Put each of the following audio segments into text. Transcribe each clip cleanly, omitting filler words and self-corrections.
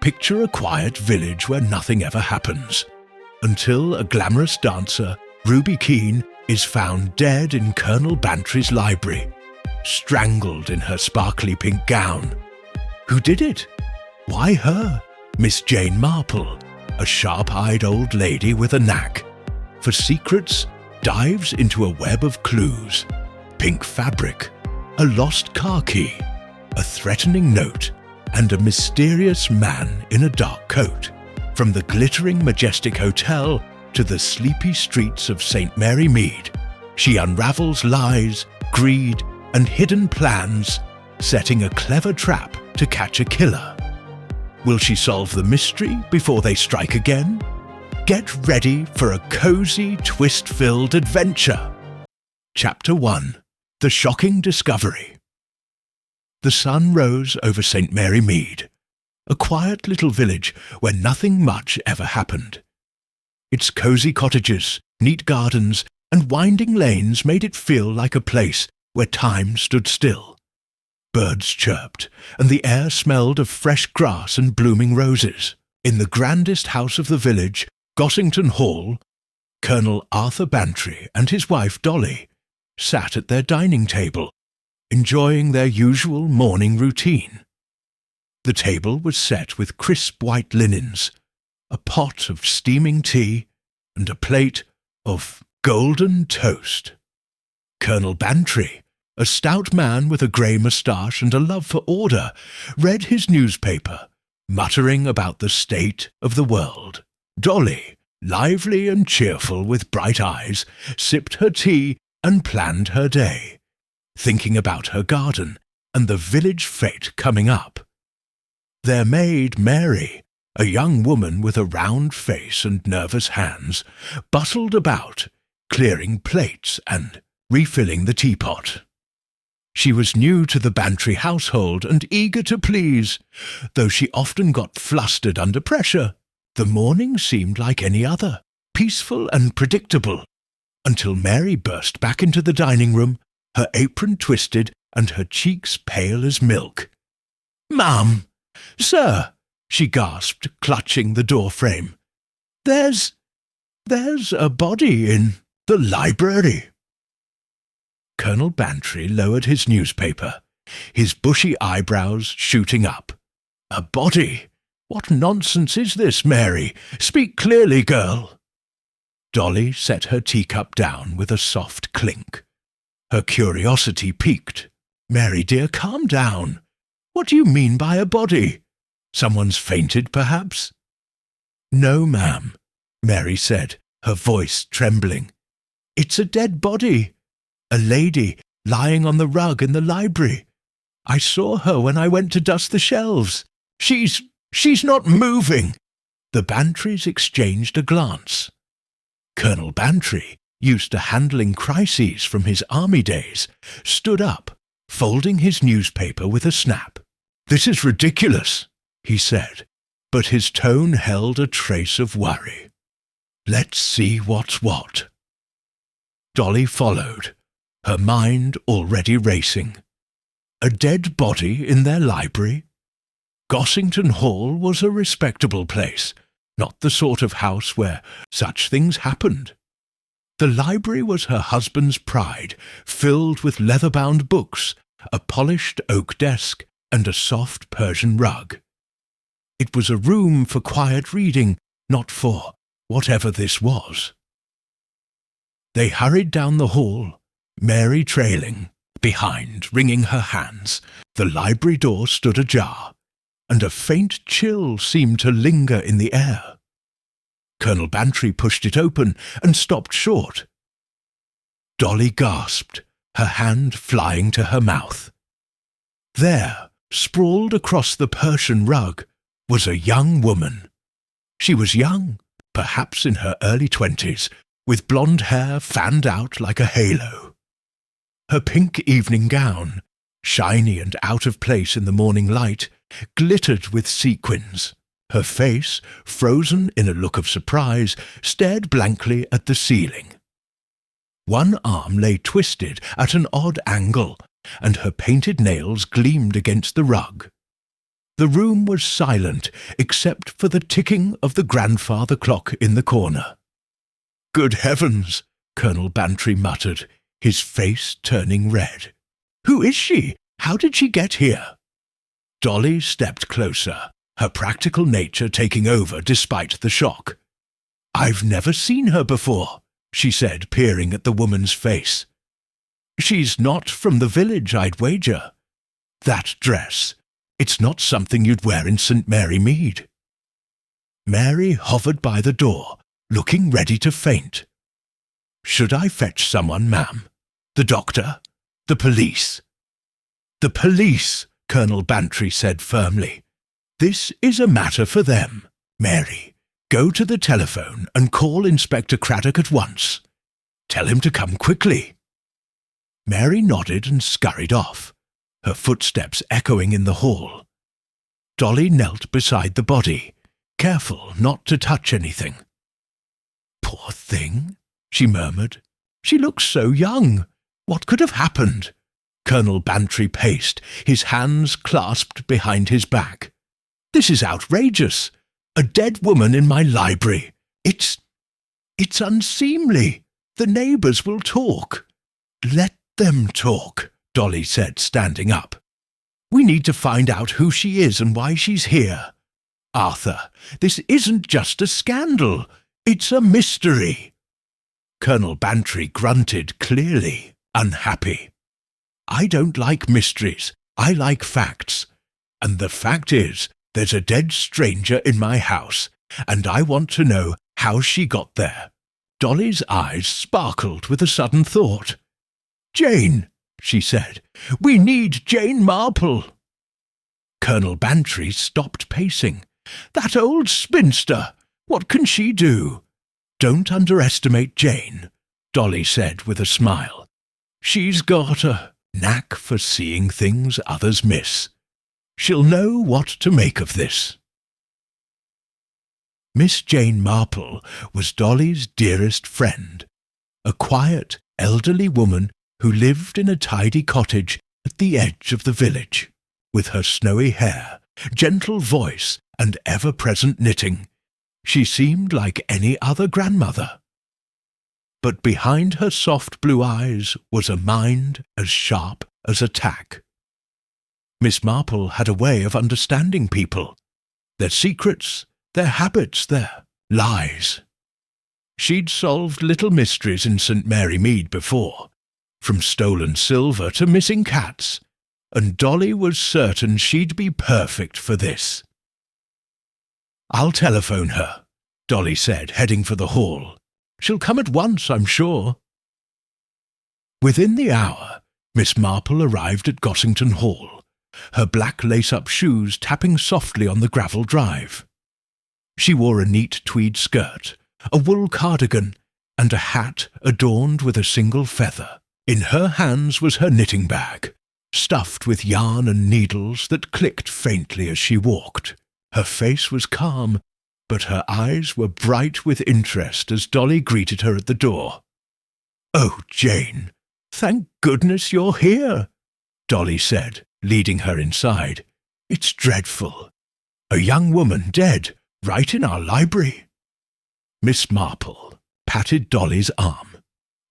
Picture a quiet village where nothing ever happens, until a glamorous dancer, Ruby Keene, is found dead in Colonel Bantry's library, strangled in her sparkly pink gown. Who did it? Why her? Miss Jane Marple, a sharp-eyed old lady with a knack for secrets, dives into a web of clues. Pink fabric, a lost car key, a threatening note, and a mysterious man in a dark coat. From the glittering majestic hotel to the sleepy streets of St. Mary Mead, she unravels lies, greed, and hidden plans, setting a clever trap to catch a killer. Will she solve the mystery before they strike again? Get ready for a cozy, twist-filled adventure. Chapter 1. The Shocking Discovery. The sun rose over St. Mary Mead, a quiet little village where nothing much ever happened. Its cozy cottages, neat gardens, and winding lanes made it feel like a place where time stood still. Birds chirped, and the air smelled of fresh grass and blooming roses. In the grandest house of the village, Gossington Hall, Colonel Arthur Bantry and his wife Dolly sat at their dining table, enjoying their usual morning routine. The table was set with crisp white linens, a pot of steaming tea, and a plate of golden toast. Colonel Bantry, a stout man with a grey moustache and a love for order, read his newspaper, muttering about the state of the world. Dolly, lively and cheerful with bright eyes, sipped her tea and planned her day, thinking about her garden and the village fete coming up. Their maid, Mary, a young woman with a round face and nervous hands, bustled about, clearing plates and refilling the teapot. She was new to the Bantry household and eager to please, though she often got flustered under pressure. The morning seemed like any other, peaceful and predictable, until Mary burst back into the dining room, her apron twisted and her cheeks pale as milk. "Ma'am! Sir!" she gasped, clutching the door frame. There's a body in the library." Colonel Bantry lowered his newspaper, his bushy eyebrows shooting up. "A body? What nonsense is this, Mary? Speak clearly, girl." Dolly set her teacup down with a soft clink. Her curiosity piqued. "Mary, dear, calm down. What do you mean by a body? Someone's fainted, perhaps?" "No, ma'am," Mary said, her voice trembling. "It's a dead body. A lady lying on the rug in the library. I saw her when I went to dust the shelves. She's not moving." The Bantrys exchanged a glance. Colonel Bantry, used to handling crises from his army days, stood up, folding his newspaper with a snap. "This is ridiculous," he said, but his tone held a trace of worry. "Let's see what's what." Dolly followed, her mind already racing. A dead body in their library? Gossington Hall was a respectable place, not the sort of house where such things happened. The library was her husband's pride, filled with leather-bound books, a polished oak desk, and a soft Persian rug. It was a room for quiet reading, not for whatever this was. They hurried down the hall, Mary trailing behind, wringing her hands. The library door stood ajar, and a faint chill seemed to linger in the air. Colonel Bantry pushed it open and stopped short. Dolly gasped, her hand flying to her mouth. There, sprawled across the Persian rug, was a young woman. She was young, perhaps in her early 20s, with blonde hair fanned out like a halo. Her pink evening gown, shiny and out of place in the morning light, glittered with sequins. Her face, frozen in a look of surprise, stared blankly at the ceiling. One arm lay twisted at an odd angle, and her painted nails gleamed against the rug. The room was silent except for the ticking of the grandfather clock in the corner. "Good heavens," Colonel Bantry muttered, his face turning red. "Who is she? How did she get here?" Dolly stepped closer, her practical nature taking over despite the shock. "I've never seen her before," she said, peering at the woman's face. "She's not from the village, I'd wager. That dress, it's not something you'd wear in St. Mary Mead." Mary hovered by the door, looking ready to faint. "Should I fetch someone, ma'am? The doctor? The police?" "The police," Colonel Bantry said firmly. "This is a matter for them. Mary, go to the telephone and call Inspector Craddock at once. Tell him to come quickly." Mary nodded and scurried off, her footsteps echoing in the hall. Dolly knelt beside the body, careful not to touch anything. "Poor thing," she murmured. "She looks so young. What could have happened?" Colonel Bantry paced, his hands clasped behind his back. "This is outrageous. A dead woman in my library. It's unseemly. The neighbours will talk." "Let them talk," Dolly said, standing up. "We need to find out who she is and why she's here. Arthur, this isn't just a scandal. It's a mystery." Colonel Bantry grunted, clearly unhappy. "I don't like mysteries. I like facts. And the fact is, there's a dead stranger in my house, and I want to know how she got there." Dolly's eyes sparkled with a sudden thought. "Jane," she said. "We need Jane Marple." Colonel Bantry stopped pacing. "That old spinster! What can she do?" "Don't underestimate Jane," Dolly said with a smile. "She's got a knack for seeing things others miss. She'll know what to make of this." Miss Jane Marple was Dolly's dearest friend, a quiet, elderly woman who lived in a tidy cottage at the edge of the village. With her snowy hair, gentle voice, and ever-present knitting, she seemed like any other grandmother. But behind her soft blue eyes was a mind as sharp as a tack. Miss Marple had a way of understanding people, their secrets, their habits, their lies. She'd solved little mysteries in St. Mary Mead before, from stolen silver to missing cats, and Dolly was certain she'd be perfect for this. "I'll telephone her," Dolly said, heading for the hall. "She'll come at once, I'm sure." Within the hour, Miss Marple arrived at Gossington Hall, her black lace-up shoes tapping softly on the gravel drive. She wore a neat tweed skirt, a wool cardigan, and a hat adorned with a single feather. In her hands was her knitting bag, stuffed with yarn and needles that clicked faintly as she walked. Her face was calm, but her eyes were bright with interest as Dolly greeted her at the door. "Oh, Jane, thank goodness you're here," Dolly said, leading her inside. "It's dreadful. A young woman dead, right in our library." Miss Marple patted Dolly's arm.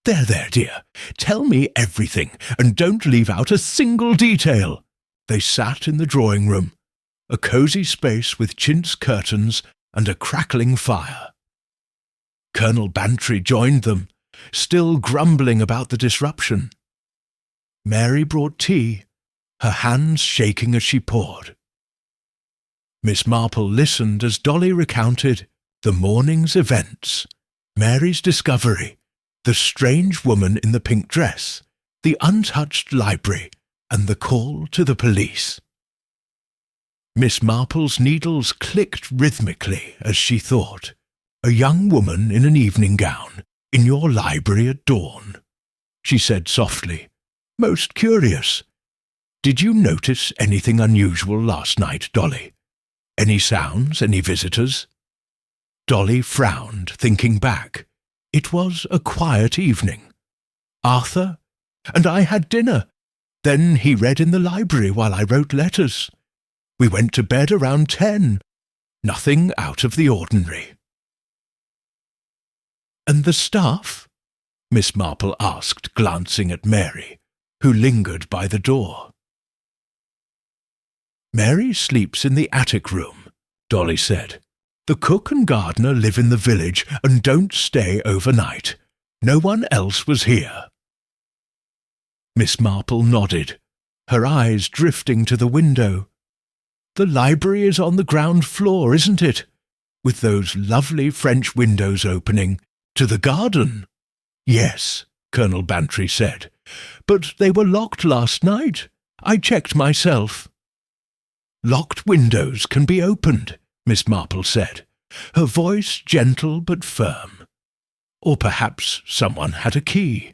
There, dear. Tell me everything, and don't leave out a single detail." They sat in the drawing room, a cosy space with chintz curtains and a crackling fire. Colonel Bantry joined them, still grumbling about the disruption. Mary brought tea, her hands shaking as she poured. Miss Marple listened as Dolly recounted the morning's events, Mary's discovery, the strange woman in the pink dress, the untouched library, and the call to the police. Miss Marple's needles clicked rhythmically as she thought, "A young woman in an evening gown, in your library at dawn," she said softly. "Most curious. Did you notice anything unusual last night, Dolly? Any sounds, any visitors?" Dolly frowned, thinking back. It was a quiet evening. Arthur and I had dinner. Then he read in the library while I wrote letters. We went to bed around 10. Nothing out of the ordinary." "And the staff?" Miss Marple asked, glancing at Mary, who lingered by the door. "Mary sleeps in the attic room," Dolly said. "The cook and gardener live in the village and don't stay overnight. No one else was here." Miss Marple nodded, her eyes drifting to the window. "The library is on the ground floor, isn't it? With those lovely French windows opening to the garden." "Yes," Colonel Bantry said, "but they were locked last night. I checked myself." "Locked windows can be opened," Miss Marple said, her voice gentle but firm. "Or perhaps someone had a key.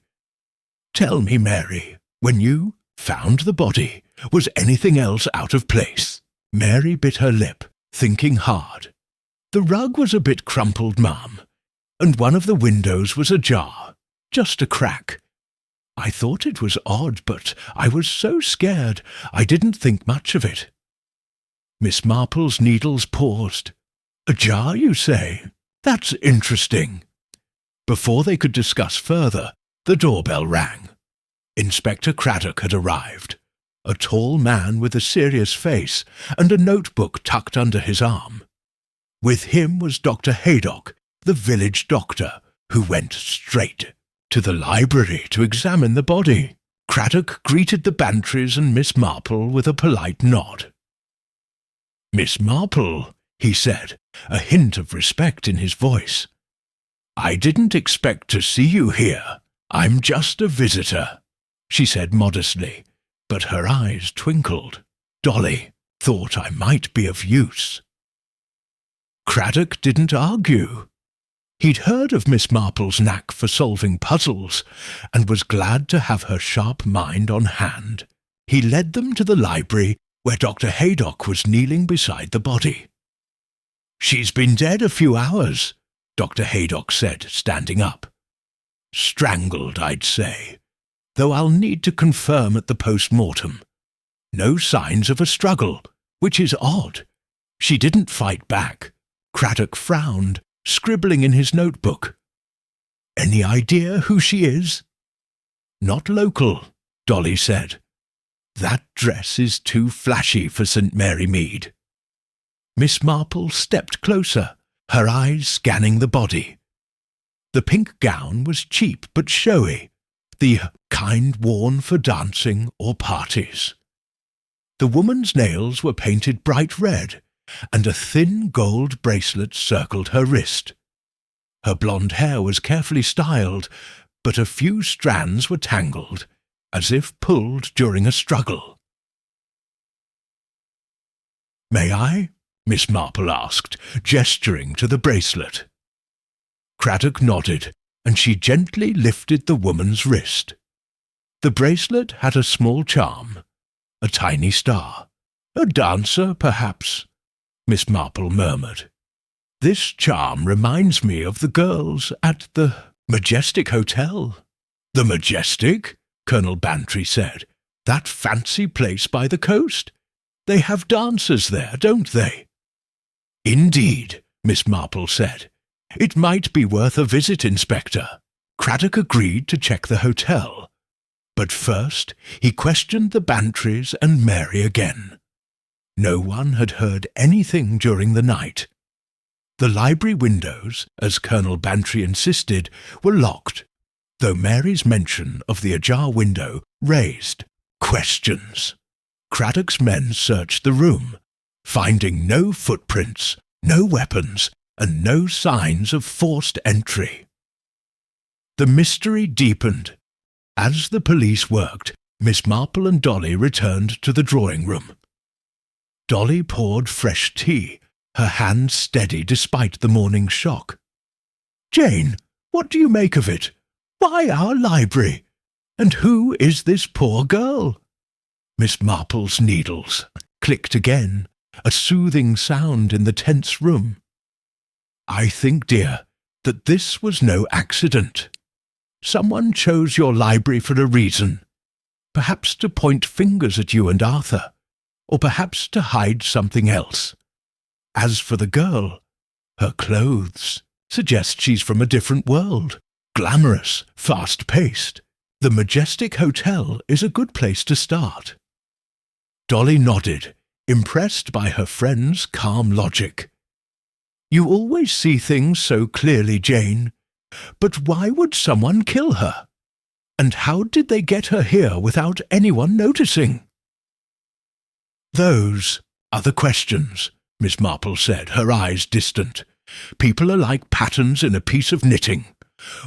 Tell me, Mary, when you found the body, was anything else out of place?" Mary bit her lip, thinking hard. "The rug was a bit crumpled, ma'am, and one of the windows was ajar, just a crack. I thought it was odd, but I was so scared I didn't think much of it." Miss Marple's needles paused. "Ajar, you say? That's interesting." Before they could discuss further, the doorbell rang. Inspector Craddock had arrived, a tall man with a serious face and a notebook tucked under his arm. With him was Dr. Haydock, the village doctor, who went straight to the library to examine the body. Craddock greeted the Bantrys and Miss Marple with a polite nod. "Miss Marple," he said, a hint of respect in his voice. "I didn't expect to see you here. I'm just a visitor," she said modestly, but her eyes twinkled. "Dolly thought I might be of use." Craddock didn't argue. He'd heard of Miss Marple's knack for solving puzzles, and was glad to have her sharp mind on hand. He led them to the library, where Dr. Haydock was kneeling beside the body. "She's been dead a few hours," Dr. Haydock said, standing up. "Strangled, I'd say, though I'll need to confirm at the post-mortem. No signs of a struggle, which is odd. She didn't fight back." Craddock frowned, scribbling in his notebook. "Any idea who she is?" "Not local," Dolly said. "That dress is too flashy for St. Mary Mead." Miss Marple stepped closer, her eyes scanning the body. The pink gown was cheap but showy, the kind worn for dancing or parties. The woman's nails were painted bright red, and a thin gold bracelet circled her wrist. Her blonde hair was carefully styled, but a few strands were tangled, as if pulled during a struggle. "May I?" Miss Marple asked, gesturing to the bracelet. Craddock nodded, and she gently lifted the woman's wrist. The bracelet had a small charm, a tiny star. "A dancer, perhaps," Miss Marple murmured. "This charm reminds me of the girls at the Majestic Hotel." "The Majestic?" Colonel Bantry said. "That fancy place by the coast. They have dancers there, don't they?" "Indeed," Miss Marple said. "It might be worth a visit, Inspector." Craddock agreed to check the hotel, but first he questioned the Bantrys and Mary again. No one had heard anything during the night. The library windows, as Colonel Bantry insisted, were locked, though Mary's mention of the ajar window raised questions. Craddock's men searched the room, finding no footprints, no weapons, and no signs of forced entry. The mystery deepened. As the police worked, Miss Marple and Dolly returned to the drawing-room. Dolly poured fresh tea, her hand steady despite the morning's shock. "Jane, what do you make of it? Why our library? And who is this poor girl?" Miss Marple's needles clicked again, a soothing sound in the tense room. "I think, dear, that this was no accident. Someone chose your library for a reason, perhaps to point fingers at you and Arthur, or perhaps to hide something else. As for the girl, her clothes suggest she's from a different world. Glamorous, fast-paced. The Majestic Hotel is a good place to start. Dolly nodded, impressed by her friend's calm logic. You always see things so clearly, Jane. But why would someone kill her? And how did they get her here without anyone noticing? Those are the questions, Miss Marple said, her eyes distant. People are like patterns in a piece of knitting.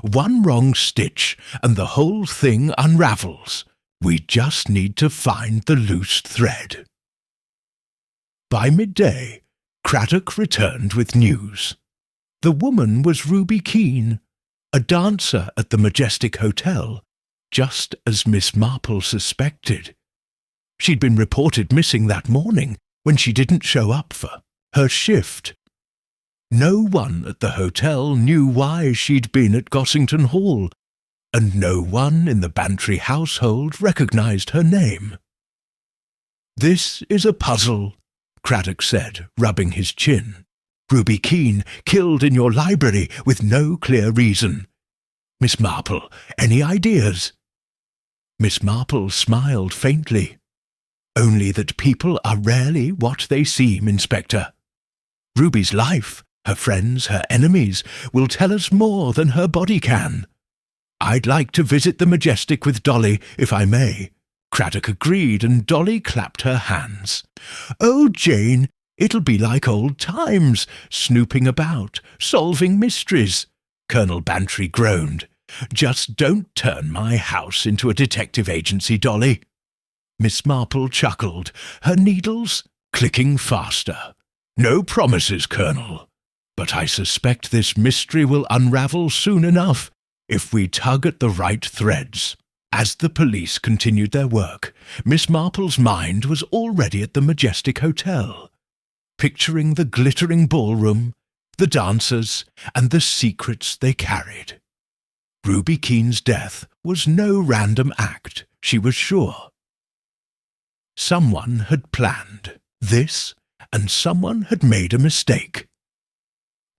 One wrong stitch and the whole thing unravels. We just need to find the loose thread. By midday, Craddock returned with news. The woman was Ruby Keene, a dancer at the Majestic Hotel, just as Miss Marple suspected. She'd been reported missing that morning when she didn't show up for her shift. No one at the hotel knew why she'd been at Gossington Hall, and no one in the Bantry household recognized her name. This is a puzzle, Craddock said, rubbing his chin. Ruby Keene killed in your library with no clear reason. Miss Marple, any ideas? Miss Marple smiled faintly. Only that people are rarely what they seem, Inspector. Ruby's life, her friends, her enemies, will tell us more than her body can. I'd like to visit the Majestic with Dolly, if I may. Craddock agreed, and Dolly clapped her hands. Oh, Jane, it'll be like old times, snooping about, solving mysteries. Colonel Bantry groaned. Just don't turn my house into a detective agency, Dolly. Miss Marple chuckled, her needles clicking faster. No promises, Colonel. But I suspect this mystery will unravel soon enough if we tug at the right threads. As the police continued their work, Miss Marple's mind was already at the Majestic Hotel, picturing the glittering ballroom, the dancers, and the secrets they carried. Ruby Keene's death was no random act, she was sure. Someone had planned this, and someone had made a mistake.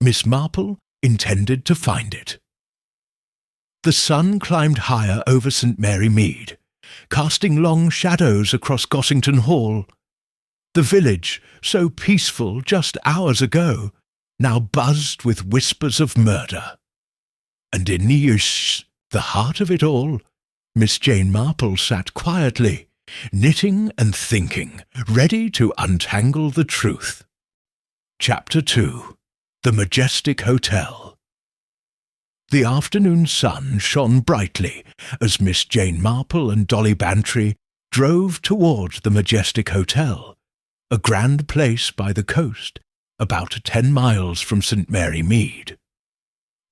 Miss Marple intended to find it. The sun climbed higher over St. Mary Mead, casting long shadows across Gossington Hall. The village, so peaceful just hours ago, now buzzed with whispers of murder. And in the heart of it all, Miss Jane Marple sat quietly, knitting and thinking, ready to untangle the truth. Chapter 2. The Majestic Hotel. The afternoon sun shone brightly as Miss Jane Marple and Dolly Bantry drove toward the Majestic Hotel, a grand place by the coast, about 10 miles from St. Mary Mead.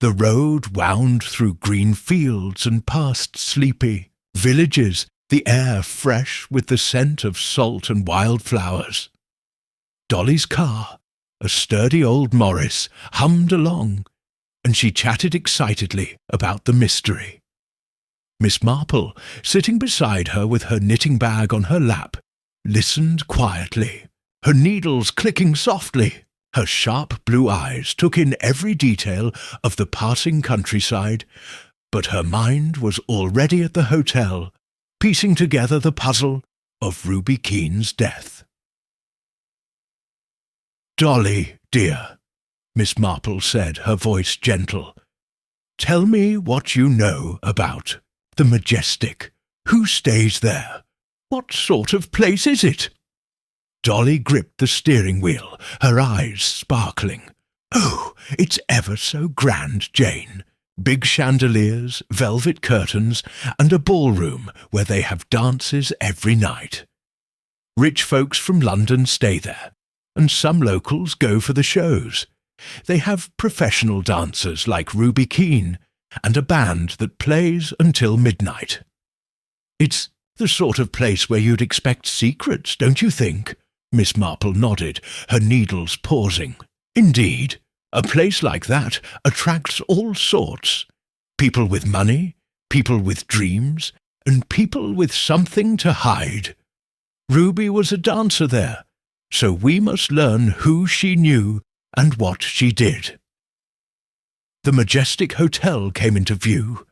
The road wound through green fields and past sleepy villages, the air fresh with the scent of salt and wildflowers. Dolly's car, a sturdy old Morris, hummed along, and she chatted excitedly about the mystery. Miss Marple, sitting beside her with her knitting bag on her lap, listened quietly, her needles clicking softly. Her sharp blue eyes took in every detail of the passing countryside, but her mind was already at the hotel, piecing together the puzzle of Ruby Keene's death. "Dolly, dear," Miss Marple said, her voice gentle, "tell me what you know about the Majestic. Who stays there? What sort of place is it?" Dolly gripped the steering wheel, her eyes sparkling. "Oh, it's ever so grand, Jane. Big chandeliers, velvet curtains, and a ballroom where they have dances every night. Rich folks from London stay there, and some locals go for the shows. They have professional dancers like Ruby Keene, and a band that plays until midnight. It's the sort of place where you'd expect secrets, don't you think?" Miss Marple nodded, her needles pausing. "Indeed, a place like that attracts all sorts. People with money, people with dreams, and people with something to hide. Ruby was a dancer there, so we must learn who she knew and what she did. The majestic hotel came into view,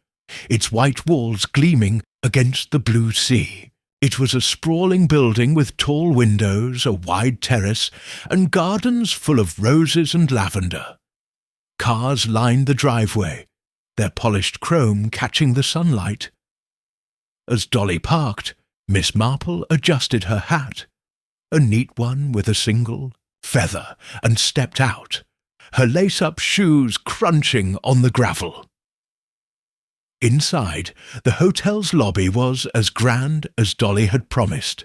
its white walls gleaming against the blue sea. It was a sprawling building with tall windows, a wide terrace, and gardens full of roses and lavender. Cars lined the driveway, their polished chrome catching the sunlight. As Dolly parked, Miss Marple adjusted her hat, a neat one with a single feather, and stepped out, her lace-up shoes crunching on the gravel. Inside, the hotel's lobby was as grand as Dolly had promised.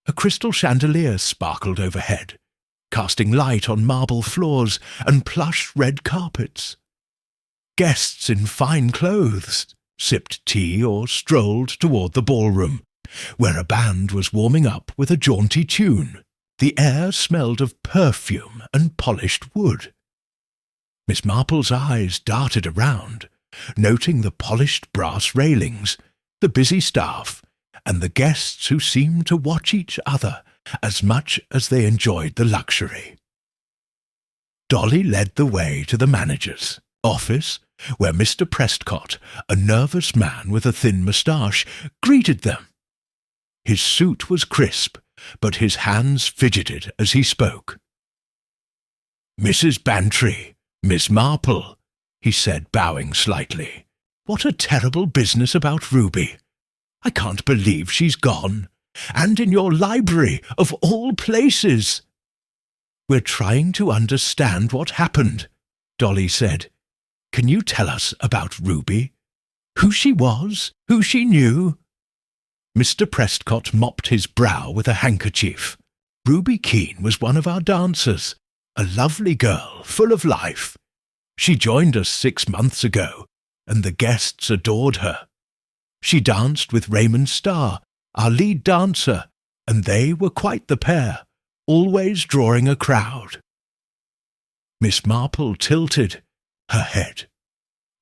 A crystal chandelier sparkled overhead, casting light on marble floors and plush red carpets. Guests in fine clothes sipped tea or strolled toward the ballroom, where a band was warming up with a jaunty tune. The air smelled of perfume and polished wood. Miss Marple's eyes darted around, noting the polished brass railings, the busy staff, and the guests who seemed to watch each other as much as they enjoyed the luxury. Dolly led the way to the manager's office, where Mr. Prescott, a nervous man with a thin moustache, greeted them. His suit was crisp, but his hands fidgeted as he spoke. "Mrs. Bantry, Miss Marple," he said, bowing slightly. "What a terrible business about Ruby. I can't believe she's gone. And in your library, of all places." "We're trying to understand what happened," Dolly said. "Can you tell us about Ruby? Who she was? Who she knew?" Mr. Prescott mopped his brow with a handkerchief. "Ruby Keene was one of our dancers, a lovely girl, full of life. She joined us 6 months ago, and the guests adored her. She danced with Raymond Starr, our lead dancer, and they were quite the pair, always drawing a crowd." Miss Marple tilted her head.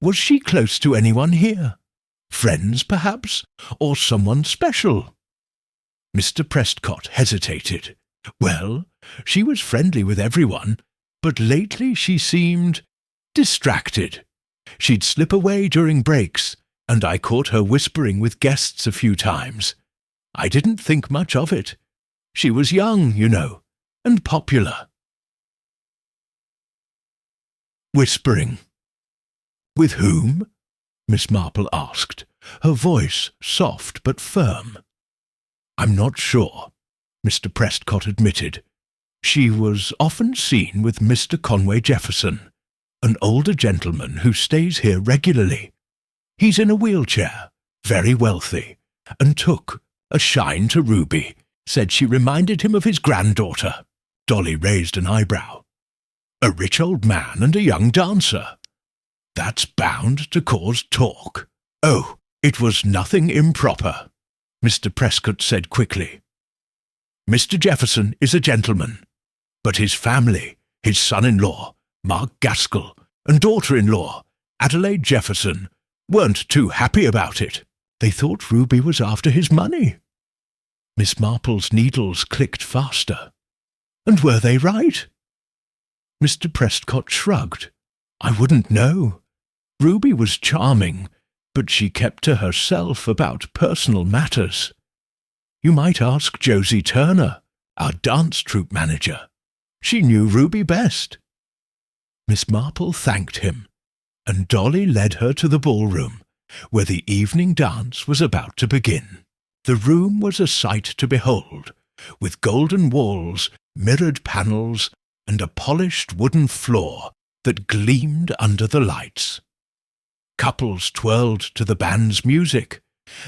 "Was she close to anyone here? Friends, perhaps, or someone special?" Mr. Prescott hesitated. "Well, she was friendly with everyone, but lately she seemed distracted. She'd slip away during breaks, and I caught her whispering with guests a few times. I didn't think much of it. She was young, you know, and popular." Whispering. "With whom?" Miss Marple asked, her voice soft but firm. "I'm not sure," Mr. Prescott admitted. "She was often seen with Mr. Conway Jefferson, an older gentleman who stays here regularly. He's in a wheelchair, very wealthy, and took a shine to Ruby, said she reminded him of his granddaughter." Dolly raised an eyebrow. "A rich old man and a young dancer. That's bound to cause talk." "Oh, it was nothing improper," Mr. Prescott said quickly. "Mr. Jefferson is a gentleman, but his family, his son-in-law, Mark Gaskell, and daughter-in-law, Adelaide Jefferson, weren't too happy about it. They thought Ruby was after his money." Miss Marple's needles clicked faster. "And were they right?" Mr. Prescott shrugged. "I wouldn't know. Ruby was charming, but she kept to herself about personal matters. You might ask Josie Turner, our dance troupe manager. She knew Ruby best." Miss Marple thanked him, and Dolly led her to the ballroom, where the evening dance was about to begin. The room was a sight to behold, with golden walls, mirrored panels, and a polished wooden floor that gleamed under the lights. Couples twirled to the band's music,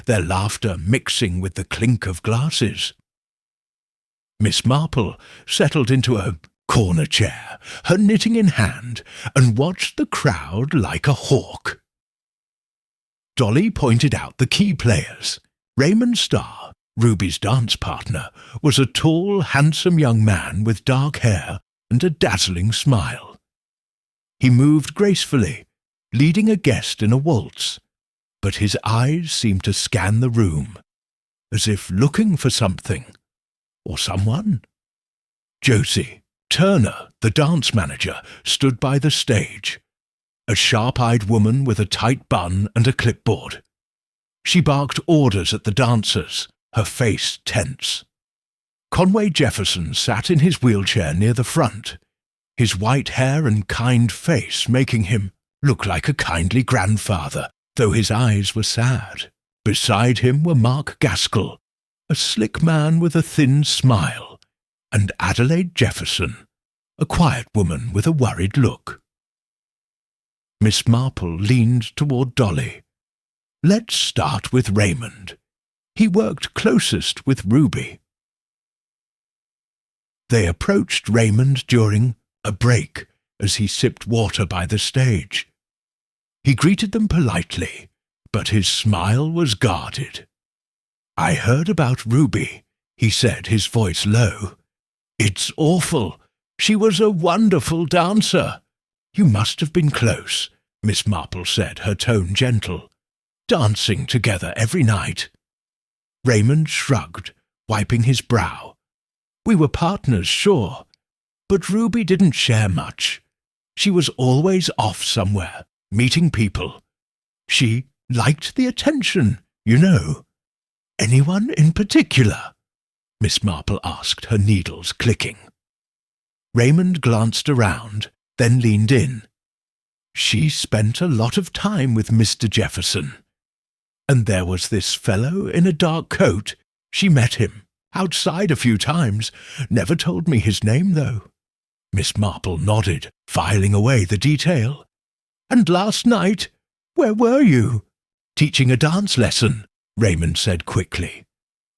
their laughter mixing with the clink of glasses. Miss Marple settled into a corner chair, her knitting in hand, and watched the crowd like a hawk. Dolly pointed out the key players. Raymond Starr, Ruby's dance partner, was a tall, handsome young man with dark hair and a dazzling smile. He moved gracefully, leading a guest in a waltz, but his eyes seemed to scan the room, as if looking for something or someone. Josie Turner, the dance manager, stood by the stage, a sharp-eyed woman with a tight bun and a clipboard. She barked orders at the dancers, her face tense. Conway Jefferson sat in his wheelchair near the front, his white hair and kind face making him look like a kindly grandfather, though his eyes were sad. Beside him were Mark Gaskell, a slick man with a thin smile, and Adelaide Jefferson, a quiet woman with a worried look. Miss Marple leaned toward Dolly. "Let's start with Raymond. He worked closest with Ruby." They approached Raymond during a break as he sipped water by the stage. He greeted them politely, but his smile was guarded. "I heard about Ruby," he said, his voice low. "It's awful. She was a wonderful dancer." "You must have been close," Miss Marple said, her tone gentle. "Dancing together every night." Raymond shrugged, wiping his brow. "We were partners, sure, but Ruby didn't share much. She was always off somewhere, meeting people. She liked the attention, you know." "Anyone in particular?" Miss Marple asked, her needles clicking. Raymond glanced around, then leaned in. "She spent a lot of time with Mr. Jefferson. And there was this fellow in a dark coat. She met him outside a few times. Never told me his name, though." Miss Marple nodded, filing away the detail. "And last night, where were you?" "Teaching a dance lesson," Raymond said quickly.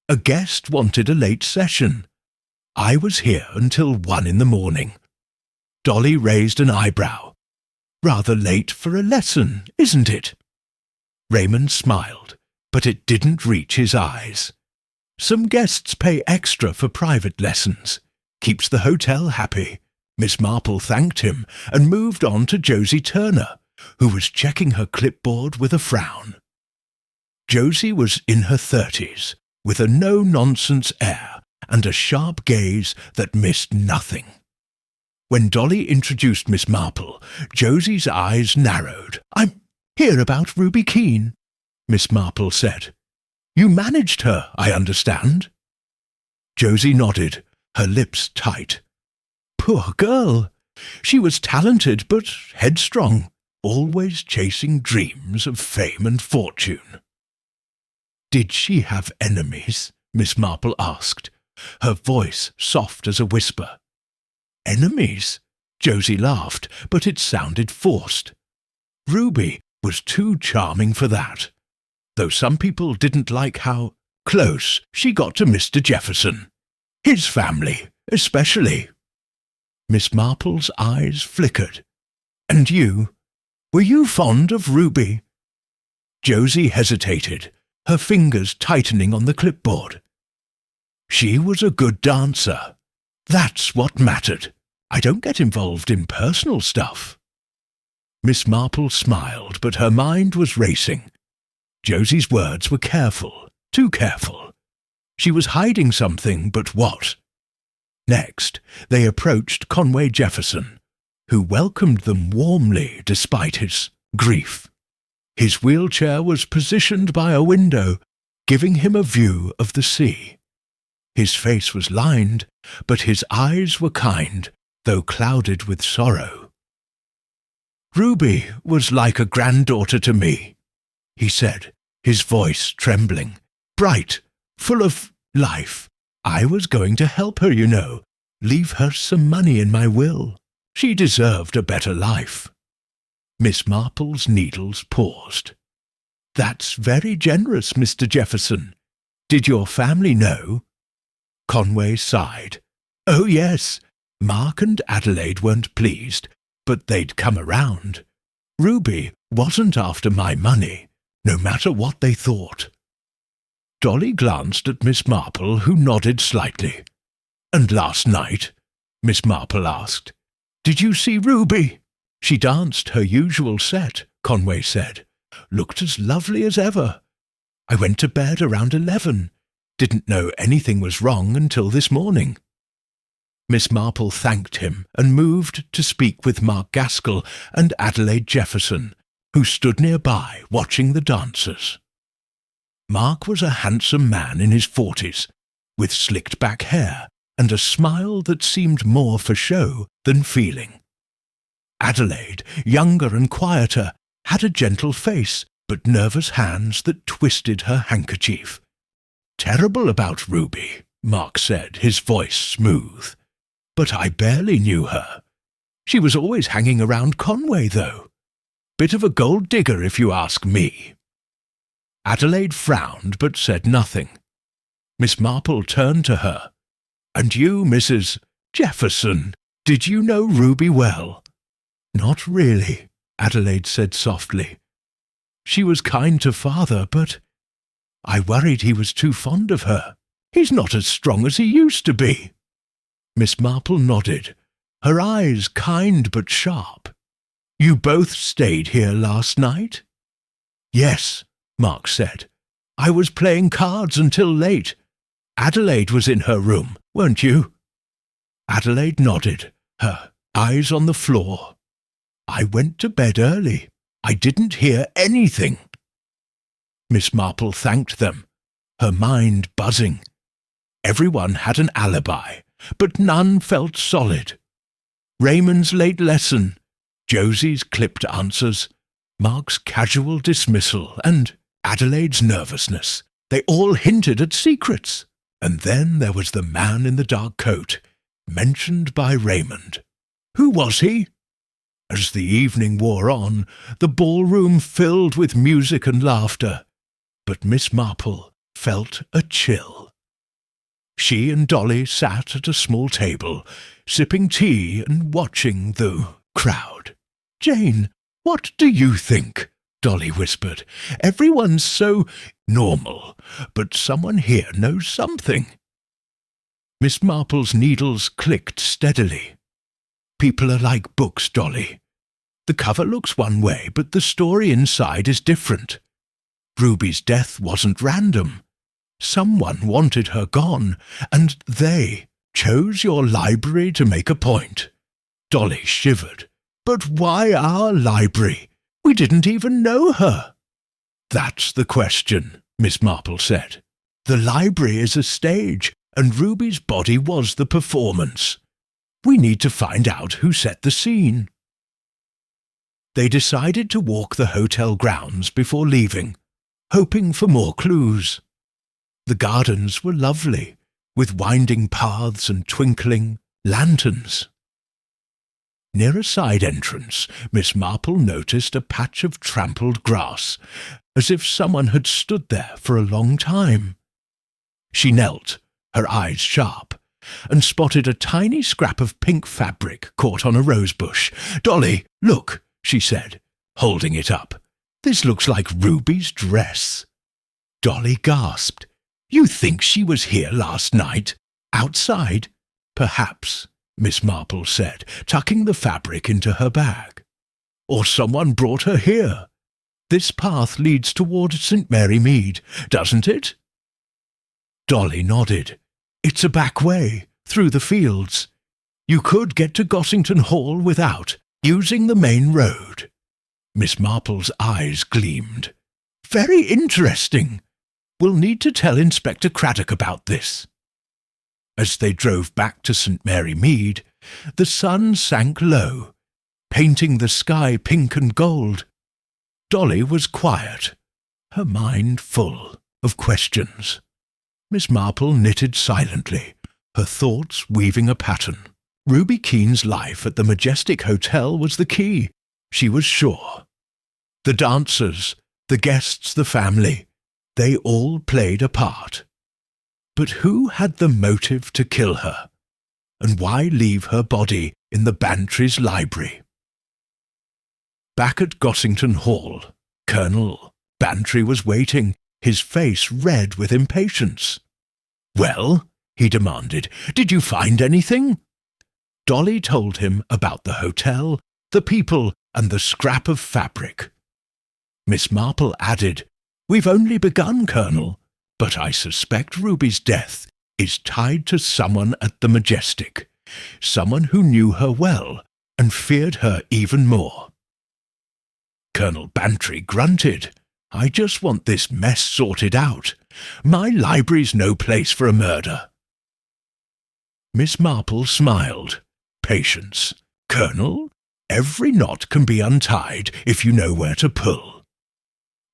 "A guest wanted a late session. I was here until 1 in the morning." Dolly raised an eyebrow. "Rather late for a lesson, isn't it?" Raymond smiled, but it didn't reach his eyes. "Some guests pay extra for private lessons. Keeps the hotel happy." Miss Marple thanked him and moved on to Josie Turner, who was checking her clipboard with a frown. Josie was in her 30s, with a no-nonsense air and a sharp gaze that missed nothing. When Dolly introduced Miss Marple, Josie's eyes narrowed. "I'm here about Ruby Keene," Miss Marple said. "You managed her, I understand." Josie nodded, her lips tight. "Poor girl. She was talented but headstrong, always chasing dreams of fame and fortune." "Did she have enemies?" Miss Marple asked, her voice soft as a whisper. "Enemies?" Josie laughed, but it sounded forced. "Ruby was too charming for that, though some people didn't like how close she got to Mr. Jefferson. His family, especially." Miss Marple's eyes flickered. "And you? Were you fond of Ruby?" Josie hesitated, her fingers tightening on the clipboard. "She was a good dancer. That's what mattered. I don't get involved in personal stuff." Miss Marple smiled, but her mind was racing. Josie's words were careful, too careful. She was hiding something, but what? Next, they approached Conway Jefferson, who welcomed them warmly despite his grief. His wheelchair was positioned by a window, giving him a view of the sea. His face was lined, but his eyes were kind, though clouded with sorrow. "Ruby was like a granddaughter to me," he said, his voice trembling. "Bright, full of life. I was going to help her, you know, leave her some money in my will. She deserved a better life." Miss Marple's needles paused. "That's very generous, Mr. Jefferson. Did your family know?" Conway sighed. "Oh, yes. Mark and Adelaide weren't pleased, but they'd come around. Ruby wasn't after my money, no matter what they thought." Dolly glanced at Miss Marple, who nodded slightly. "And last night?" Miss Marple asked. "Did you see Ruby?" "She danced her usual set," Conway said. "Looked as lovely as ever. I went to bed around 11. Didn't know anything was wrong until this morning." Miss Marple thanked him and moved to speak with Mark Gaskell and Adelaide Jefferson, who stood nearby watching the dancers. Mark was a handsome man in his 40s, with slicked-back hair and a smile that seemed more for show than feeling. Adelaide, younger and quieter, had a gentle face but nervous hands that twisted her handkerchief. "Terrible about Ruby," Mark said, his voice smooth. "But I barely knew her. She was always hanging around Conway, though. Bit of a gold digger, if you ask me." Adelaide frowned but said nothing. Miss Marple turned to her. "And you, Mrs. Jefferson, did you know Ruby well?" "Not really," Adelaide said softly. "She was kind to father, but I worried he was too fond of her. He's not as strong as he used to be." Miss Marple nodded, her eyes kind but sharp. "You both stayed here last night?" "Yes," Mark said. "I was playing cards until late. Adelaide was in her room, weren't you?" Adelaide nodded, her eyes on the floor. "I went to bed early. I didn't hear anything." Miss Marple thanked them, her mind buzzing. Everyone had an alibi, but none felt solid. Raymond's late lesson, Josie's clipped answers, Mark's casual dismissal, and Adelaide's nervousness. They all hinted at secrets. And then there was the man in the dark coat, mentioned by Raymond. Who was he? As the evening wore on, the ballroom filled with music and laughter, but Miss Marple felt a chill. She and Dolly sat at a small table, sipping tea and watching the crowd. "Jane, what do you think?" Dolly whispered. "Everyone's so normal, but someone here knows something." Miss Marple's needles clicked steadily. "People are like books, Dolly. The cover looks one way, but the story inside is different. Ruby's death wasn't random. Someone wanted her gone, and they chose your library to make a point." Dolly shivered. "But why our library? We didn't even know her." "That's the question," Miss Marple said. "The library is a stage, and Ruby's body was the performance. We need to find out who set the scene." They decided to walk the hotel grounds before leaving, hoping for more clues. The gardens were lovely, with winding paths and twinkling lanterns. Near a side entrance, Miss Marple noticed a patch of trampled grass, as if someone had stood there for a long time. She knelt, her eyes sharp, and spotted a tiny scrap of pink fabric caught on a rosebush. "Dolly, look," she said, holding it up. "This looks like Ruby's dress." Dolly gasped. "You think she was here last night? Outside?" "Perhaps," Miss Marple said, tucking the fabric into her bag. "Or someone brought her here. This path leads toward St. Mary Mead, doesn't it?" Dolly nodded. "It's a back way, through the fields. You could get to Gossington Hall without, using the main road." Miss Marple's eyes gleamed. "Very interesting. We'll need to tell Inspector Craddock about this." As they drove back to St. Mary Mead, the sun sank low, painting the sky pink and gold. Dolly was quiet, her mind full of questions. Miss Marple knitted silently, her thoughts weaving a pattern. Ruby Keane's life at the Majestic Hotel was the key, she was sure. The dancers, the guests, the family, they all played a part. But who had the motive to kill her? And why leave her body in the Bantry's library? Back at Gossington Hall, Colonel Bantry was waiting, his face red with impatience. "Well," he demanded, "did you find anything?" Dolly told him about the hotel, the people, and the scrap of fabric. Miss Marple added, "We've only begun, Colonel. But I suspect Ruby's death is tied to someone at the Majestic, someone who knew her well and feared her even more." Colonel Bantry grunted. "I just want this mess sorted out. My library's no place for a murder." Miss Marple smiled. "Patience. Colonel, every knot can be untied if you know where to pull."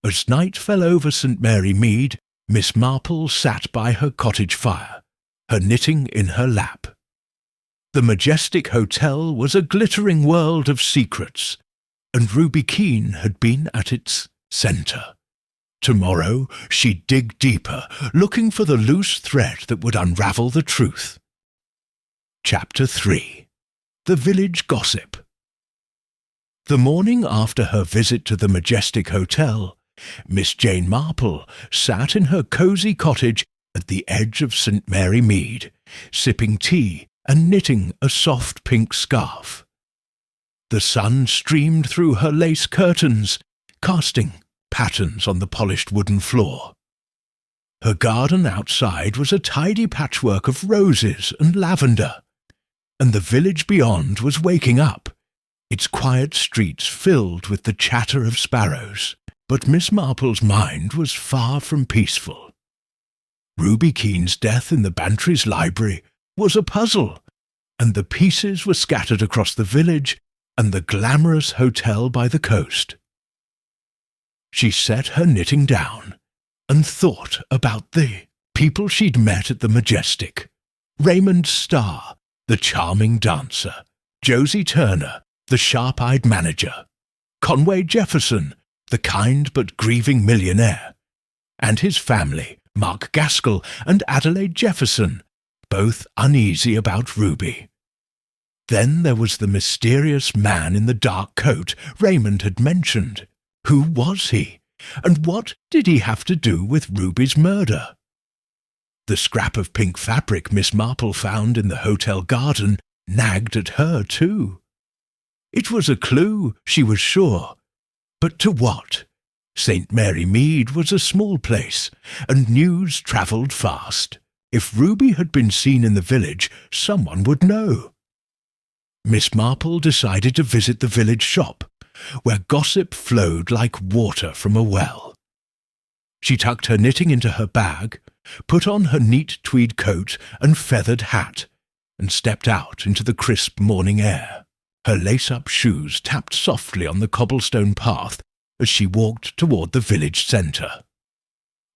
As night fell over St. Mary Mead, Miss Marple sat by her cottage fire, her knitting in her lap. The Majestic Hotel was a glittering world of secrets, and Ruby Keene had been at its centre. Tomorrow she'd dig deeper, looking for the loose thread that would unravel the truth. Chapter 3. The Village Gossip. The morning after her visit to the Majestic Hotel, Miss Jane Marple sat in her cosy cottage at the edge of St. Mary Mead, sipping tea and knitting a soft pink scarf. The sun streamed through her lace curtains, casting patterns on the polished wooden floor. Her garden outside was a tidy patchwork of roses and lavender, and the village beyond was waking up, its quiet streets filled with the chatter of sparrows. But Miss Marple's mind was far from peaceful. Ruby Keene's death in the Bantry's library was a puzzle, and the pieces were scattered across the village and the glamorous hotel by the coast. She set her knitting down and thought about the people she'd met at the Majestic. Raymond Starr, the charming dancer, Josie Turner, the sharp-eyed manager, Conway Jefferson, the kind but grieving millionaire, and his family, Mark Gaskell and Adelaide Jefferson, both uneasy about Ruby. Then there was the mysterious man in the dark coat Raymond had mentioned. Who was he, and what did he have to do with Ruby's murder? The scrap of pink fabric Miss Marple found in the hotel garden nagged at her too. It was a clue, she was sure. But to what? St. Mary Mead was a small place, and news travelled fast. If Ruby had been seen in the village, someone would know. Miss Marple decided to visit the village shop, where gossip flowed like water from a well. She tucked her knitting into her bag, put on her neat tweed coat and feathered hat, and stepped out into the crisp morning air. Her lace-up shoes tapped softly on the cobblestone path as she walked toward the village centre.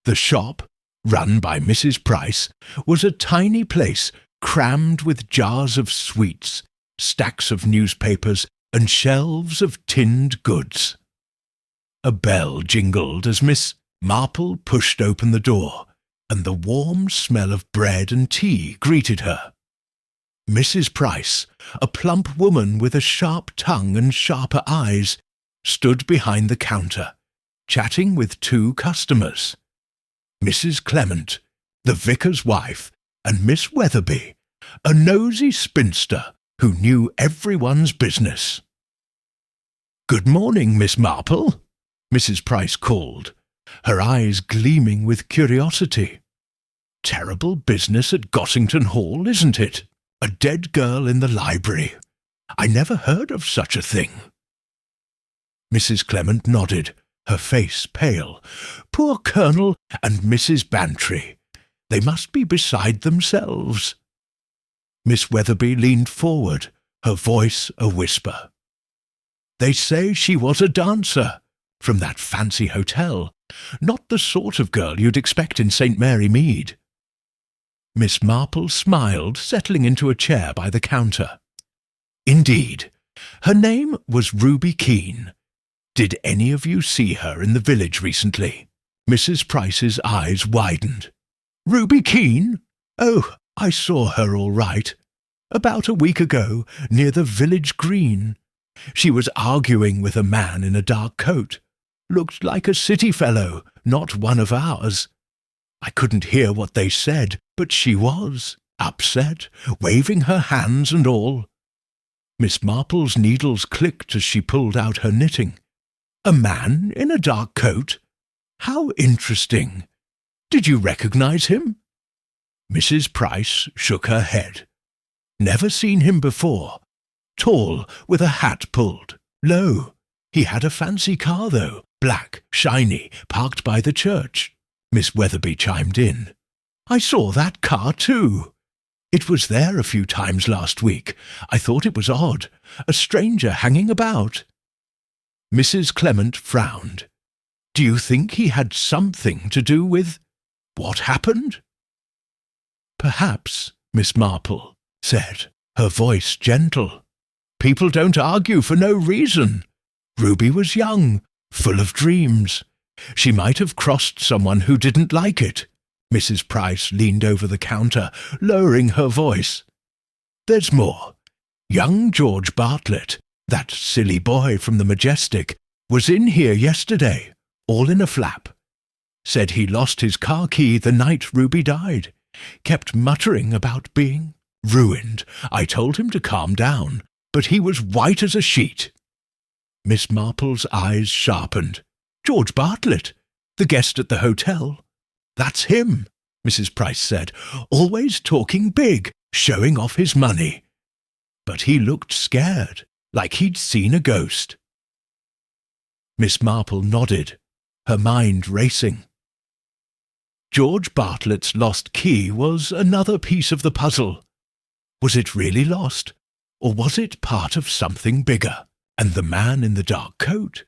The shop, run by Mrs. Price, was a tiny place crammed with jars of sweets, stacks of newspapers, and shelves of tinned goods. A bell jingled as Miss Marple pushed open the door, and the warm smell of bread and tea greeted her. Mrs. Price, a plump woman with a sharp tongue and sharper eyes, stood behind the counter, chatting with two customers. Mrs. Clement, the vicar's wife, and Miss Weatherby, a nosy spinster who knew everyone's business. "Good morning, Miss Marple," Mrs. Price called, her eyes gleaming with curiosity. "Terrible business at Gossington Hall, isn't it? A dead girl in the library. I never heard of such a thing." Mrs. Clement nodded, her face pale. "Poor Colonel and Mrs. Bantry. They must be beside themselves." Miss Weatherby leaned forward, her voice a whisper. "They say she was a dancer, from that fancy hotel. Not the sort of girl you'd expect in St. Mary Mead." Miss Marple smiled, settling into a chair by the counter. "Indeed. Her name was Ruby Keene. Did any of you see her in the village recently?" Mrs. Price's eyes widened. "Ruby Keene? Oh, I saw her all right. About a week ago, near the village green. She was arguing with a man in a dark coat. Looked like a city fellow, not one of ours. I couldn't hear what they said, but she was upset, waving her hands and all." Miss Marple's needles clicked as she pulled out her knitting. "A man in a dark coat? How interesting. Did you recognize him?" Mrs. Price shook her head. "Never seen him before. Tall, with a hat pulled low. He had a fancy car, though, black, shiny, parked by the church." Miss Weatherby chimed in. "I saw that car, too. It was there a few times last week. I thought it was odd, a stranger hanging about." Mrs. Clement frowned. "Do you think he had something to do with what happened?" "Perhaps," Miss Marple said, her voice gentle. "People don't argue for no reason. Ruby was young, full of dreams. She might have crossed someone who didn't like it." Mrs. Price leaned over the counter, lowering her voice. "There's more. Young George Bartlett, that silly boy from the Majestic, was in here yesterday, all in a flap. Said he lost his car key the night Ruby died. Kept muttering about being ruined. I told him to calm down, but he was white as a sheet." Miss Marple's eyes sharpened. "George Bartlett, the guest at the hotel? That's him," Mrs. Price said, "always talking big, showing off his money. But he looked scared, like he'd seen a ghost." Miss Marple nodded, her mind racing. George Bartlett's lost key was another piece of the puzzle. Was it really lost, or was it part of something bigger? And the man in the dark coat?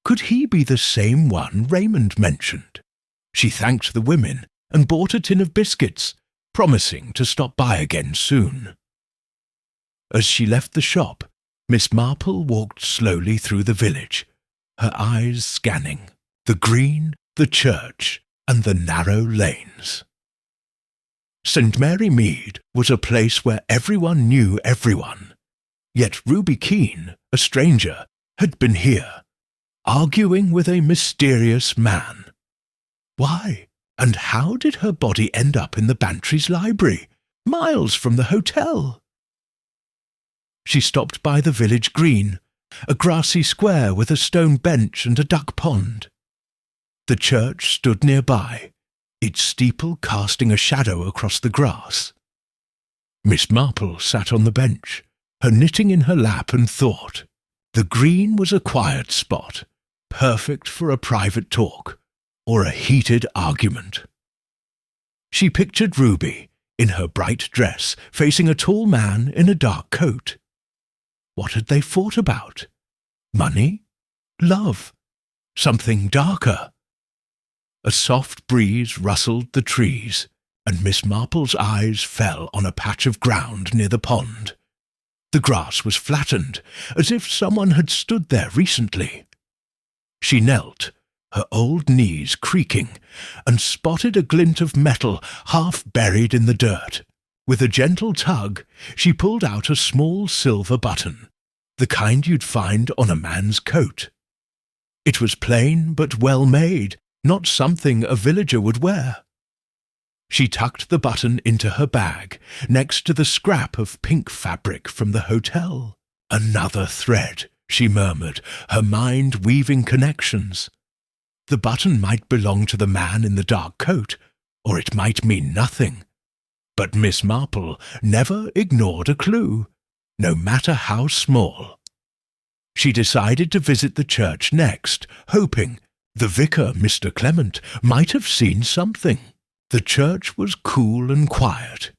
Could he be the same one Raymond mentioned? She thanked the women and bought a tin of biscuits, promising to stop by again soon. As she left the shop, Miss Marple walked slowly through the village, her eyes scanning the green, the church, and the narrow lanes. St. Mary Mead was a place where everyone knew everyone. Yet Ruby Keene, a stranger, had been here, arguing with a mysterious man. Why, and how did her body end up in the Bantry's library, miles from the hotel? She stopped by the village green, a grassy square with a stone bench and a duck pond. The church stood nearby, its steeple casting a shadow across the grass. Miss Marple sat on the bench, her knitting in her lap, and thought. The green was a quiet spot, perfect for a private talk or a heated argument. She pictured Ruby, in her bright dress, facing a tall man in a dark coat. What had they fought about? Money? Love? Something darker? A soft breeze rustled the trees, and Miss Marple's eyes fell on a patch of ground near the pond. The grass was flattened, as if someone had stood there recently. She knelt, her old knees creaking, and spotted a glint of metal half buried in the dirt. With a gentle tug, she pulled out a small silver button, the kind you'd find on a man's coat. It was plain but well made, not something a villager would wear. She tucked the button into her bag, next to the scrap of pink fabric from the hotel. Another thread, she murmured, her mind weaving connections. The button might belong to the man in the dark coat, or it might mean nothing. But Miss Marple never ignored a clue, no matter how small. She decided to visit the church next, hoping the vicar, Mr. Clement, might have seen something. The church was cool and quiet,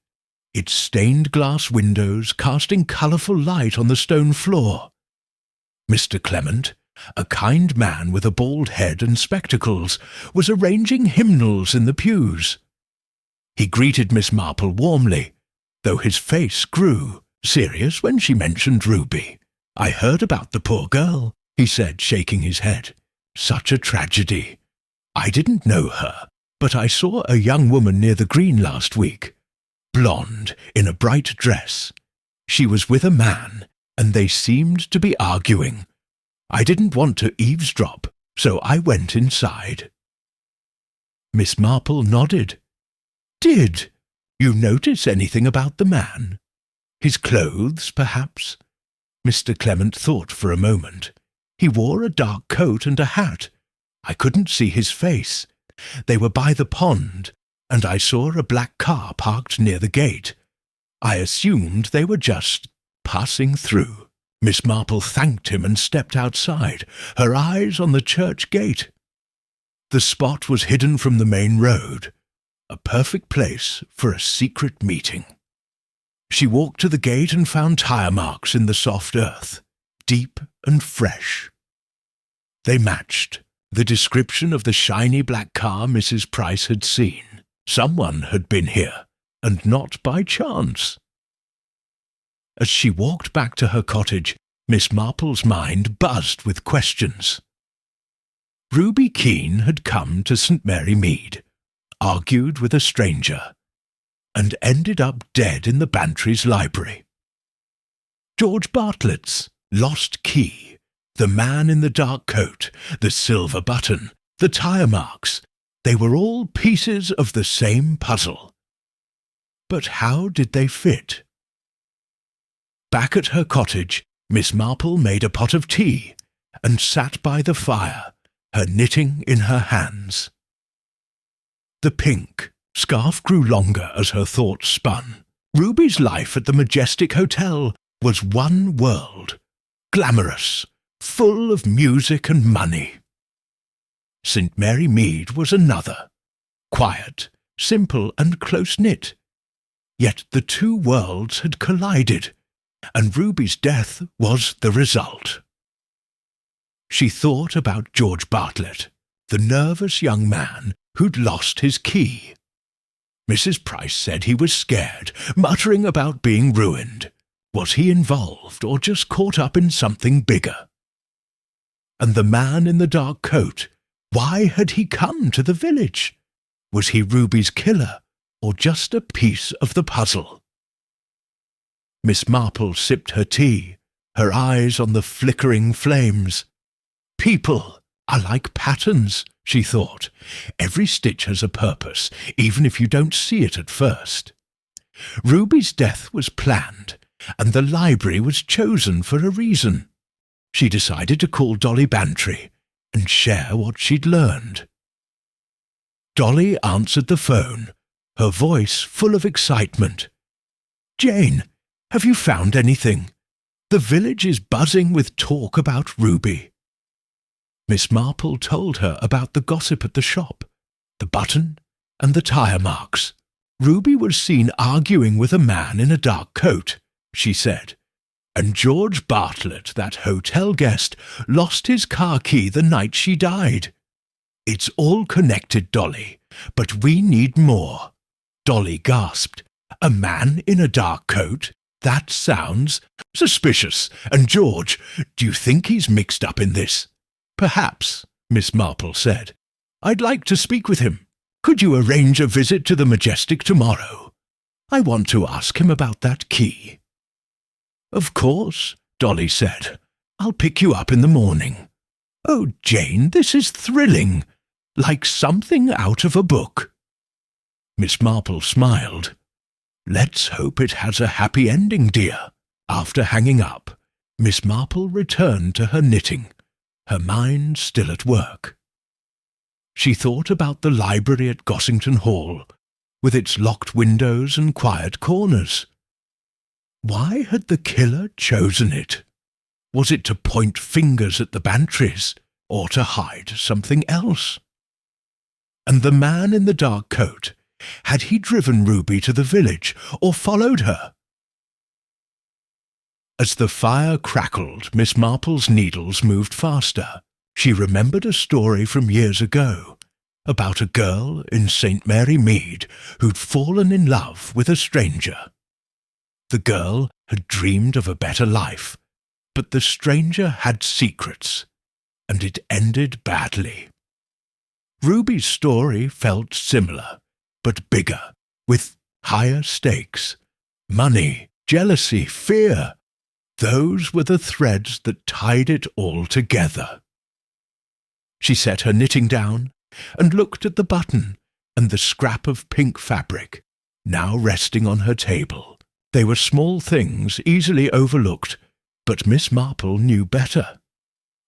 its stained glass windows casting colourful light on the stone floor. Mr. Clement, a kind man with a bald head and spectacles, was arranging hymnals in the pews. He greeted Miss Marple warmly, though his face grew serious when she mentioned Ruby. "I heard about the poor girl," he said, shaking his head. "Such a tragedy. I didn't know her, but I saw a young woman near the green last week, blonde, in a bright dress. She was with a man, and they seemed to be arguing. I didn't want to eavesdrop, so I went inside." Miss Marple nodded. "Did you notice anything about the man? His clothes, perhaps?" Mr. Clement thought for a moment. "He wore a dark coat and a hat. I couldn't see his face. They were by the pond, and I saw a black car parked near the gate. I assumed they were just passing through." Miss Marple thanked him and stepped outside, her eyes on the church gate. The spot was hidden from the main road, a perfect place for a secret meeting. She walked to the gate and found tire marks in the soft earth, deep and fresh. They matched the description of the shiny black car Mrs. Price had seen. Someone had been here, and not by chance. As she walked back to her cottage, Miss Marple's mind buzzed with questions. Ruby Keene had come to St. Mary Mead, argued with a stranger, and ended up dead in the Bantry's library. George Bartlett's lost key, the man in the dark coat, the silver button, the tire marks, they were all pieces of the same puzzle. But how did they fit? Back at her cottage, Miss Marple made a pot of tea and sat by the fire, her knitting in her hands. The pink scarf grew longer as her thoughts spun. Ruby's life at the Majestic Hotel was one world, glamorous, full of music and money. St. Mary Mead was another, quiet, simple and close-knit. Yet the two worlds had collided, and Ruby's death was the result. She thought about George Bartlett, the nervous young man who'd lost his key. Mrs. Price said he was scared, muttering about being ruined. Was he involved or just caught up in something bigger? And the man in the dark coat, why had he come to the village? Was he Ruby's killer or just a piece of the puzzle? Miss Marple sipped her tea, her eyes on the flickering flames. People are like patterns, she thought. Every stitch has a purpose, even if you don't see it at first. Ruby's death was planned, and the library was chosen for a reason. She decided to call Dolly Bantry and share what she'd learned. Dolly answered the phone, her voice full of excitement. "Jane, have you found anything? The village is buzzing with talk about Ruby." Miss Marple told her about the gossip at the shop, the button and the tire marks. Ruby was seen arguing with a man in a dark coat, she said, and George Bartlett, that hotel guest, lost his car key the night she died. "It's all connected, Dolly, but we need more." Dolly gasped. "A man in a dark coat? That sounds suspicious. And George, do you think he's mixed up in this?" "Perhaps," Miss Marple said. "I'd like to speak with him. Could you arrange a visit to the Majestic tomorrow? I want to ask him about that key." "Of course," Dolly said. "I'll pick you up in the morning." "Oh, Jane, this is thrilling, like something out of a book." Miss Marple smiled. "Let's hope it has a happy ending, dear." After hanging up, Miss Marple returned to her knitting, her mind still at work. She thought about the library at Gossington Hall, with its locked windows and quiet corners. Why had the killer chosen it? Was it to point fingers at the Bantrys, or to hide something else? And the man in the dark coat, had he driven Ruby to the village, or followed her? As the fire crackled, Miss Marple's needles moved faster. She remembered a story from years ago, about a girl in St. Mary Mead who'd fallen in love with a stranger. The girl had dreamed of a better life, but the stranger had secrets, and it ended badly. Ruby's story felt similar, but bigger, with higher stakes. Money, jealousy, fear. Those were the threads that tied it all together. She set her knitting down and looked at the button and the scrap of pink fabric, now resting on her table. They were small things, easily overlooked, but Miss Marple knew better.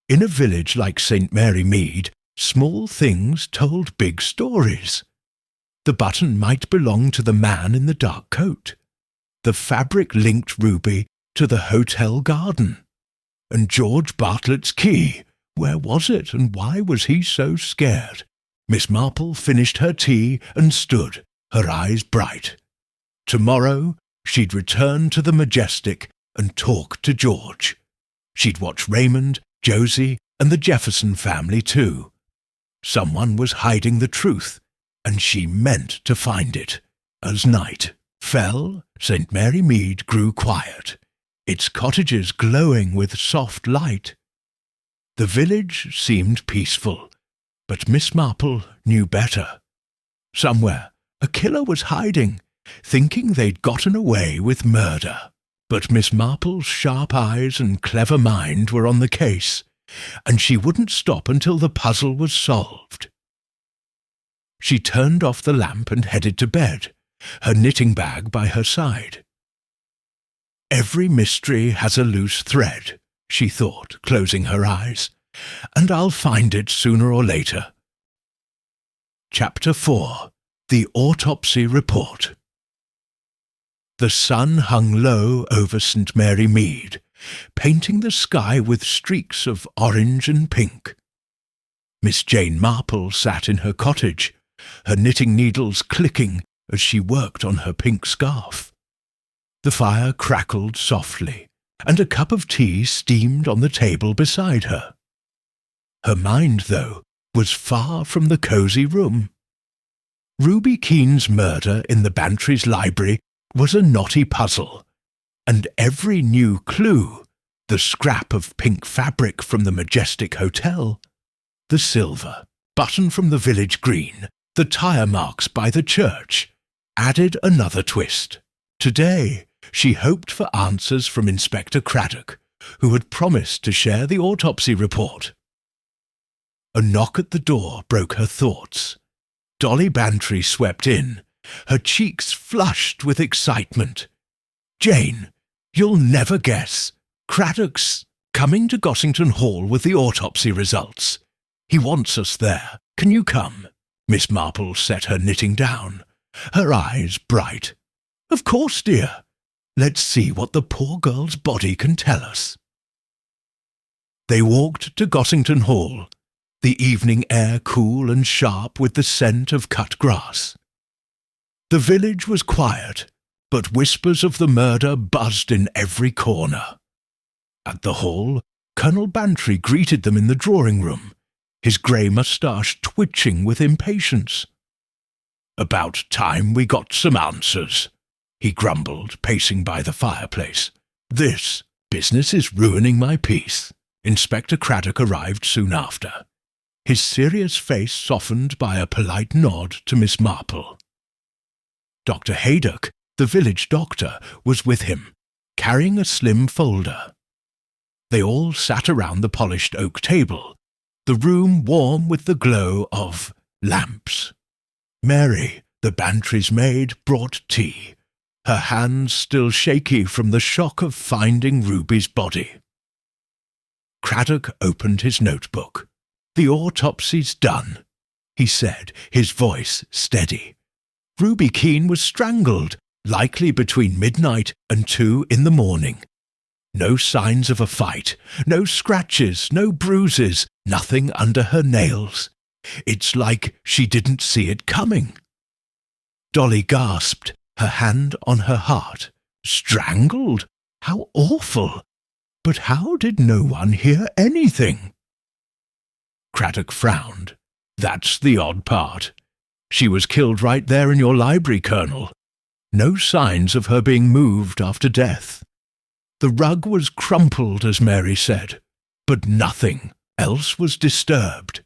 In a village like St. Mary Mead, Small things told big stories. The button might belong to the man in the dark coat. The fabric linked Ruby to the hotel garden. And George Bartlett's key, where was it and why was he so scared? Miss Marple finished her tea and stood, her eyes bright. Tomorrow she'd return to the Majestic and talk to George. She'd watch Raymond, Josie, and the Jefferson family too. Someone was hiding the truth, and she meant to find it. As night fell, St. Mary Mead grew quiet, its cottages glowing with soft light. The village seemed peaceful, but Miss Marple knew better. Somewhere a killer was hiding, thinking they'd gotten away with murder. But Miss Marple's sharp eyes and clever mind were on the case, and she wouldn't stop until the puzzle was solved. She turned off the lamp and headed to bed, her knitting bag by her side. Every mystery has a loose thread, she thought, closing her eyes, and I'll find it sooner or later. Chapter 4. The Autopsy Report. The sun hung low over St. Mary Mead, painting the sky with streaks of orange and pink. Miss Jane Marple sat in her cottage, her knitting needles clicking as she worked on her pink scarf. The fire crackled softly, and a cup of tea steamed on the table beside her. Her mind, though, was far from the cosy room. Ruby Keane's murder in the Bantry's library was a knotty puzzle, and every new clue, the scrap of pink fabric from the Majestic Hotel, the silver button from the village green, the tire marks by the church, added another twist. Today she hoped for answers from Inspector Craddock, who had promised to share the autopsy report. A knock at the door broke her thoughts. Dolly Bantry swept in, her cheeks flushed with excitement. "Jane, you'll never guess. Craddock's coming to Gossington Hall with the autopsy results. He wants us there. Can you come?" Miss Marple set her knitting down, her eyes bright. "Of course, dear. Let's see what the poor girl's body can tell us." They walked to Gossington Hall, the evening air cool and sharp with the scent of cut grass. The village was quiet, but whispers of the murder buzzed in every corner. At the hall, Colonel Bantry greeted them in the drawing-room, his grey moustache twitching with impatience. "About time we got some answers," he grumbled, pacing by the fireplace. "This business is ruining my peace." Inspector Craddock arrived soon after, his serious face softened by a polite nod to Miss Marple. Dr. Haydock, the village doctor, was with him, carrying a slim folder. They all sat around the polished oak table, the room warm with the glow of lamps. Mary, the Bantry's maid, brought tea, her hands still shaky from the shock of finding Ruby's body. Craddock opened his notebook. "The autopsy's done," he said, his voice steady. "Ruby Keane was strangled, likely between midnight and 2 in the morning. No signs of a fight, no scratches, no bruises, nothing under her nails. It's like she didn't see it coming." Dolly gasped, her hand on her heart. "Strangled? How awful! But how did no one hear anything?" Craddock frowned. "That's the odd part. She was killed right there in your library, Colonel. No signs of her being moved after death. The rug was crumpled, as Mary said, but nothing else was disturbed."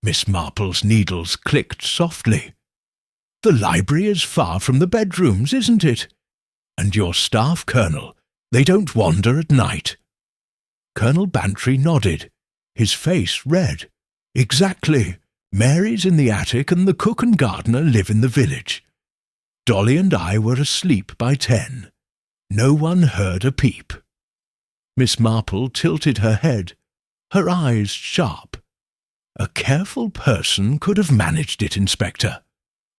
Miss Marple's needles clicked softly. "The library is far from the bedrooms, isn't it? And your staff, Colonel, they don't wander at night." Colonel Bantry nodded, his face red. "Exactly. Mary's in the attic and the cook and gardener live in the village. Dolly and I were asleep by 10. No one heard a peep." Miss Marple tilted her head, her eyes sharp. A careful person could have managed it, Inspector.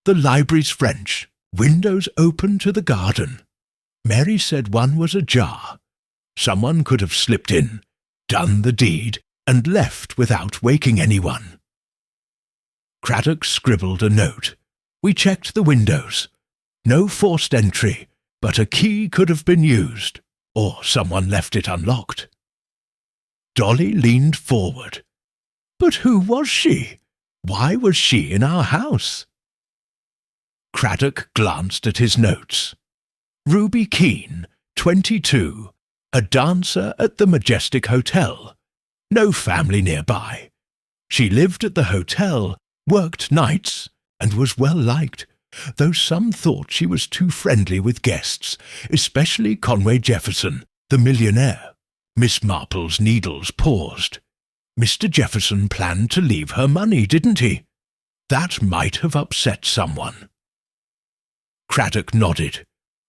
The library's French, windows open to the garden. Mary said one was ajar. Someone could have slipped in, done the deed, and left without waking anyone. Craddock scribbled a note. We checked the windows. No forced entry, but a key could have been used, or someone left it unlocked. Dolly leaned forward. But who was she? Why was she in our house? Craddock glanced at his notes. Ruby Keene, 22, a dancer at the Majestic Hotel. No family nearby. She lived at the hotel, worked nights, and was well liked, though some thought she was too friendly with guests, especially Conway Jefferson, the millionaire. Miss Marple's needles paused. Mr. Jefferson planned to leave her money, didn't he? That might have upset someone. Craddock nodded.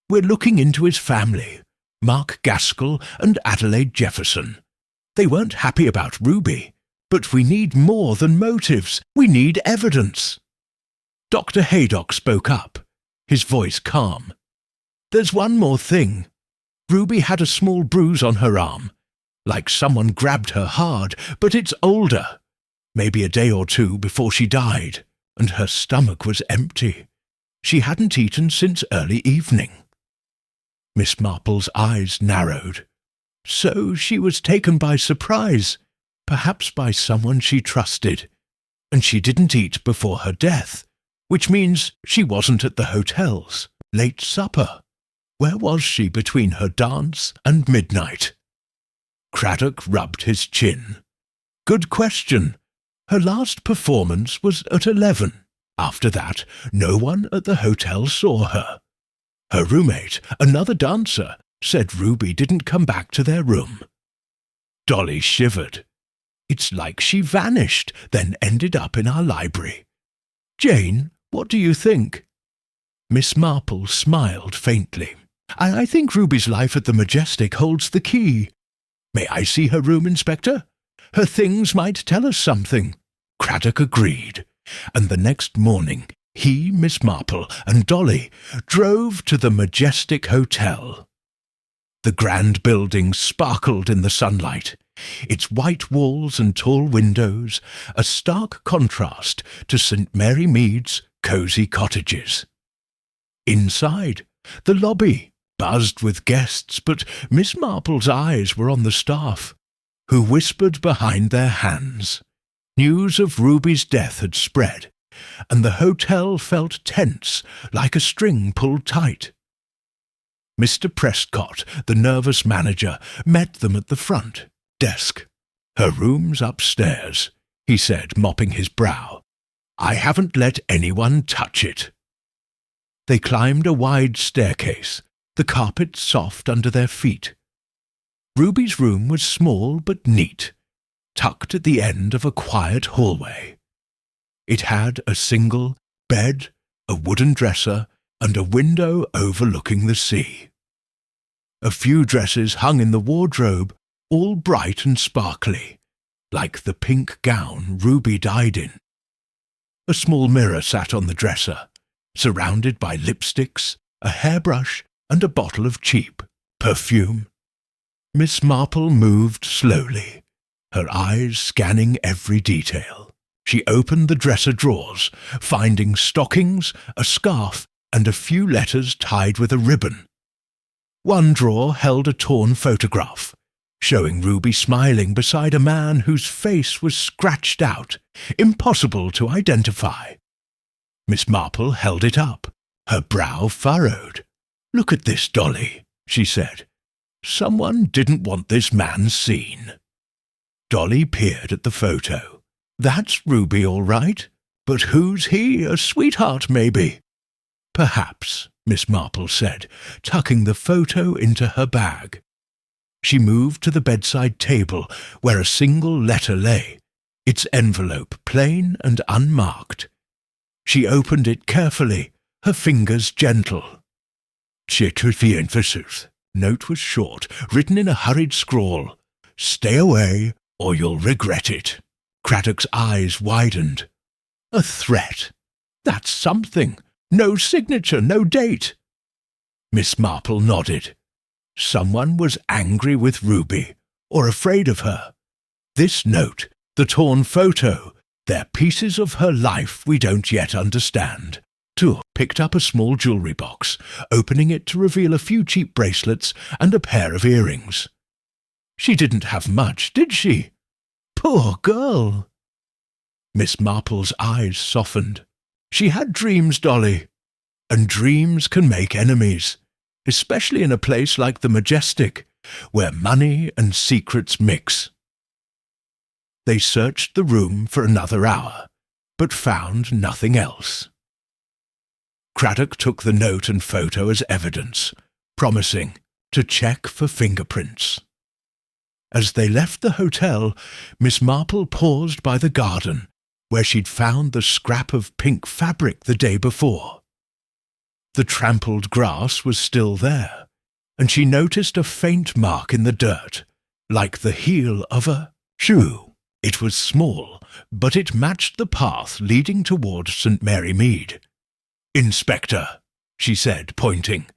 We're looking into his family, Mark Gaskell and Adelaide Jefferson. They weren't happy about Ruby, but we need more than motives. We need evidence. Dr. Haydock spoke up, his voice calm. There's one more thing. Ruby had a small bruise on her arm, like someone grabbed her hard, but it's older. Maybe a day or two before she died, and her stomach was empty. She hadn't eaten since early evening. Miss Marple's eyes narrowed. So she was taken by surprise, perhaps by someone she trusted, and she didn't eat before her death, which means she wasn't at the hotel's late supper. Where was she between her dance and midnight? Craddock rubbed his chin. Good question. Her last performance was at 11. After that, no one at the hotel saw her. Her roommate, another dancer, said Ruby didn't come back to their room. Dolly shivered. It's like she vanished, then ended up in our library. Jane, what do you think? Miss Marple smiled faintly. I think Ruby's life at the Majestic holds the key. May I see her room, Inspector? Her things might tell us something. Craddock agreed, and the next morning he, Miss Marple, and Dolly drove to the Majestic Hotel. The grand building sparkled in the sunlight, its white walls and tall windows a stark contrast to St. Mary Mead's cosy cottages. Inside, the lobby buzzed with guests, but Miss Marple's eyes were on the staff, who whispered behind their hands. News of Ruby's death had spread, and the hotel felt tense, like a string pulled tight. Mr. Prescott, the nervous manager, met them at the front desk. Her room's upstairs, he said, mopping his brow. I haven't let anyone touch it. They climbed a wide staircase, the carpet soft under their feet. Ruby's room was small but neat, tucked at the end of a quiet hallway. It had a single bed, a wooden dresser, and a window overlooking the sea. A few dresses hung in the wardrobe, all bright and sparkly, like the pink gown Ruby died in. A small mirror sat on the dresser, surrounded by lipsticks, a hairbrush, and a bottle of cheap perfume. Miss Marple moved slowly, her eyes scanning every detail. She opened the dresser drawers, finding stockings, a scarf, and a few letters tied with a ribbon. One drawer held a torn photograph, showing Ruby smiling beside a man whose face was scratched out, impossible to identify. Miss Marple held it up, her brow furrowed. Look at this, Dolly, she said. Someone didn't want this man seen. Dolly peered at the photo. That's Ruby, all right. But who's he? A sweetheart, maybe? Perhaps, Miss Marple said, tucking the photo into her bag. She moved to the bedside table, where a single letter lay, its envelope plain and unmarked. She opened it carefully, her fingers gentle. Chit in forsooth. Note was short, written in a hurried scrawl. Stay away, or you'll regret it. Craddock's eyes widened. A threat. That's something. No signature, no date. Miss Marple nodded. Someone was angry with Ruby, or afraid of her. This note, the torn photo, they're pieces of her life we don't yet understand. Tour picked up a small jewellery box, opening it to reveal a few cheap bracelets and a pair of earrings. She didn't have much, did she? Poor girl! Miss Marple's eyes softened. She had dreams, Dolly, and dreams can make enemies, especially in a place like the Majestic, where money and secrets mix. They searched the room for another hour, but found nothing else. Craddock took the note and photo as evidence, promising to check for fingerprints. As they left the hotel, Miss Marple paused by the garden, where she'd found the scrap of pink fabric the day before. The trampled grass was still there, and she noticed a faint mark in the dirt, like the heel of a shoe. It was small, but it matched the path leading towards St. Mary Mead. "Inspector," she said, pointing,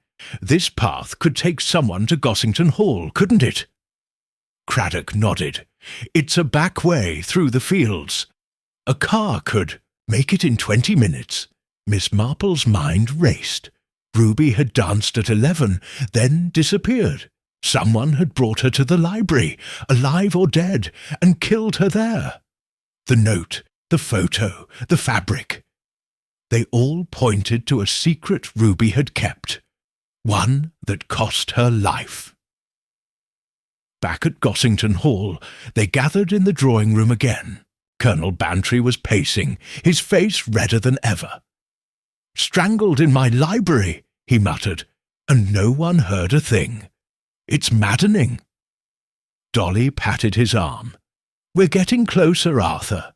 "this path could take someone to Gossington Hall, couldn't it?" Craddock nodded. "It's a back way through the fields. A car could make it in 20 minutes. Miss Marple's mind raced. Ruby had danced at 11, then disappeared. Someone had brought her to the library, alive or dead, and killed her there. The note, the photo, the fabric. They all pointed to a secret Ruby had kept, one that cost her life. Back at Gossington Hall, they gathered in the drawing room again. Colonel Bantry was pacing, his face redder than ever. "Strangled in my library," he muttered, "and no one heard a thing. It's maddening." Dolly patted his arm. "We're getting closer, Arthur.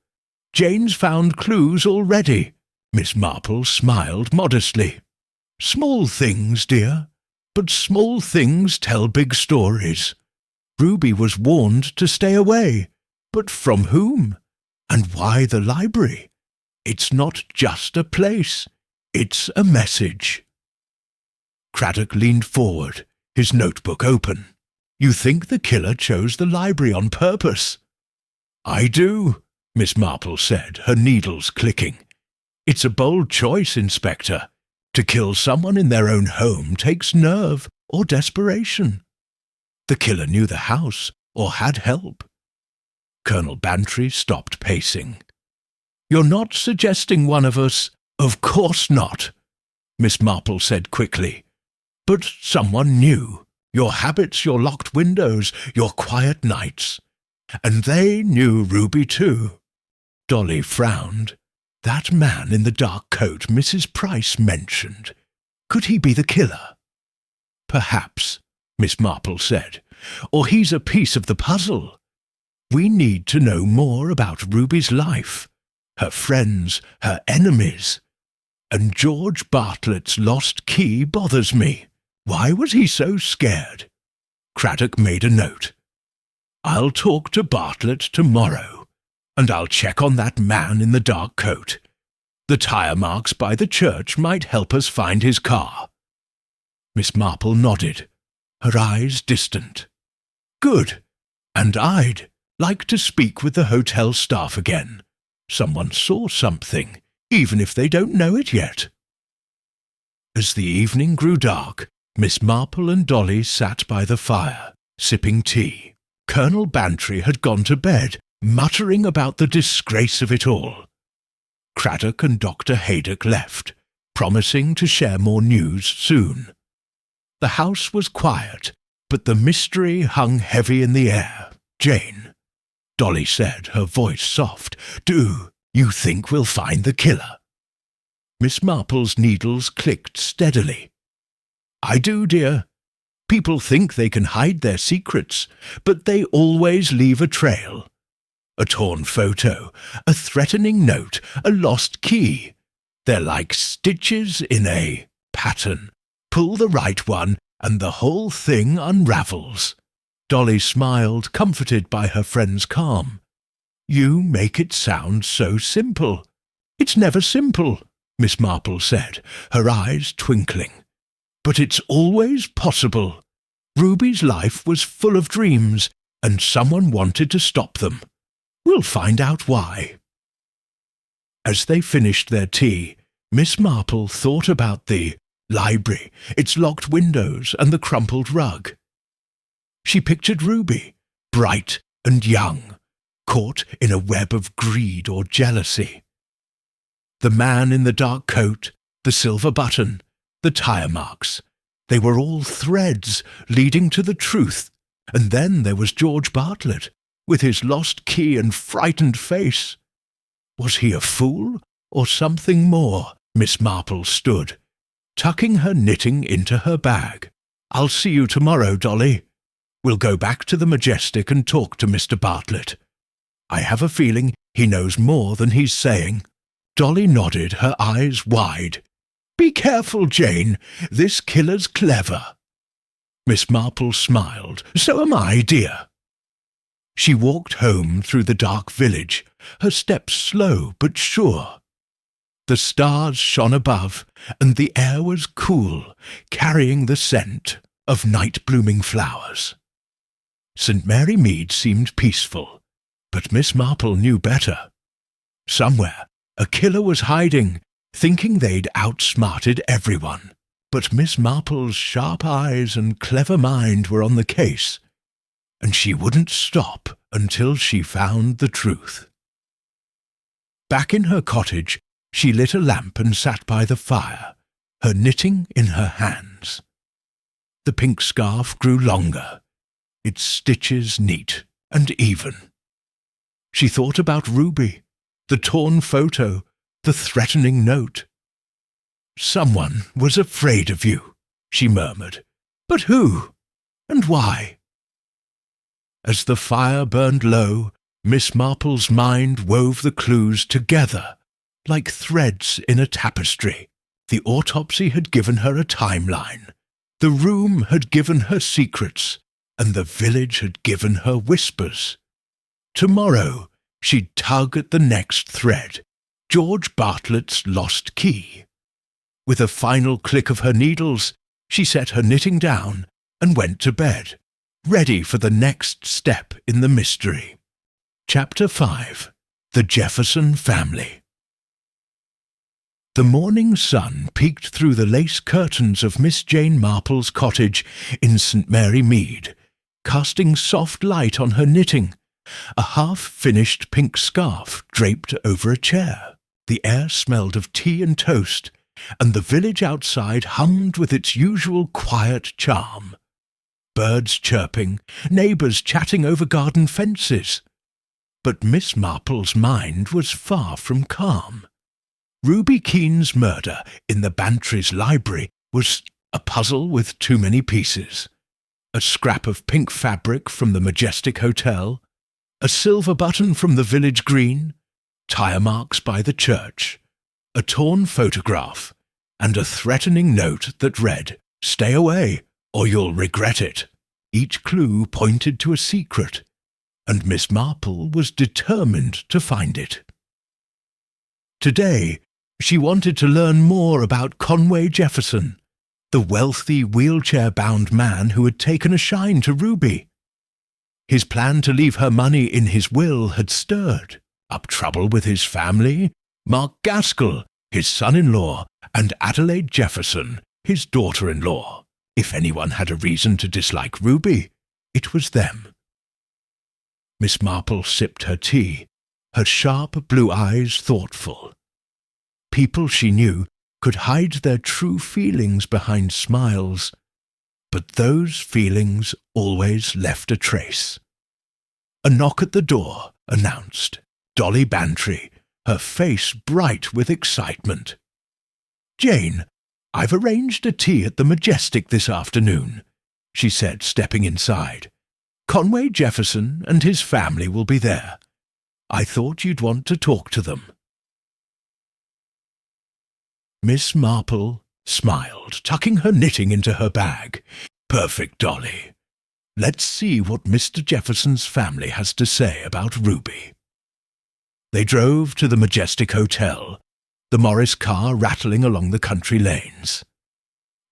Jane's found clues already." Miss Marple smiled modestly. "Small things, dear, but small things tell big stories. Ruby was warned to stay away, but from whom? And why the library? It's not just a place, it's a message." Craddock leaned forward, his notebook open. "You think the killer chose the library on purpose?" "I do," Miss Marple said, her needles clicking. "It's a bold choice, Inspector. To kill someone in their own home takes nerve or desperation. The killer knew the house, or had help." Colonel Bantry stopped pacing. "You're not suggesting one of us?" "Of course not," Miss Marple said quickly. "But someone knew. Your habits, your locked windows, your quiet nights. And they knew Ruby too." Dolly frowned. "That man in the dark coat Mrs. Price mentioned. Could he be the killer?" "Perhaps," Miss Marple said. "Or he's a piece of the puzzle. We need to know more about Ruby's life, her friends, her enemies. And George Bartlett's lost key bothers me. Why was he so scared?" Craddock made a note. "I'll talk to Bartlett tomorrow, and I'll check on that man in the dark coat. The tire marks by the church might help us find his car." Miss Marple nodded, her eyes distant. "Good. And I'd like to speak with the hotel staff again. Someone saw something, even if they don't know it yet." As the evening grew dark, Miss Marple and Dolly sat by the fire, sipping tea. Colonel Bantry had gone to bed, muttering about the disgrace of it all. Craddock and Dr. Haydock left, promising to share more news soon. The house was quiet, but the mystery hung heavy in the air. "Jane," Dolly said, her voice soft, "do you think we'll find the killer?" Miss Marple's needles clicked steadily. "I do, dear. People think they can hide their secrets, but they always leave a trail. A torn photo, a threatening note, a lost key. They're like stitches in a pattern. Pull the right one, and the whole thing unravels." Dolly smiled, comforted by her friend's calm. You make it sound so simple. It's never simple, Miss Marple said, her eyes twinkling. But it's always possible. Ruby's life was full of dreams, and someone wanted to stop them. We'll find out why. As they finished their tea, Miss Marple thought about the library, its locked windows, and the crumpled rug. She pictured Ruby, bright and young, caught in a web of greed or jealousy. The man in the dark coat, the silver button, the tire marks, they were all threads leading to the truth. And then there was George Bartlett, with his lost key and frightened face. Was he a fool or something more? Miss Marple stood, tucking her knitting into her bag. I'll see you tomorrow, Dolly. We'll go back to the Majestic and talk to Mr. Bartlett. I have a feeling he knows more than he's saying. Dolly nodded, her eyes wide. Be careful, Jane. This killer's clever. Miss Marple smiled. So am I, dear. She walked home through the dark village, her steps slow but sure. The stars shone above, and the air was cool, carrying the scent of night-blooming flowers. St. Mary Mead seemed peaceful, but Miss Marple knew better. Somewhere a killer was hiding, thinking they'd outsmarted everyone. But Miss Marple's sharp eyes and clever mind were on the case, and she wouldn't stop until she found the truth. Back in her cottage, she lit a lamp and sat by the fire, her knitting in her hands. The pink scarf grew longer, its stitches neat and even. She thought about Ruby, the torn photo, the threatening note. Someone was afraid of you, she murmured. But who? And why? As the fire burned low, Miss Marple's mind wove the clues together, like threads in a tapestry. The autopsy had given her a timeline. The room had given her secrets, and the village had given her whispers. Tomorrow she'd tug at the next thread, George Bartlett's lost key. With a final click of her needles, she set her knitting down and went to bed, ready for the next step in the mystery. Chapter 5. The Jefferson Family. The morning sun peeked through the lace curtains of Miss Jane Marple's cottage in St. Mary Mead, casting soft light on her knitting, a half-finished pink scarf draped over a chair. The air smelled of tea and toast, and the village outside hummed with its usual quiet charm. Birds chirping, neighbours chatting over garden fences. But Miss Marple's mind was far from calm. Ruby Keane's murder in the Bantry's library was a puzzle with too many pieces. A scrap of pink fabric from the Majestic Hotel, a silver button from the village green, tire marks by the church, a torn photograph, and a threatening note that read, "Stay away, or you'll regret it." Each clue pointed to a secret, and Miss Marple was determined to find it. Today, she wanted to learn more about Conway Jefferson, the wealthy wheelchair-bound man who had taken a shine to Ruby. His plan to leave her money in his will had stirred up trouble with his family, Mark Gaskell, his son-in-law, and Adelaide Jefferson, his daughter-in-law. If anyone had a reason to dislike Ruby, it was them. Miss Marple sipped her tea, her sharp blue eyes thoughtful. People she knew could hide their true feelings behind smiles, but those feelings always left a trace. A knock at the door announced Dolly Bantry, her face bright with excitement. "Jane, I've arranged a tea at the Majestic this afternoon," she said, stepping inside. "Conway Jefferson and his family will be there. I thought you'd want to talk to them." Miss Marple smiled, tucking her knitting into her bag. "Perfect, Dolly. Let's see what Mr. Jefferson's family has to say about Ruby." They drove to the majestic hotel, the Morris car rattling along the country lanes.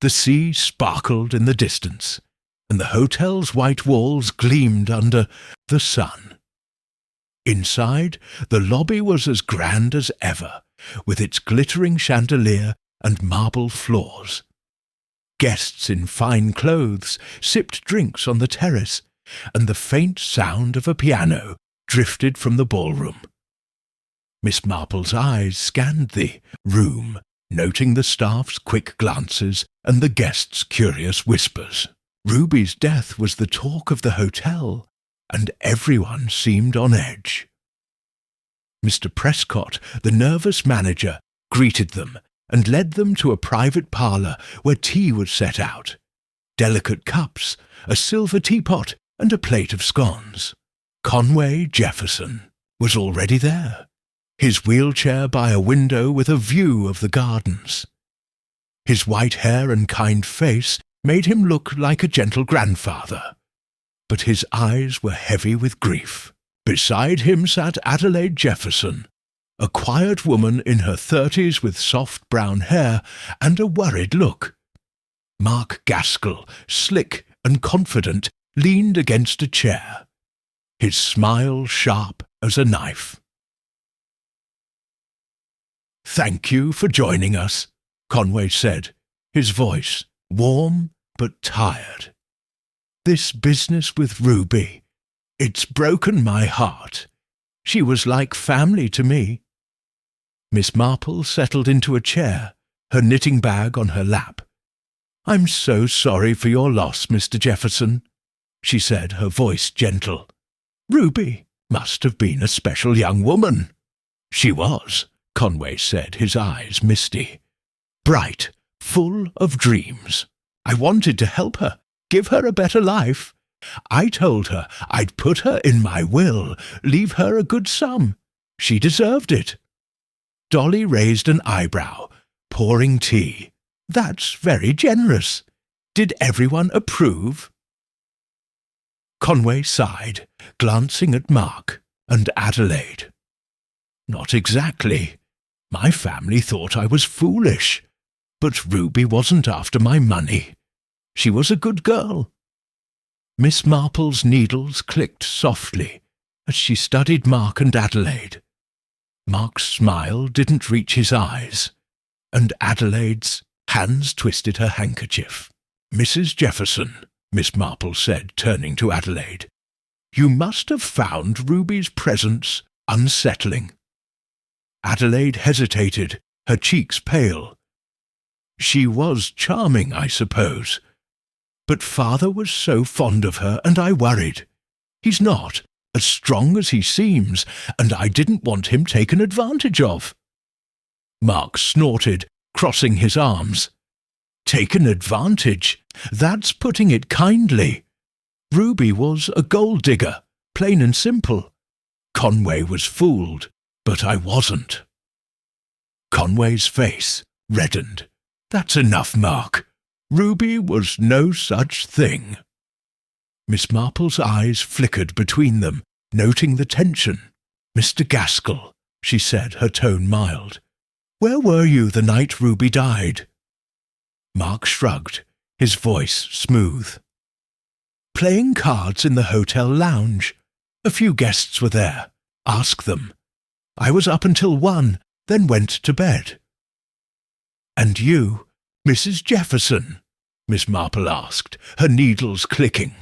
The sea sparkled in the distance, and the hotel's white walls gleamed under the sun. Inside, the lobby was as grand as ever, with its glittering chandelier and marble floors. Guests in fine clothes sipped drinks on the terrace, and the faint sound of a piano drifted from the ballroom. Miss Marple's eyes scanned the room, noting the staff's quick glances and the guests' curious whispers. Ruby's death was the talk of the hotel, and everyone seemed on edge. Mr. Prescott, the nervous manager, greeted them and led them to a private parlour where tea was set out. Delicate cups, a silver teapot, and a plate of scones. Conway Jefferson was already there, his wheelchair by a window with a view of the gardens. His white hair and kind face made him look like a gentle grandfather, but his eyes were heavy with grief. Beside him sat Adelaide Jefferson, a quiet woman in her 30s with soft brown hair and a worried look. Mark Gaskell, slick and confident, leaned against a chair, his smile sharp as a knife. "Thank you for joining us," Conway said, his voice warm but tired. "This business with Ruby, it's broken my heart. She was like family to me." Miss Marple settled into a chair, her knitting bag on her lap. "I'm so sorry for your loss, Mr. Jefferson," she said, her voice gentle. "Ruby must have been a special young woman." "She was," Conway said, his eyes misty. "Bright, full of dreams. I wanted to help her, give her a better life. I told her I'd put her in my will, leave her a good sum. She deserved it." Dolly raised an eyebrow, pouring tea. "That's very generous. Did everyone approve?" Conway sighed, glancing at Mark and Adelaide. "Not exactly. My family thought I was foolish, but Ruby wasn't after my money. She was a good girl." Miss Marple's needles clicked softly as she studied Mark and Adelaide. Mark's smile didn't reach his eyes, and Adelaide's hands twisted her handkerchief. "Mrs. Jefferson," Miss Marple said, turning to Adelaide, "you must have found Ruby's presence unsettling." Adelaide hesitated, her cheeks pale. "She was charming, I suppose. But father was so fond of her, and I worried. He's not as strong as he seems, and I didn't want him taken advantage of." Mark snorted, crossing his arms. "Taken advantage? That's putting it kindly. Ruby was a gold digger, plain and simple. Conway was fooled, but I wasn't." Conway's face reddened. "That's enough, Mark. Ruby was no such thing." Miss Marple's eyes flickered between them, noting the tension. "Mr. Gaskell," she said, her tone mild, "where were you the night Ruby died?" Mark shrugged, his voice smooth. "Playing cards in the hotel lounge. A few guests were there. Ask them. I was up until 1, then went to bed." "And you, Mrs. Jefferson?" Miss Marple asked, her needles clicking.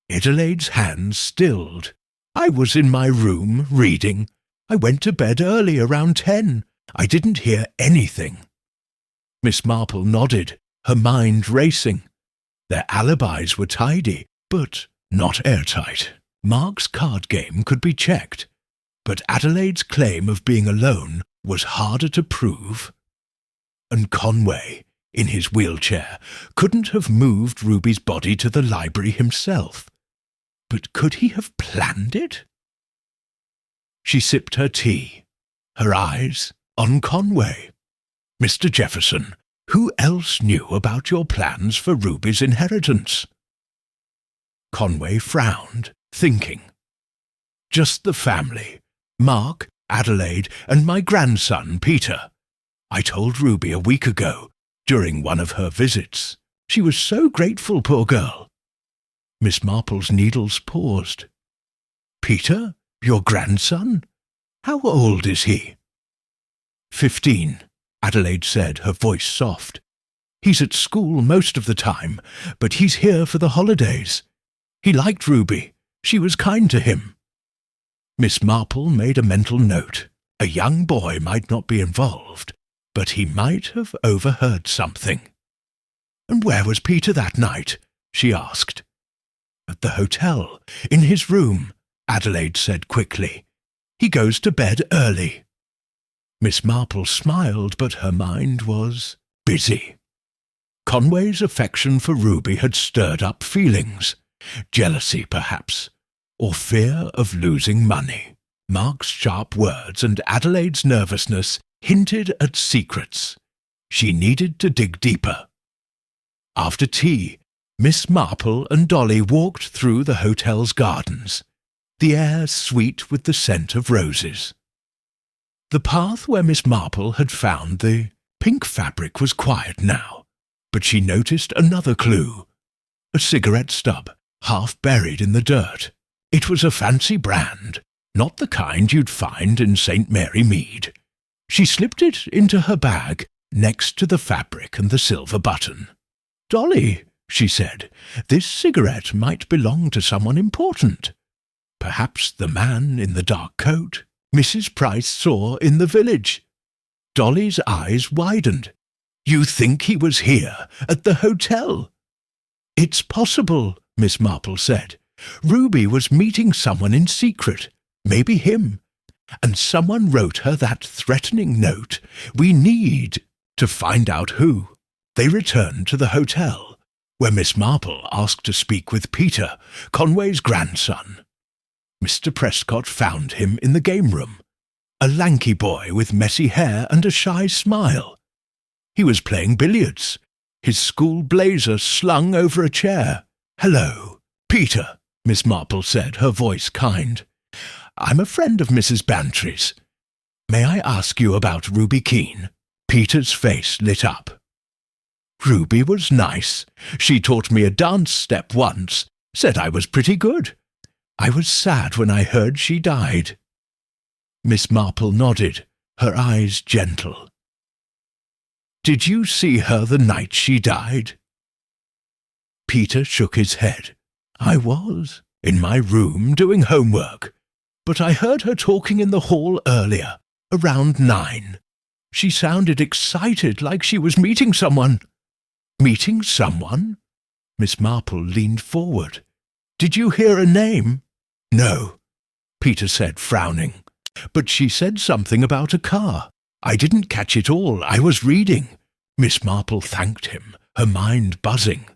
Adelaide's hands stilled. "I was in my room, reading. I went to bed early, around 10. I didn't hear anything." Miss Marple nodded, her mind racing. Their alibis were tidy, but not airtight. Mark's card game could be checked, but Adelaide's claim of being alone was harder to prove. And Conway, in his wheelchair, couldn't have moved Ruby's body to the library himself. But could he have planned it? She sipped her tea, her eyes on Conway. "Mr. Jefferson, who else knew about your plans for Ruby's inheritance?" Conway frowned, thinking. "Just the family, Mark Adelaide, and my grandson, Peter. I told Ruby a week ago, during one of her visits. She was so grateful, poor girl." Miss Marple's needles paused. "Peter, your grandson? How old is he?" 15, Adelaide said, her voice soft. "He's at school most of the time, but he's here for the holidays. He liked Ruby. She was kind to him." Miss Marple made a mental note. A young boy might not be involved, but he might have overheard something. "And where was Peter that night?" she asked. "At the hotel, in his room," Adelaide said quickly. "He goes to bed early." Miss Marple smiled, but her mind was busy. Conway's affection for Ruby had stirred up feelings. Jealousy, perhaps, or fear of losing money. Mark's sharp words and Adelaide's nervousness hinted at secrets. She needed to dig deeper. After tea, Miss Marple and Dolly walked through the hotel's gardens, the air sweet with the scent of roses. The path where Miss Marple had found the pink fabric was quiet now, but she noticed another clue. A cigarette stub, half buried in the dirt. It was a fancy brand, not the kind you'd find in St. Mary Mead. She slipped it into her bag next to the fabric and the silver button. "Dolly," she said, "this cigarette might belong to someone important. Perhaps the man in the dark coat Mrs. Price saw in the village." Dolly's eyes widened. "You think he was here, at the hotel?" "It's possible," Miss Marple said. "Ruby was meeting someone in secret, maybe him, and someone wrote her that threatening note. We need to find out who." They returned to the hotel, where Miss Marple asked to speak with Peter, Conway's grandson. Mr. Prescott found him in the game room, a lanky boy with messy hair and a shy smile. He was playing billiards, his school blazer slung over a chair. "Hello, Peter," Miss Marple said, her voice kind. "I'm a friend of Mrs. Bantry's. May I ask you about Ruby Keene?" Peter's face lit up. "Ruby was nice. She taught me a dance step once, said I was pretty good. I was sad when I heard she died." Miss Marple nodded, her eyes gentle. "Did you see her the night she died?" Peter shook his head. "I was in my room doing homework, but I heard her talking in the hall earlier, around 9. She sounded excited, like she was meeting someone." "Meeting someone?" Miss Marple leaned forward. "Did you hear a name?" "No," Peter said, frowning. "But she said something about a car. I didn't catch it all. I was reading." Miss Marple thanked him, her mind buzzing.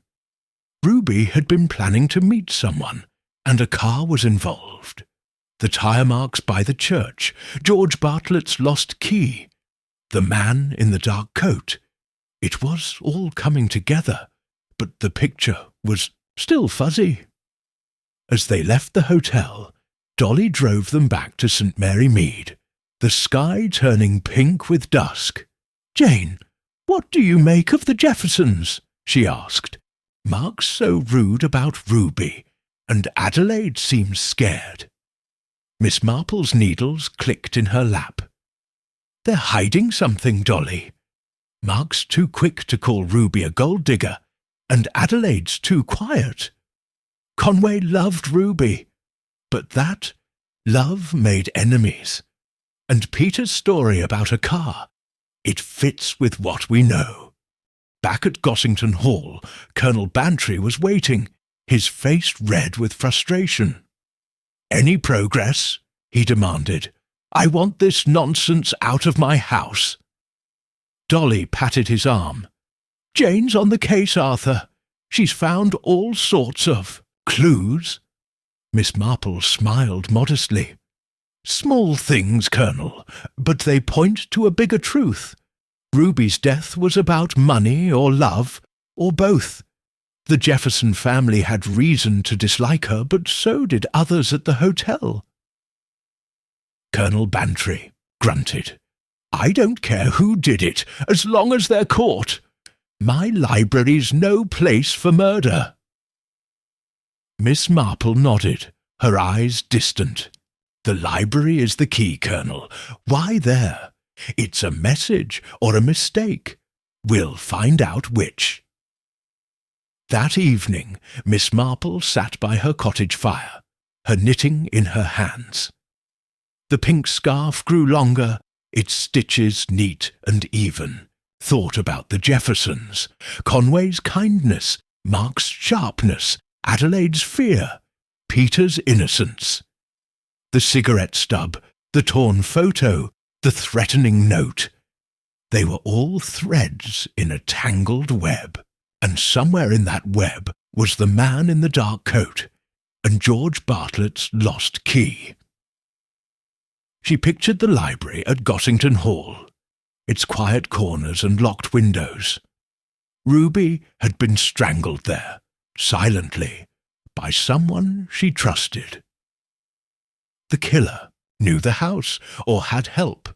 Ruby had been planning to meet someone, and a car was involved. The tire marks by the church, George Bartlett's lost key, the man in the dark coat. It was all coming together, but the picture was still fuzzy. As they left the hotel, Dolly drove them back to St. Mary Mead, the sky turning pink with dusk. "Jane, what do you make of the Jeffersons?" she asked. "Mark's so rude about Ruby, and Adelaide seems scared." Miss Marple's needles clicked in her lap. "They're hiding something, Dolly. Mark's too quick to call Ruby a gold digger, and Adelaide's too quiet. Conway loved Ruby, but that love made enemies. And Peter's story about a car, it fits with what we know." Back at Gossington Hall, Colonel Bantry was waiting, his face red with frustration. "Any progress?" he demanded. "I want this nonsense out of my house." Dolly patted his arm. "Jane's on the case, Arthur. She's found all sorts of clues." Miss Marple smiled modestly. "Small things, Colonel, but they point to a bigger truth. Ruby's death was about money or love, or both. The Jefferson family had reason to dislike her, but so did others at the hotel." Colonel Bantry grunted. "I don't care who did it, as long as they're caught. My library's no place for murder." Miss Marple nodded, her eyes distant. "The library is the key, Colonel. Why there? It's a message or a mistake. We'll find out which." That evening, Miss Marple sat by her cottage fire, her knitting in her hands. The pink scarf grew longer, its stitches neat and even. Thought about the Jeffersons, Conway's kindness, Mark's sharpness, Adelaide's fear, Peter's innocence. The cigarette stub, the torn photo, the threatening note. They were all threads in a tangled web, and somewhere in that web was the man in the dark coat and George Bartlett's lost key. She pictured the library at Gossington Hall, its quiet corners and locked windows. Ruby had been strangled there, silently, by someone she trusted. The killer knew the house or had help.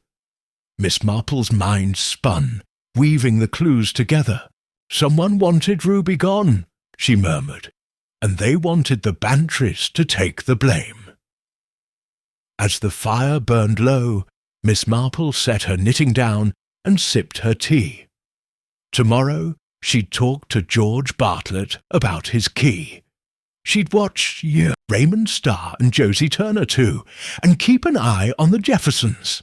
Miss Marple's mind spun, weaving the clues together. "Someone wanted Ruby gone," she murmured, "and they wanted the Bantrys to take the blame." As the fire burned low, Miss Marple set her knitting down and sipped her tea. Tomorrow she'd talk to George Bartlett about his key. She'd watch Raymond Starr and Josie Turner too, and keep an eye on the Jeffersons.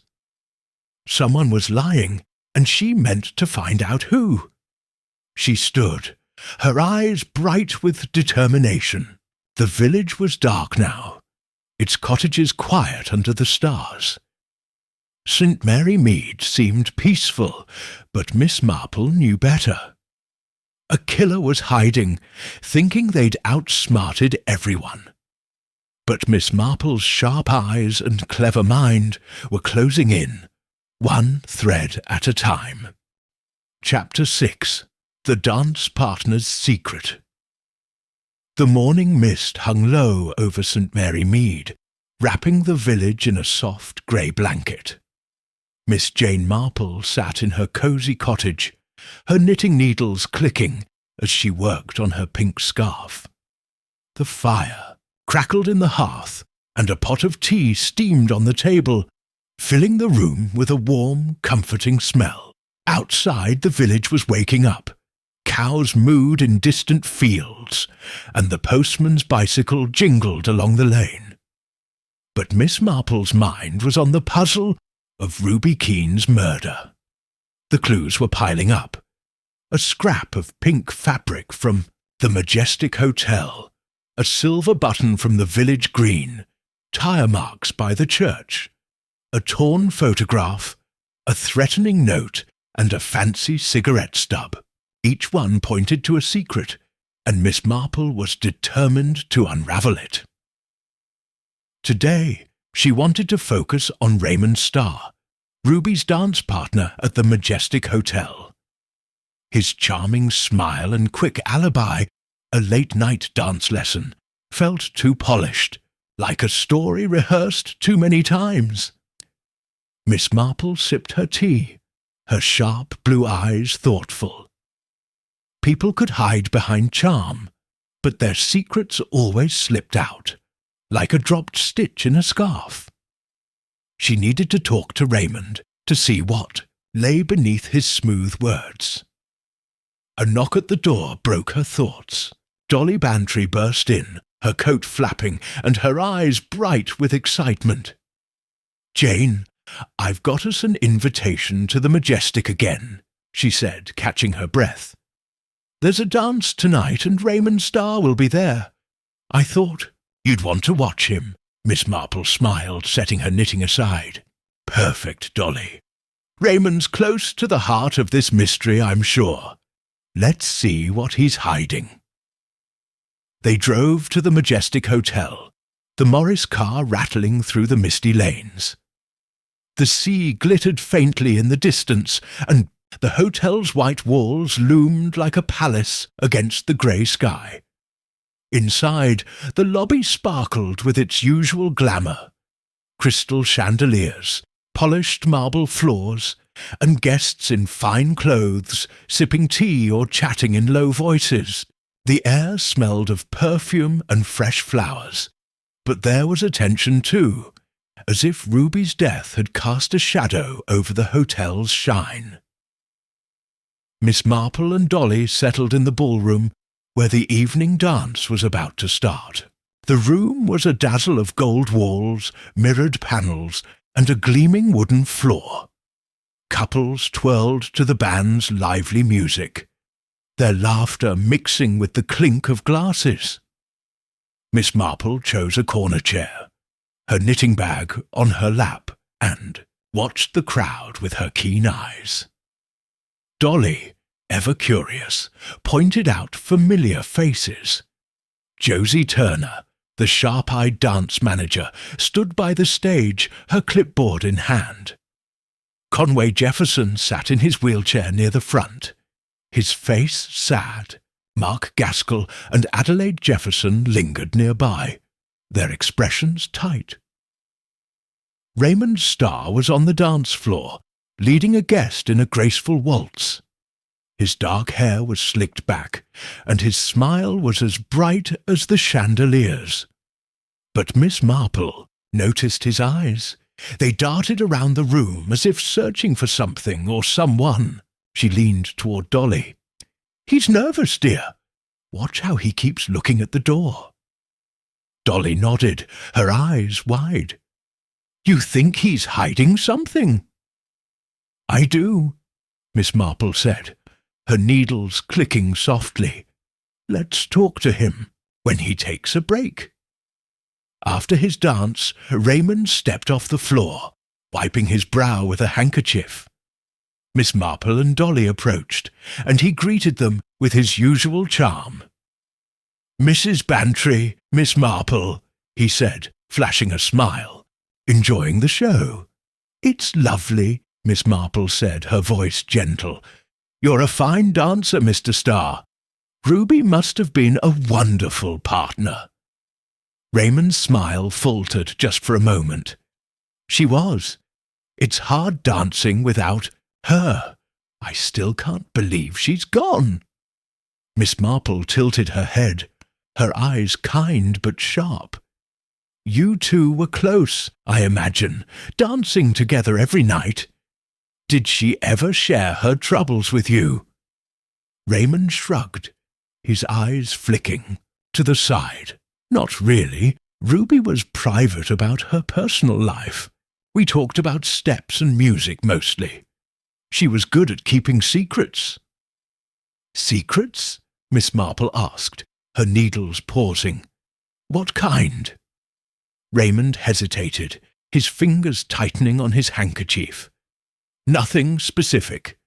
Someone was lying, and she meant to find out who. She stood, her eyes bright with determination. The village was dark now, its cottages quiet under the stars. St. Mary Mead seemed peaceful, but Miss Marple knew better. A killer was hiding, thinking they'd outsmarted everyone. But Miss Marple's sharp eyes and clever mind were closing in, one thread at a time. Chapter 6. The Dance Partner's Secret. The morning mist hung low over St. Mary Mead, wrapping the village in a soft grey blanket. Miss Jane Marple sat in her cosy cottage, her knitting needles clicking as she worked on her pink scarf. The fire crackled in the hearth, and a pot of tea steamed on the table, filling the room with a warm, comforting smell. Outside, the village was waking up. Cows mooed in distant fields, and the postman's bicycle jingled along the lane. But Miss Marple's mind was on the puzzle of Ruby Keane's murder. The clues were piling up. A scrap of pink fabric from the Majestic Hotel, a silver button from the village green, tire marks by the church, a torn photograph, a threatening note, and a fancy cigarette stub. Each one pointed to a secret, and Miss Marple was determined to unravel it. Today, she wanted to focus on Raymond Starr, Ruby's dance partner at the Majestic Hotel. His charming smile and quick alibi, a late-night dance lesson, felt too polished, like a story rehearsed too many times. Miss Marple sipped her tea, her sharp blue eyes thoughtful. People could hide behind charm, but their secrets always slipped out, like a dropped stitch in a scarf. She needed to talk to Raymond to see what lay beneath his smooth words. A knock at the door broke her thoughts. Dolly Bantry burst in, her coat flapping and her eyes bright with excitement. "Jane, I've got us an invitation to the Majestic again," she said, catching her breath. "There's a dance tonight and Raymond Starr will be there. I thought you'd want to watch him." Miss Marple smiled, setting her knitting aside. "Perfect, Dolly. Raymond's close to the heart of this mystery, I'm sure. Let's see what he's hiding." They drove to the Majestic Hotel, the Morris car rattling through the misty lanes. The sea glittered faintly in the distance, and the hotel's white walls loomed like a palace against the grey sky. Inside, the lobby sparkled with its usual glamour. crystal chandeliers, polished marble floors, and guests in fine clothes sipping tea or chatting in low voices. The air smelled of perfume and fresh flowers, but there was a tension too, as if Ruby's death had cast a shadow over the hotel's shine. Miss Marple and Dolly settled in the ballroom, where the evening dance was about to start. The room was a dazzle of gold walls, mirrored panels, and a gleaming wooden floor. Couples twirled to the band's lively music, their laughter mixing with the clink of glasses. Miss Marple chose a corner chair, her knitting bag on her lap, and watched the crowd with her keen eyes. Dolly, ever curious, pointed out familiar faces. Josie Turner, the sharp-eyed dance manager, stood by the stage, her clipboard in hand. Conway Jefferson sat in his wheelchair near the front, his face sad. Mark Gaskell and Adelaide Jefferson lingered nearby, their expressions tight. Raymond Starr was on the dance floor, leading a guest in a graceful waltz. His dark hair was slicked back, and his smile was as bright as the chandeliers. But Miss Marple noticed his eyes. They darted around the room as if searching for something or someone. She leaned toward Dolly. "He's nervous, dear. Watch how he keeps looking at the door." Dolly nodded, her eyes wide. "You think he's hiding something?" "I do," Miss Marple said, her needles clicking softly. "Let's talk to him when he takes a break." After his dance, Raymond stepped off the floor, wiping his brow with a handkerchief. Miss Marple and Dolly approached, and he greeted them with his usual charm. "Mrs. Bantry, Miss Marple," he said, flashing a smile. "Enjoying the show?" "It's lovely," Miss Marple said, her voice gentle. "You're a fine dancer, Mr. Starr. Ruby must have been a wonderful partner." Raymond's smile faltered just for a moment. "She was. It's hard dancing without her. I still can't believe she's gone." Miss Marple tilted her head, her eyes kind but sharp. "You two were close, I imagine, dancing together every night. Did she ever share her troubles with you?" Raymond shrugged, his eyes flicking to the side. "Not really. Ruby was private about her personal life. We talked about steps and music mostly. She was good at keeping secrets." "Secrets?" Miss Marple asked, her needles pausing. "What kind?" Raymond hesitated, his fingers tightening on his handkerchief. "Nothing specific.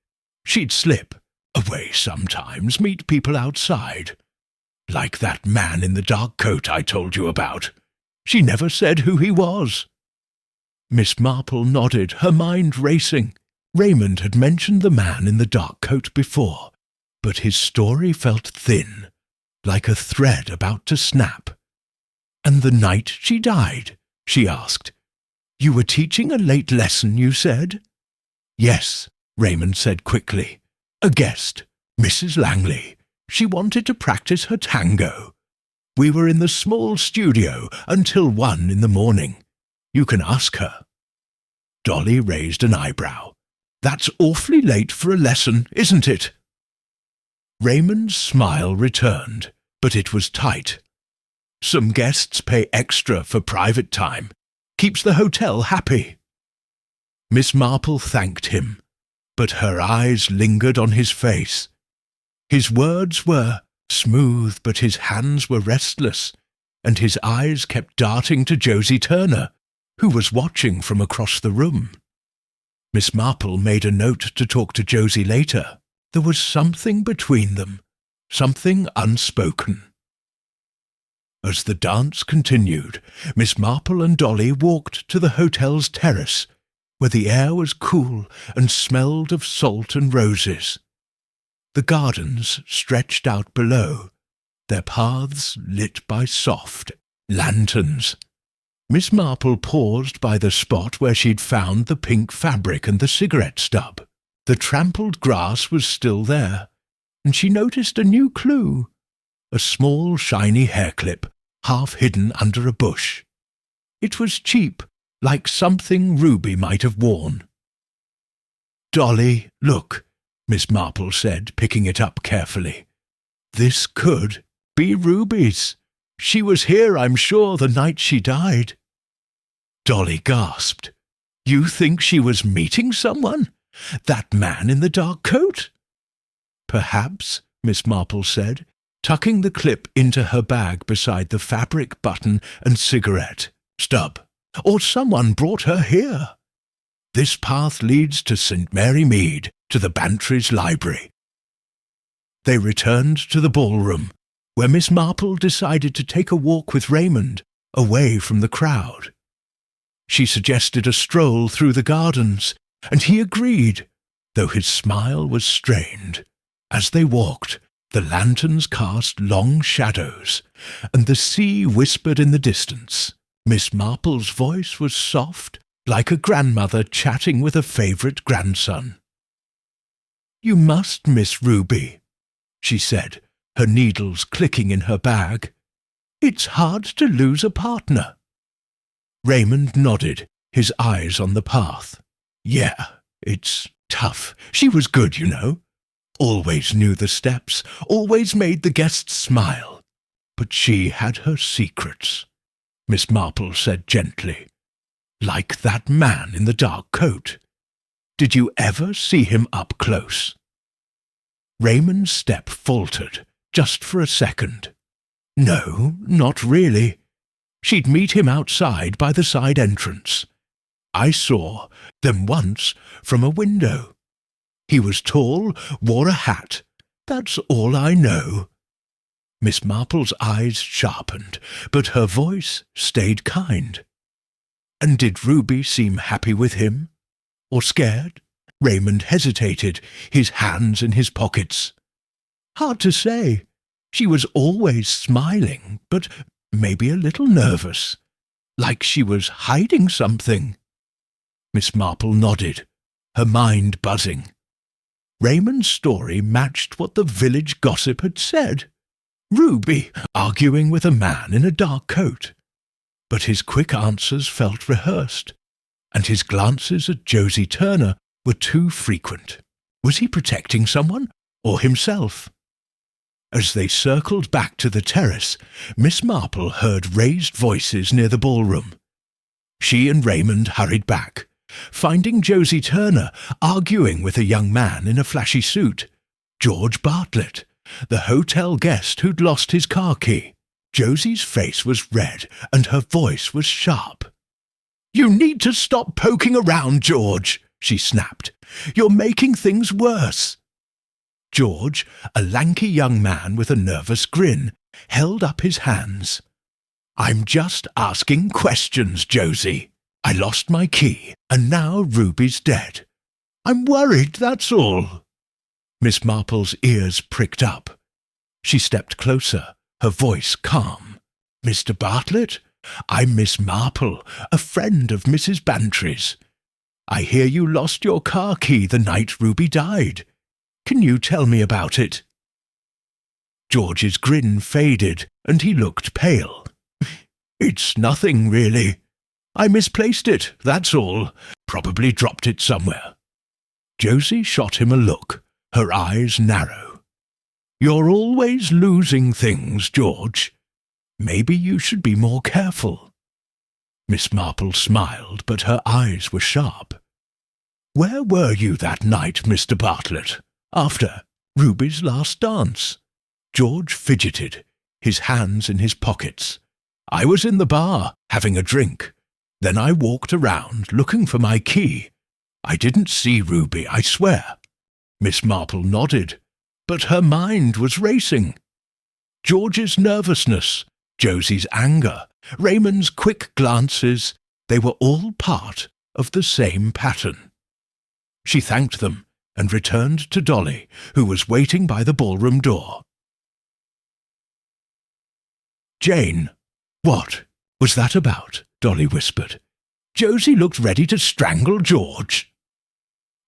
She'd slip away sometimes, meet people outside. Like that man in the dark coat I told you about. She never said who he was." Miss Marple nodded, her mind racing. Raymond had mentioned the man in the dark coat before, but his story felt thin, like a thread about to snap. "And the night she died?" she asked. "You were teaching a late lesson, you said?" "Yes," Raymond said quickly. "A guest, Mrs. Langley. She wanted to practice her tango. We were in the small studio until 1 in the morning. You can ask her." Dolly raised an eyebrow. "That's awfully late for a lesson, isn't it?" Raymond's smile returned, but it was tight. "Some guests pay extra for private time. Keeps the hotel happy." Miss Marple thanked him, but her eyes lingered on his face. His words were smooth, but his hands were restless, and his eyes kept darting to Josie Turner, who was watching from across the room. Miss Marple made a note to talk to Josie later. There was something between them, something unspoken. As the dance continued, Miss Marple and Dolly walked to the hotel's terrace, where the air was cool and smelled of salt and roses. The gardens stretched out below, their paths lit by soft lanterns. Miss Marple paused by the spot where she'd found the pink fabric and the cigarette stub. The trampled grass was still there, and she noticed a new clue, a small shiny hairclip half hidden under a bush. It was cheap, like something Ruby might have worn. "Dolly, look," Miss Marple said, picking it up carefully. "This could be Ruby's. She was here, I'm sure, the night she died." Dolly gasped. "You think she was meeting someone? That man in the dark coat?" "Perhaps," Miss Marple said, tucking the clip into her bag beside the fabric button and cigarette stub. "Or someone brought her here. This path leads to St. Mary Mead, to the Bantry's library." They returned to the ballroom, where Miss Marple decided to take a walk with Raymond, away from the crowd. She suggested a stroll through the gardens, and he agreed, though his smile was strained. As they walked, the lanterns cast long shadows, and the sea whispered in the distance. Miss Marple's voice was soft, like a grandmother chatting with a favourite grandson. "You must miss Ruby," she said, her needles clicking in her bag. "It's hard to lose a partner." Raymond nodded, his eyes on the path. "Yeah, it's tough. She was good, you know. Always knew the steps, always made the guests smile. But she had her secrets," Miss Marple said gently. "Like that man in the dark coat. Did you ever see him up close?" Raymond's step faltered, just for a second. "No, not really. She'd meet him outside by the side entrance. I saw them once from a window. He was tall, wore a hat. That's all I know." Miss Marple's eyes sharpened, but her voice stayed kind. "And did Ruby seem happy with him? Or scared?" Raymond hesitated, his hands in his pockets. "Hard to say. She was always smiling, but maybe a little nervous, like she was hiding something." Miss Marple nodded, her mind buzzing. Raymond's story matched what the village gossip had said. Ruby arguing with a man in a dark coat. But his quick answers felt rehearsed, and his glances at Josie Turner were too frequent. Was he protecting someone, or himself? As they circled back to the terrace, Miss Marple heard raised voices near the ballroom. She and Raymond hurried back, finding Josie Turner arguing with a young man in a flashy suit, George Bartlett, the hotel guest who'd lost his car key. Josie's face was red and her voice was sharp. "You need to stop poking around, George," she snapped. "You're making things worse." George, a lanky young man with a nervous grin, held up his hands. "I'm just asking questions, Josie. I lost my key, and now Ruby's dead. I'm worried, that's all." Miss Marple's ears pricked up. She stepped closer, her voice calm. "Mr. Bartlett, I'm Miss Marple, a friend of Mrs. Bantry's. I hear you lost your car key the night Ruby died. Can you tell me about it?" George's grin faded, and he looked pale. "It's nothing, really. I misplaced it, that's all. Probably dropped it somewhere." Josie shot him a look, her eyes narrow. "You're always losing things, George. Maybe you should be more careful." Miss Marple smiled, but her eyes were sharp. "Where were you that night, Mr. Bartlett, after Ruby's last dance?" George fidgeted, his hands in his pockets. "I was in the bar, having a drink. Then I walked around, looking for my key. I didn't see Ruby, I swear." Miss Marple nodded, but her mind was racing. George's nervousness, Josie's anger, Raymond's quick glances, they were all part of the same pattern. She thanked them and returned to Dolly, who was waiting by the ballroom door. "Jane, what was that about?" Dolly whispered. "Josie looked ready to strangle George."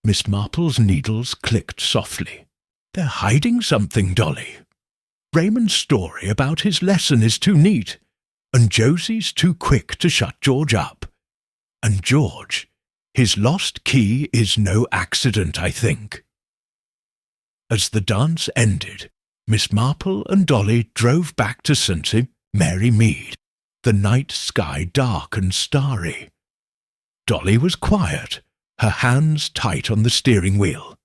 Miss Marple's needles clicked softly. "They're hiding something, Dolly. Raymond's story about his lesson is too neat, and Josie's too quick to shut George up. And George, his lost key is no accident, I think." As the dance ended, Miss Marple and Dolly drove back to St. Mary Mead, the night sky dark and starry. Dolly was quiet, her hands tight on the steering wheel.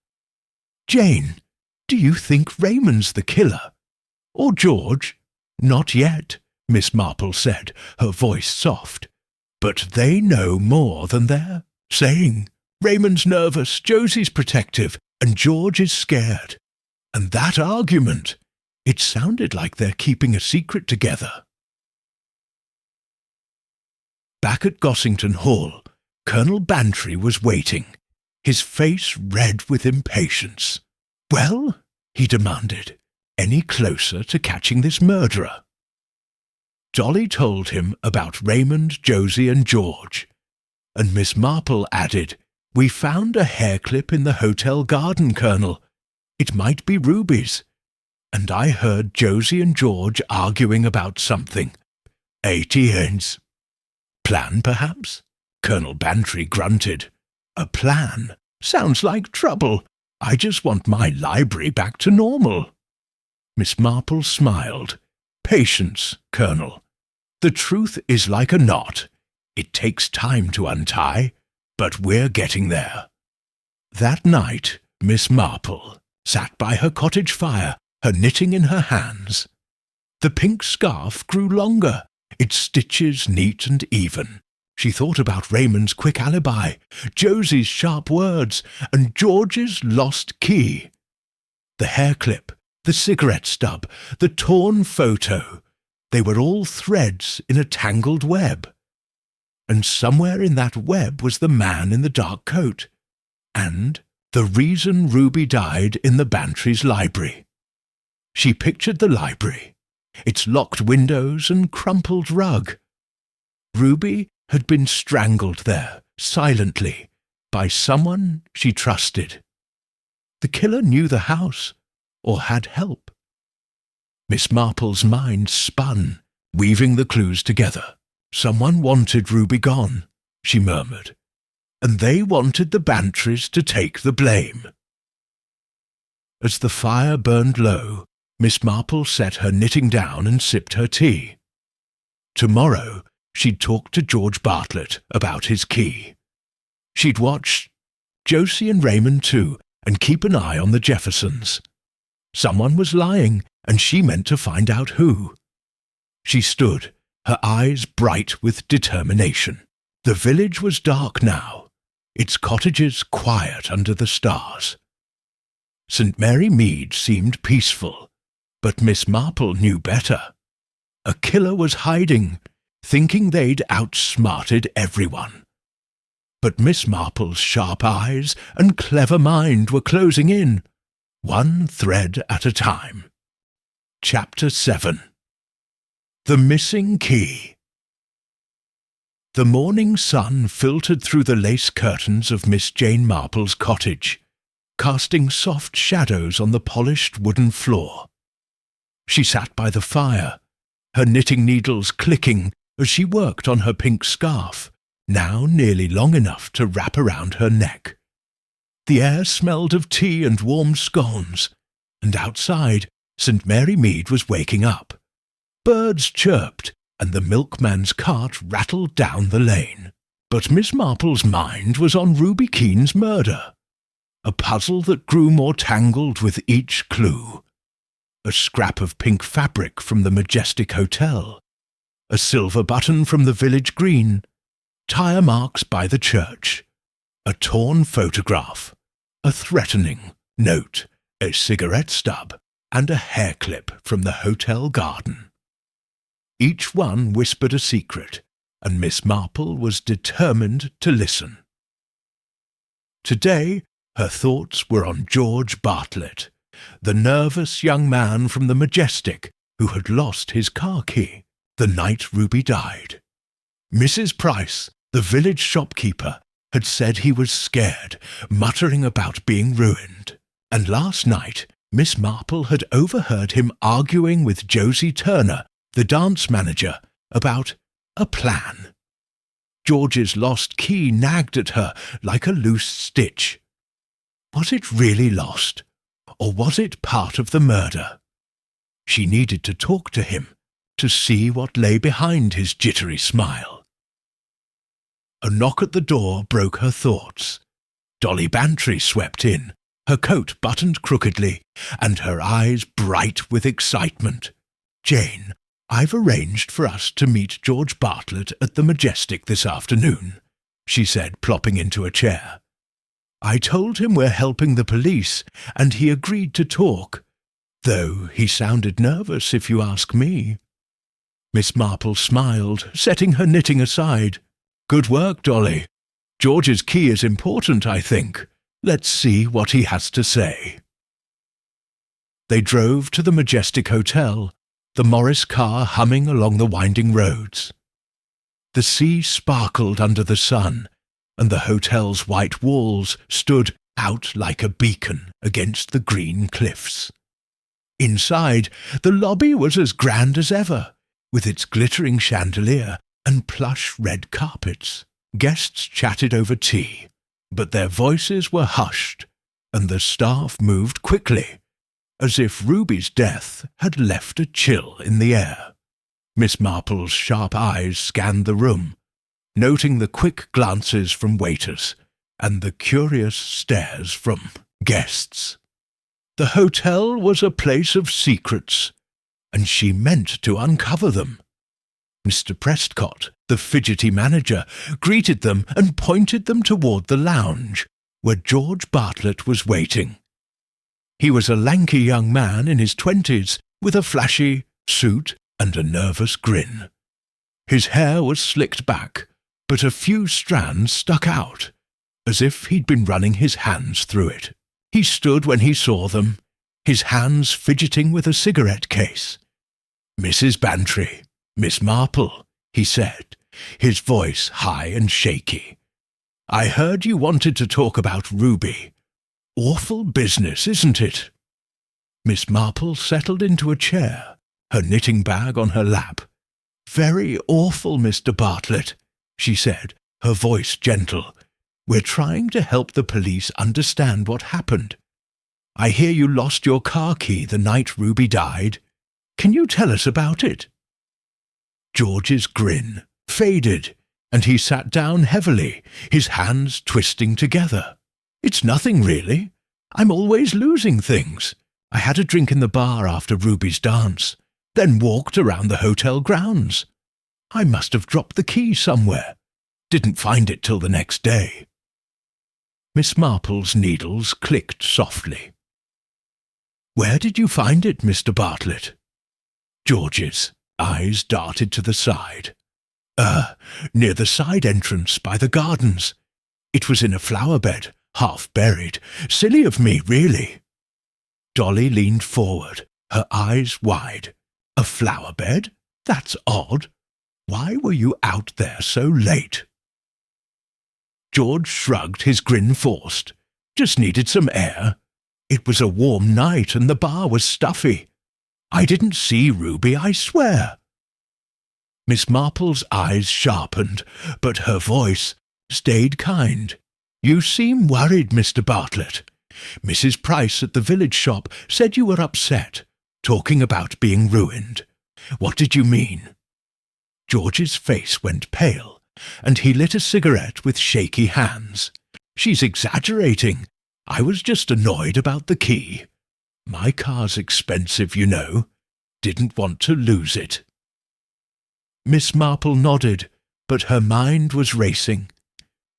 "Jane, do you think Raymond's the killer? Or George?" "Not yet," Miss Marple said, her voice soft. "But they know more than they're saying. Raymond's nervous, Josie's protective, and George is scared. And that argument, it sounded like they're keeping a secret together." Back at Gossington Hall, Colonel Bantry was waiting, his face red with impatience. "Well?" he demanded. "Any closer to catching this murderer?" Dolly told him about Raymond, Josie and George, and Miss Marple added, "We found a hair clip in the hotel garden, Colonel. It might be Ruby's. And I heard Josie and George arguing about something. ATNs. Plan, perhaps?" Colonel Bantry grunted. "A plan? Sounds like trouble. I just want my library back to normal." Miss Marple smiled. "Patience, Colonel. The truth is like a knot. It takes time to untie, but we're getting there." That night, Miss Marple sat by her cottage fire, her knitting in her hands. The pink scarf grew longer, its stitches neat and even. She thought about Raymond's quick alibi, Josie's sharp words, and George's lost key. The hair clip, the cigarette stub, the torn photo, they were all threads in a tangled web. And somewhere in that web was the man in the dark coat, and the reason Ruby died in the Bantry's library. She pictured the library, its locked windows and crumpled rug. Ruby had been strangled there, silently, by someone she trusted. The killer knew the house, or had help. Miss Marple's mind spun, weaving the clues together. "Someone wanted Ruby gone," she murmured, "and they wanted the Bantrys to take the blame." As the fire burned low, Miss Marple set her knitting down and sipped her tea. Tomorrow she'd talk to George Bartlett about his key. She'd watch Josie and Raymond too, and keep an eye on the Jeffersons. Someone was lying, and she meant to find out who. She stood, her eyes bright with determination. The village was dark now, its cottages quiet under the stars. St. Mary Mead seemed peaceful, but Miss Marple knew better. A killer was hiding, thinking they'd outsmarted everyone. But Miss Marple's sharp eyes and clever mind were closing in, one thread at a time. Chapter 7. The Missing Key. The morning sun filtered through the lace curtains of Miss Jane Marple's cottage, casting soft shadows on the polished wooden floor. She sat by the fire, her knitting needles clicking as she worked on her pink scarf, now nearly long enough to wrap around her neck. The air smelled of tea and warm scones, and outside St. Mary Mead was waking up. Birds chirped, and the milkman's cart rattled down the lane. But Miss Marple's mind was on Ruby Keane's murder, a puzzle that grew more tangled with each clue. A scrap of pink fabric from the majestic hotel, a silver button from the village green, tire marks by the church, a torn photograph, a threatening note, a cigarette stub, and a hair clip from the hotel garden. Each one whispered a secret, and Miss Marple was determined to listen. Today, her thoughts were on George Bartlett, the nervous young man from the Majestic who had lost his car key the night Ruby died. Mrs. Price, the village shopkeeper, had said he was scared, muttering about being ruined. And last night, Miss Marple had overheard him arguing with Josie Turner, the dance manager, about a plan. George's lost key nagged at her like a loose stitch. Was it really lost, or was it part of the murder? She needed to talk to him, to see what lay behind his jittery smile. A knock at the door broke her thoughts. Dolly Bantry swept in, her coat buttoned crookedly, and her eyes bright with excitement. "Jane, I've arranged for us to meet George Bartlett at the Majestic this afternoon," she said, plopping into a chair. "I told him we're helping the police, and he agreed to talk, though he sounded nervous, if you ask me." Miss Marple smiled, setting her knitting aside. "Good work, Dolly. George's key is important, I think. Let's see what he has to say." They drove to the Majestic Hotel, the Morris car humming along the winding roads. The sea sparkled under the sun, and the hotel's white walls stood out like a beacon against the green cliffs. Inside, the lobby was as grand as ever, with its glittering chandelier and plush red carpets. Guests chatted over tea, but their voices were hushed, and the staff moved quickly, as if Ruby's death had left a chill in the air. Miss Marple's sharp eyes scanned the room, noting the quick glances from waiters and the curious stares from guests. The hotel was a place of secrets, and she meant to uncover them. Mr. Prescott, the fidgety manager, greeted them and pointed them toward the lounge, where George Bartlett was waiting. He was a lanky young man in his 20s, with a flashy suit and a nervous grin. His hair was slicked back, but a few strands stuck out, as if he'd been running his hands through it. He stood when he saw them, his hands fidgeting with a cigarette case. "Mrs. Bantry, Miss Marple," he said, his voice high and shaky. "I heard you wanted to talk about Ruby. Awful business, isn't it?" Miss Marple settled into a chair, her knitting bag on her lap. "Very awful, Mr. Bartlett," she said, her voice gentle. "We're trying to help the police understand what happened. I hear you lost your car key the night Ruby died. Can you tell us about it?" George's grin faded, and he sat down heavily, his hands twisting together. "It's nothing, really. I'm always losing things. I had a drink in the bar after Ruby's dance, then walked around the hotel grounds. I must have dropped the key somewhere. Didn't find it till the next day." Miss Marple's needles clicked softly. "Where did you find it, Mr. Bartlett?" George's eyes darted to the side. Near the side entrance by the gardens. It was in a flower bed, half buried. Silly of me, really." Dolly leaned forward, her eyes wide. "A flower bed? That's odd. Why were you out there so late?" George shrugged, his grin forced. "Just needed some air. It was a warm night and the bar was stuffy. I didn't see Ruby, I swear." Miss Marple's eyes sharpened, but her voice stayed kind. "You seem worried, Mr. Bartlett. Mrs. Price at the village shop said you were upset, talking about being ruined. What did you mean?" George's face went pale, and he lit a cigarette with shaky hands. "She's exaggerating. I was just annoyed about the key. My car's expensive, you know. Didn't want to lose it." Miss Marple nodded, but her mind was racing.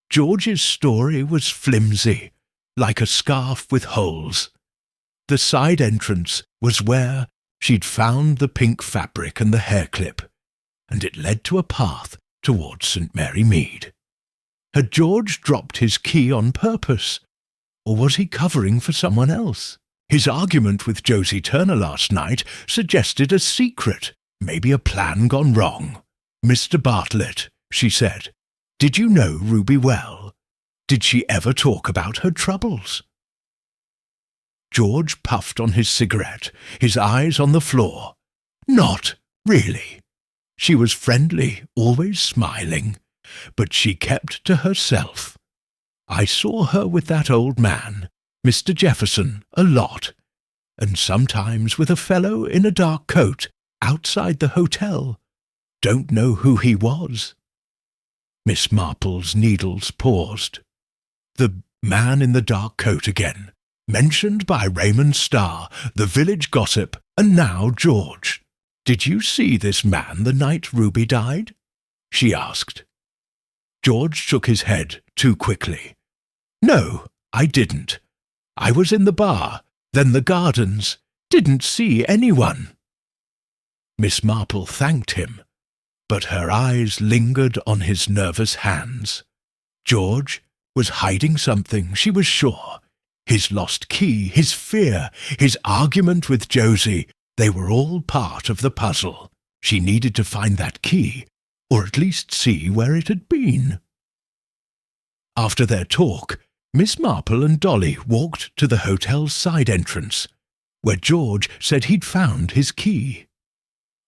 George's story was flimsy, like a scarf with holes. The side entrance was where she'd found the pink fabric and the hair clip, and it led to a path towards St. Mary Mead. Had George dropped his key on purpose, or was he covering for someone else? His argument with Josie Turner last night suggested a secret, maybe a plan gone wrong. "Mr. Bartlett," she said. "Did you know Ruby well? Did she ever talk about her troubles?" George puffed on his cigarette, his eyes on the floor. "Not really. She was friendly, always smiling, but she kept to herself. I saw her with that old man, Mr. Jefferson, a lot, and sometimes with a fellow in a dark coat outside the hotel. Don't know who he was." Miss Marple's needles paused. The man in the dark coat again, mentioned by Raymond Starr, the village gossip, and now George. "Did you see this man the night Ruby died?" she asked. George shook his head too quickly. "No, I didn't. I was in the bar, then the gardens. Didn't see anyone." Miss Marple thanked him, but her eyes lingered on his nervous hands. George was hiding something, she was sure. His lost key, his fear, his argument with Josie, they were all part of the puzzle. She needed to find that key, or at least see where it had been. After their talk, Miss Marple and Dolly walked to the hotel's side entrance, where George said he'd found his key.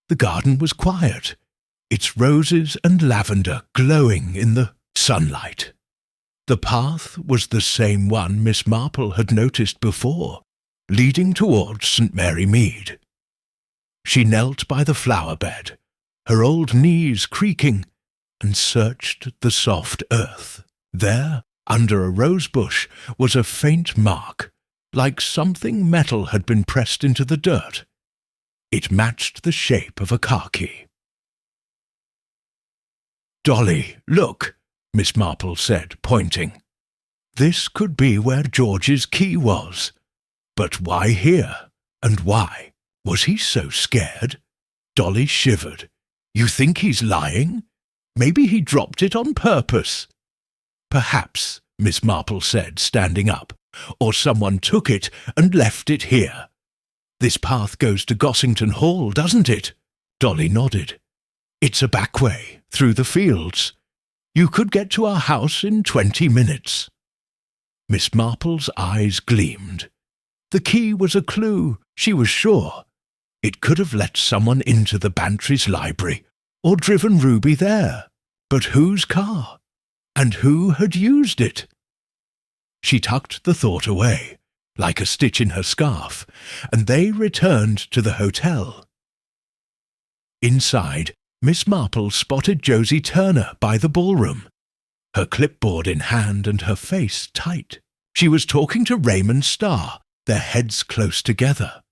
The garden was quiet, its roses and lavender glowing in the sunlight. The path was the same one Miss Marple had noticed before, leading towards St. Mary Mead. She knelt by the flower bed, her old knees creaking, and searched the soft earth. There, under a rose bush, was a faint mark, like something metal had been pressed into the dirt. It matched the shape of a car key. "Dolly, look," Miss Marple said, pointing. "This could be where George's key was. But why here? And why? Was he so scared?" Dolly shivered. "You think he's lying? Maybe he dropped it on purpose." "Perhaps," Miss Marple said, standing up, "or someone took it and left it here. This path goes to Gossington Hall, doesn't it?" Dolly nodded. "It's a back way, through the fields. You could get to our house in 20 minutes. Miss Marple's eyes gleamed. The key was a clue, she was sure. It could have let someone into the Bantry's library, or driven Ruby there. But whose car? And who had used it? She tucked the thought away, like a stitch in her scarf, and they returned to the hotel. Inside, Miss Marple spotted Josie Turner by the ballroom, her clipboard in hand and her face tight. She was talking to Raymond Starr, their heads close together.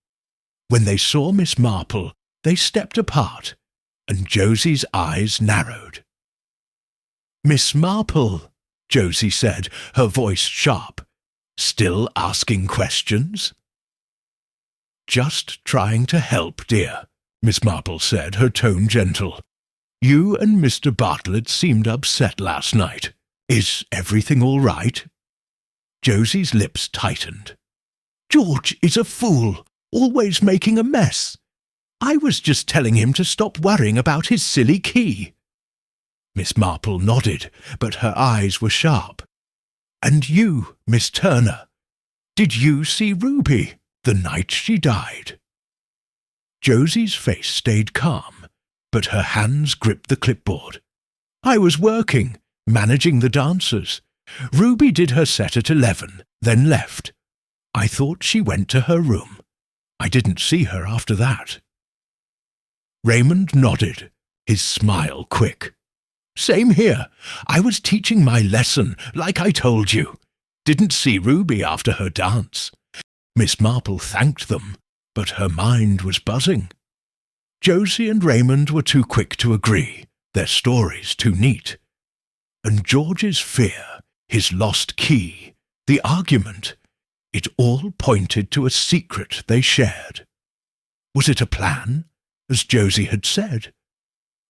When they saw Miss Marple, they stepped apart, and Josie's eyes narrowed. "Miss Marple," Josie said, her voice sharp. "Still asking questions?" "Just trying to help, dear," Miss Marple said, her tone gentle. "You and Mr. Bartlett seemed upset last night. Is everything all right?" Josie's lips tightened. "George is a fool, always making a mess. I was just telling him to stop worrying about his silly key." Miss Marple nodded, but her eyes were sharp. "And you, Miss Turner, did you see Ruby the night she died?" Josie's face stayed calm, but her hands gripped the clipboard. "I was working, managing the dancers. Ruby did her set at 11, then left. I thought she went to her room. I didn't see her after that." Raymond nodded, his smile quick. "Same here. I was teaching my lesson, like I told you. Didn't see Ruby after her dance." Miss Marple thanked them, but her mind was buzzing. Josie and Raymond were too quick to agree, their stories too neat. And George's fear, his lost key, the argument, it all pointed to a secret they shared. Was it a plan, as Josie had said?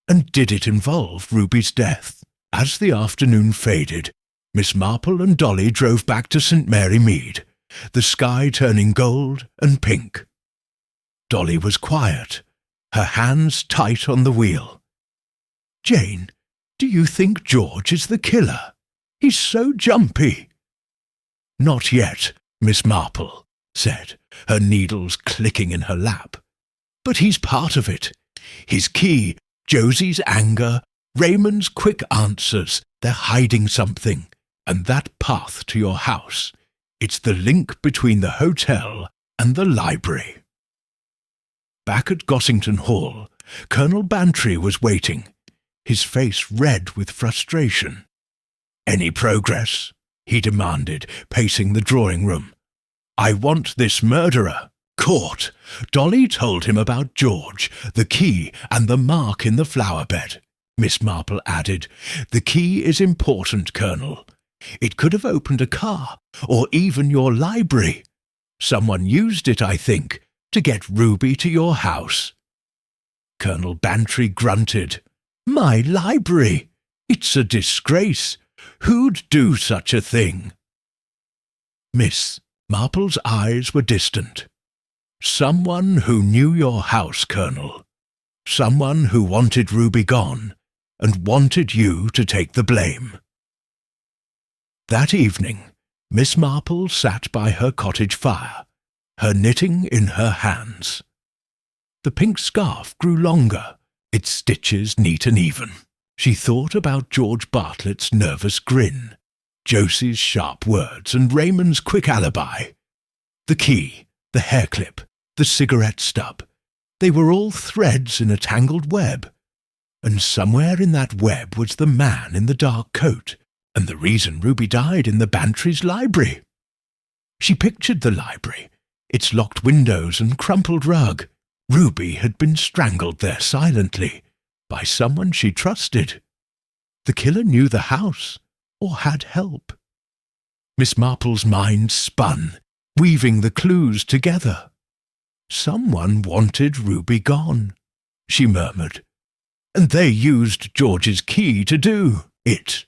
And did it involve Ruby's death? As the afternoon faded, Miss Marple and Dolly drove back to St. Mary Mead, the sky turning gold and pink. Dolly was quiet, her hands tight on the wheel. "Jane, Do you think George is the killer? He's so jumpy." "Not yet, Miss Marple," said, her needles clicking in her lap. "But he's part of it. His key, Josie's anger, Raymond's quick answers, they're hiding something. And that path to your house, it's the link between the hotel and the library." Back at Gossington Hall, Colonel Bantry was waiting, his face red with frustration. "Any progress?" he demanded, pacing the drawing room. "I want this murderer caught." Dolly told him about George, the key, and the mark in the flower bed. Miss Marple added, "The key is important, Colonel. It could have opened a car, or even your library. Someone used it, I think, to get Ruby to your house." Colonel Bantry grunted. "My library! It's a disgrace. Who'd do such a thing?" Miss Marple's eyes were distant. "Someone who knew your house, Colonel. Someone who wanted Ruby gone, and wanted you to take the blame." That evening, Miss Marple sat by her cottage fire, her knitting in her hands. The pink scarf grew longer, its stitches neat and even. She thought about George Bartlett's nervous grin, Josie's sharp words, and Raymond's quick alibi. The key, the hair clip, the cigarette stub, they were all threads in a tangled web. And somewhere in that web was the man in the dark coat, and the reason Ruby died in the Bantry's library. She pictured the library, its locked windows and crumpled rug. Ruby had been strangled there silently, by someone she trusted. The killer knew the house, or had help. Miss Marple's mind spun, weaving the clues together. "Someone wanted Ruby gone," she murmured, "and they used George's key to do it."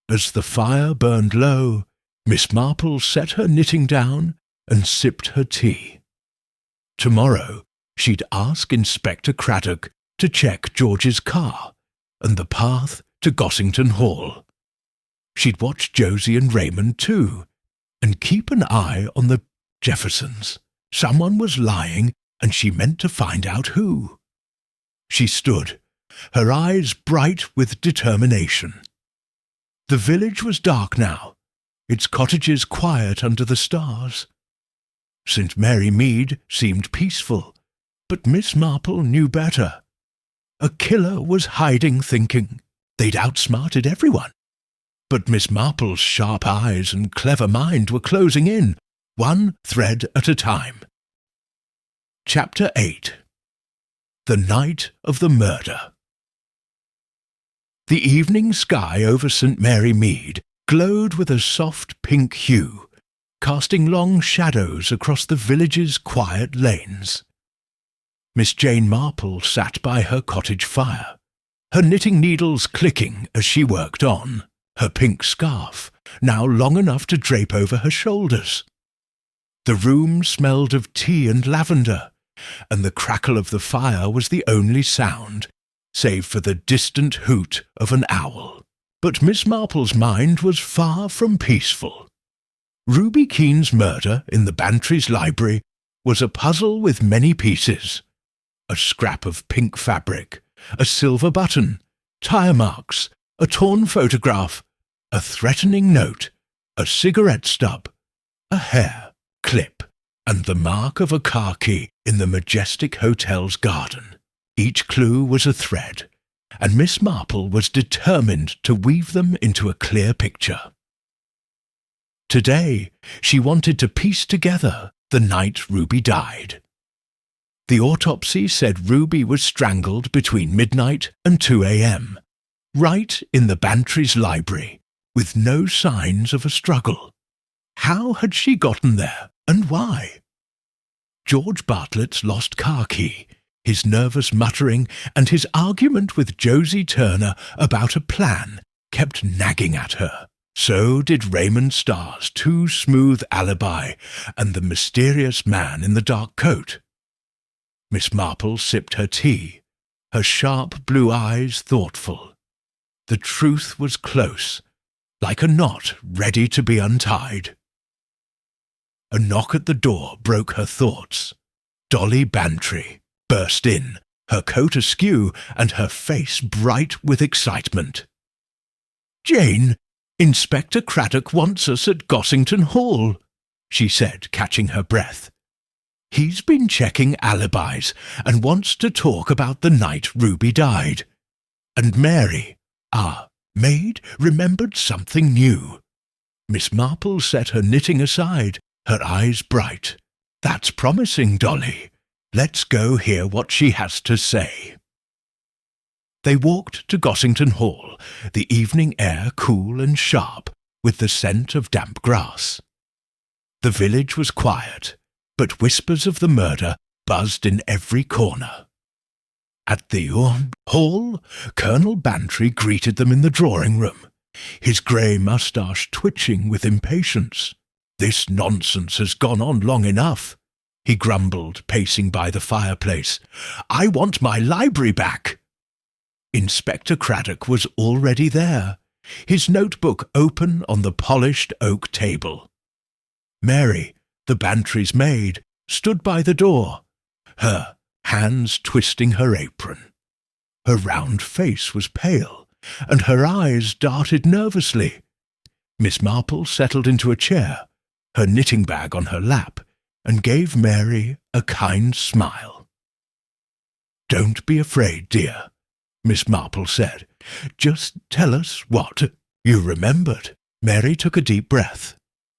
As the fire burned low, Miss Marple set her knitting down and sipped her tea. Tomorrow she'd ask Inspector Craddock to check George's car and the path to Gossington Hall. She'd watch Josie and Raymond too, and keep an eye on the Jeffersons. Someone was lying, and she meant to find out who. She stood, her eyes bright with determination. The village was dark now, its cottages quiet under the stars. St. Mary Mead seemed peaceful, but Miss Marple knew better. A killer was hiding, thinking they'd outsmarted everyone. But Miss Marple's sharp eyes and clever mind were closing in, one thread at a time. Chapter 8. The Night of the Murder. The evening sky over St. Mary Mead glowed with a soft pink hue, casting long shadows across the village's quiet lanes. Miss Jane Marple sat by her cottage fire, her knitting needles clicking as she worked on, her pink scarf now long enough to drape over her shoulders. The room smelled of tea and lavender, and the crackle of the fire was the only sound, save for the distant hoot of an owl. But Miss Marple's mind was far from peaceful. Ruby Keane's murder in the Bantry's library was a puzzle with many pieces. A scrap of pink fabric, a silver button, tire marks, a torn photograph, a threatening note, a cigarette stub, a hair clip, and the mark of a car key in the majestic hotel's garden. Each clue was a thread, and Miss Marple was determined to weave them into a clear picture. Today, she wanted to piece together the night Ruby died. The autopsy said Ruby was strangled between midnight and 2 a.m., right in the Bantry's library, with no signs of a struggle. How had she gotten there, and why? George Bartlett's lost car key, his nervous muttering, and his argument with Josie Turner about a plan kept nagging at her. So did Raymond Starr's too smooth alibi and the mysterious man in the dark coat. Miss Marple sipped her tea, her sharp blue eyes thoughtful. The truth was close, like a knot ready to be untied. A knock at the door broke her thoughts. Dolly Bantry burst in, her coat askew and her face bright with excitement. "Jane, Inspector Craddock wants us at Gossington Hall," she said, catching her breath. "He's been checking alibis and wants to talk about the night Ruby died." And Mary, our maid, remembered something new. Miss Marple set her knitting aside, her eyes bright. "That's promising, Dolly. Let's go hear what she has to say." They walked to Gossington Hall, the evening air cool and sharp, with the scent of damp grass. The village was quiet, but whispers of the murder buzzed in every corner. At the hall, Colonel Bantry greeted them in the drawing-room, his grey moustache twitching with impatience. "This nonsense has gone on long enough," he grumbled, pacing by the fireplace. "I want my library back." Inspector Craddock was already there, his notebook open on the polished oak table. Mary, the Bantry's maid, stood by the door, her hands twisting her apron. Her round face was pale, and her eyes darted nervously. Miss Marple settled into a chair, her knitting bag on her lap, and gave Mary a kind smile. "Don't be afraid, dear," Miss Marple said. "Just tell us what you remembered." Mary took a deep breath.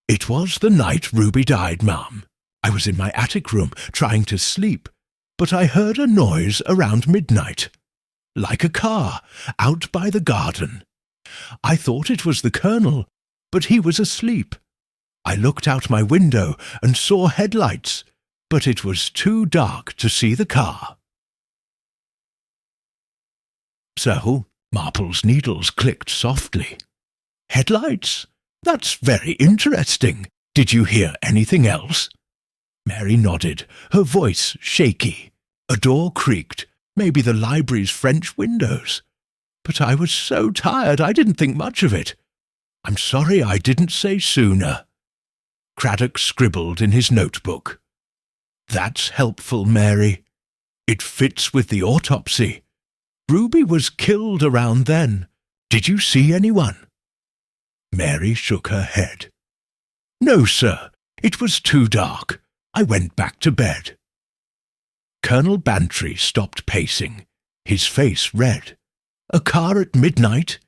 "It was the night Ruby died, ma'am. I was in my attic room trying to sleep, but I heard a noise around midnight, like a car, out by the garden. I thought it was the Colonel, but he was asleep. I looked out my window and saw headlights, but it was too dark to see the car." So Marple's needles clicked softly. "Headlights? That's very interesting. Did you hear anything else?" Mary nodded, her voice shaky. "A door creaked, maybe the library's French windows. But I was so tired I didn't think much of it. I'm sorry I didn't say sooner." Craddock scribbled in his notebook. "That's helpful, Mary. It fits with the autopsy. Ruby was killed around then. Did you see anyone?" Mary shook her head. "No, sir. It was too dark. I went back to bed." Colonel Bantry stopped pacing, his face red. "A car at midnight?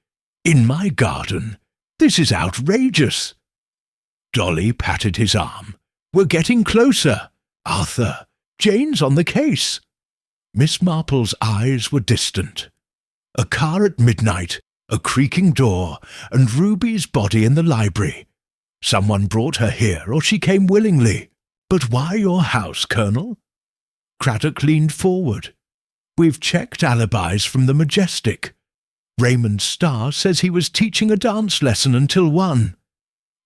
In my garden? This is outrageous." Dolly patted his arm. "We're getting closer. Arthur, Jane's on the case." Miss Marple's eyes were distant. A car at midnight, a creaking door, and Ruby's body in the library. Someone brought her here, or she came willingly. But why your house, Colonel? Craddock leaned forward. "We've checked alibis from the Majestic. Raymond Starr says he was teaching a dance lesson until 1.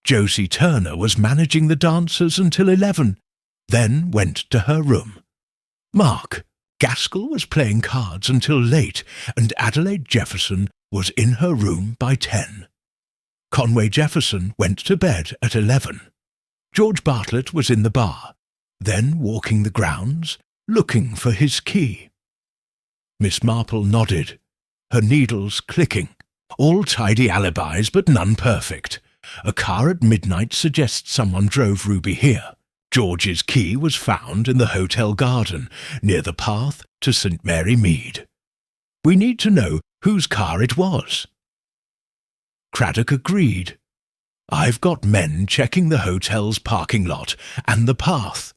Josie Turner was managing the dancers until 11, then went to her room. Mark, Gaskell was playing cards until late, and Adelaide Jefferson was in her room by 10. Conway Jefferson went to bed at 11. George Bartlett was in the bar, then walking the grounds, looking for his key." Miss Marple nodded, her needles clicking. "All tidy alibis, but none perfect. A car at midnight suggests someone drove Ruby here. George's key was found in the hotel garden, near the path to St. Mary Mead. We need to know whose car it was." Craddock agreed. "I've got men checking the hotel's parking lot and the path.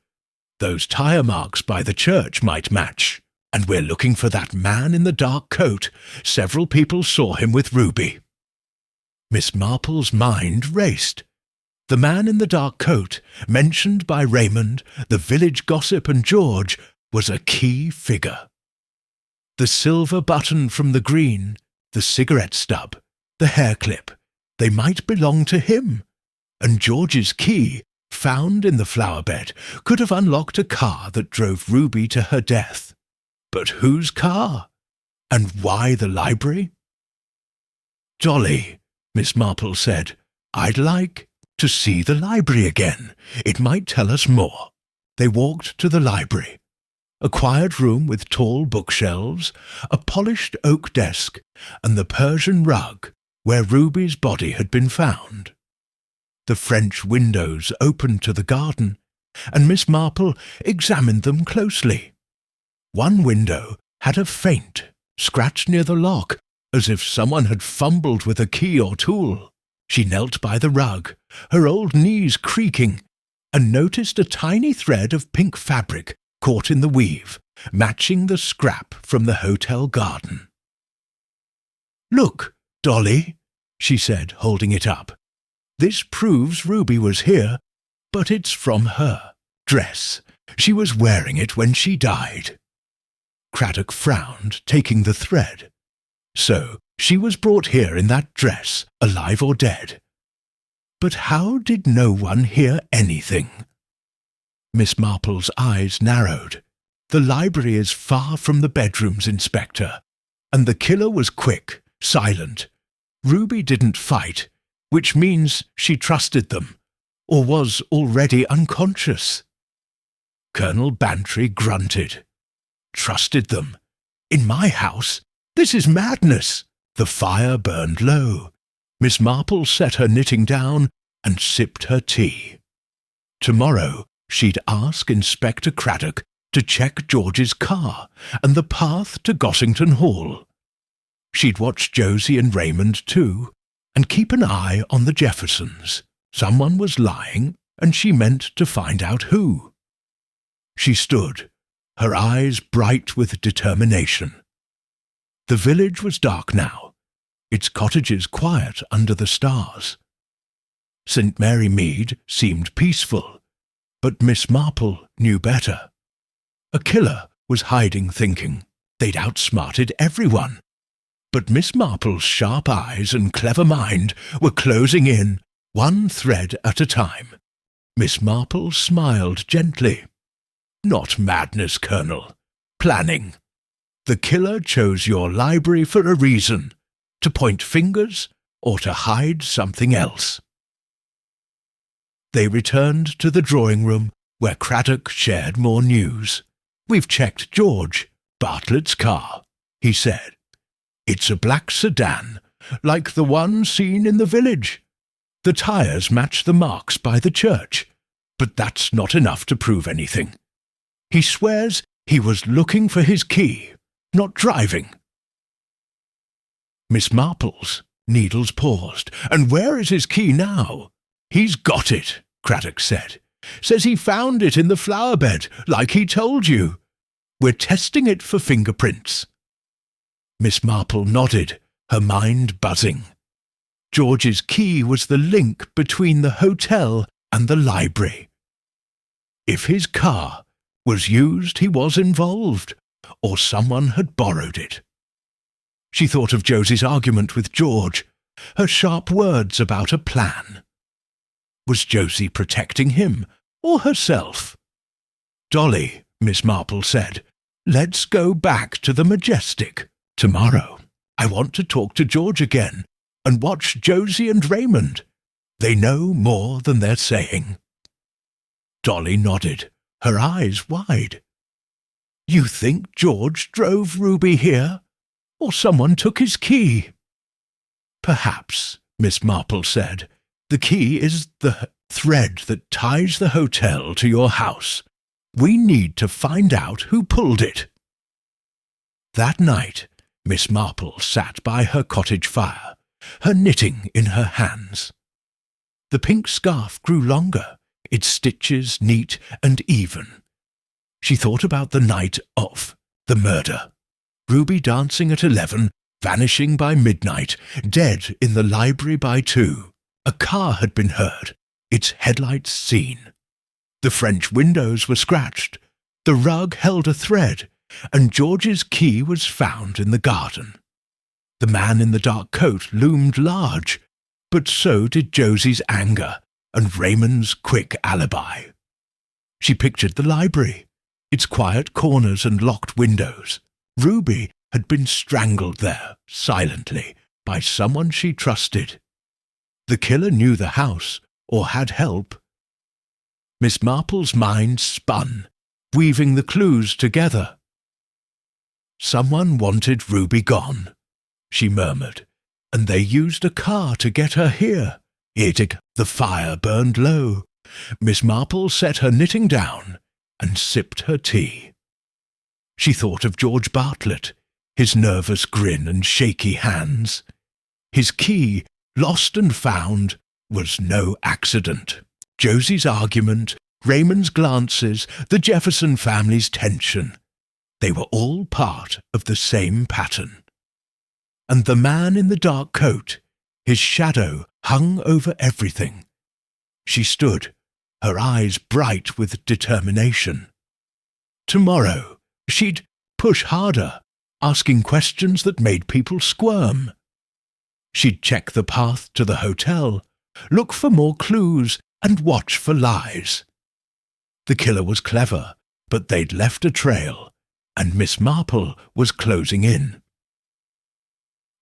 Those tyre marks by the church might match. And we're looking for that man in the dark coat. Several people saw him with Ruby." Miss Marple's mind raced. The man in the dark coat, mentioned by Raymond, the village gossip and George, was a key figure. The silver button from the green, the cigarette stub, the hair clip, they might belong to him. And George's key, found in the flower bed, could have unlocked a car that drove Ruby to her death. But whose car? And why the library? "Dolly," Miss Marple said, "I'd like to see the library again. It might tell us more." They walked to the library, a quiet room with tall bookshelves, a polished oak desk, and the Persian rug where Ruby's body had been found. The French windows opened to the garden, and Miss Marple examined them closely. One window had a faint scratch near the lock, as if someone had fumbled with a key or tool. She knelt by the rug, her old knees creaking, and noticed a tiny thread of pink fabric caught in the weave, matching the scrap from the hotel garden. "Look, Dolly," she said, holding it up. "This proves Ruby was here, but it's from her dress. She was wearing it when she died." Craddock frowned, taking the thread. "So she was brought here in that dress, alive or dead. But how did no one hear anything?" Miss Marple's eyes narrowed. "The library is far from the bedrooms, Inspector, and the killer was quick, silent. Ruby didn't fight, which means she trusted them, or was already unconscious." Colonel Bantry grunted. "Trusted them? In my house? This is madness." The fire burned low. Miss Marple set her knitting down and sipped her tea. Tomorrow she'd ask Inspector Craddock to check George's car and the path to Gossington Hall. She'd watch Josie and Raymond too, and keep an eye on the Jeffersons. Someone was lying, and she meant to find out who. She stood, her eyes bright with determination. The village was dark now, its cottages quiet under the stars. St. Mary Mead seemed peaceful, but Miss Marple knew better. A killer was hiding, thinking they'd outsmarted everyone. But Miss Marple's sharp eyes and clever mind were closing in, one thread at a time. Miss Marple smiled gently. "Not madness, Colonel. Planning. The killer chose your library for a reason, to point fingers or to hide something else." They returned to the drawing-room, where Craddock shared more news. "We've checked George, Bartlett's car," he said. "It's a black sedan, like the one seen in the village. The tyres match the marks by the church, but that's not enough to prove anything. He swears he was looking for his key, not driving." Miss Marple's needles paused. "And where is his key now?" "He's got it," Craddock said. "Says he found it in the flower bed, like he told you. We're testing it for fingerprints." Miss Marple nodded, her mind buzzing. George's key was the link between the hotel and the library. If his car was used, he was involved, or someone had borrowed it. She thought of Josie's argument with George, her sharp words about a plan. Was Josie protecting him or herself? "Dolly," Miss Marple said, "let's go back to the Majestic tomorrow. I want to talk to George again and watch Josie and Raymond. They know more than they're saying." Dolly nodded, her eyes wide. "You think George drove Ruby here, or someone took his key?" "Perhaps," Miss Marple said. "The key is the thread that ties the hotel to your house. We need to find out who pulled it." That night, Miss Marple sat by her cottage fire, her knitting in her hands. The pink scarf grew longer, its stitches neat and even. She thought about the night of the murder. Ruby dancing at 11, vanishing by midnight, dead in the library by 2. A car had been heard, its headlights seen. The French windows were scratched, the rug held a thread, and George's key was found in the garden. The man in the dark coat loomed large, but so did Josie's anger and Raymond's quick alibi. She pictured the library, its quiet corners and locked windows. Ruby had been strangled there, silently, by someone she trusted. The killer knew the house, or had help. Miss Marple's mind spun, weaving the clues together. "Someone wanted Ruby gone," she murmured, "and they used a car to get her here. The fire burned low." Miss Marple set her knitting down and sipped her tea. She thought of George Bartlett, his nervous grin and shaky hands. His key, lost and found, was no accident. Josie's argument, Raymond's glances, the Jefferson family's tension, they were all part of the same pattern. And the man in the dark coat, his shadow hung over everything. She stood, her eyes bright with determination. Tomorrow, she'd push harder, asking questions that made people squirm. She'd check the path to the hotel, look for more clues, and watch for lies. The killer was clever, but they'd left a trail, and Miss Marple was closing in.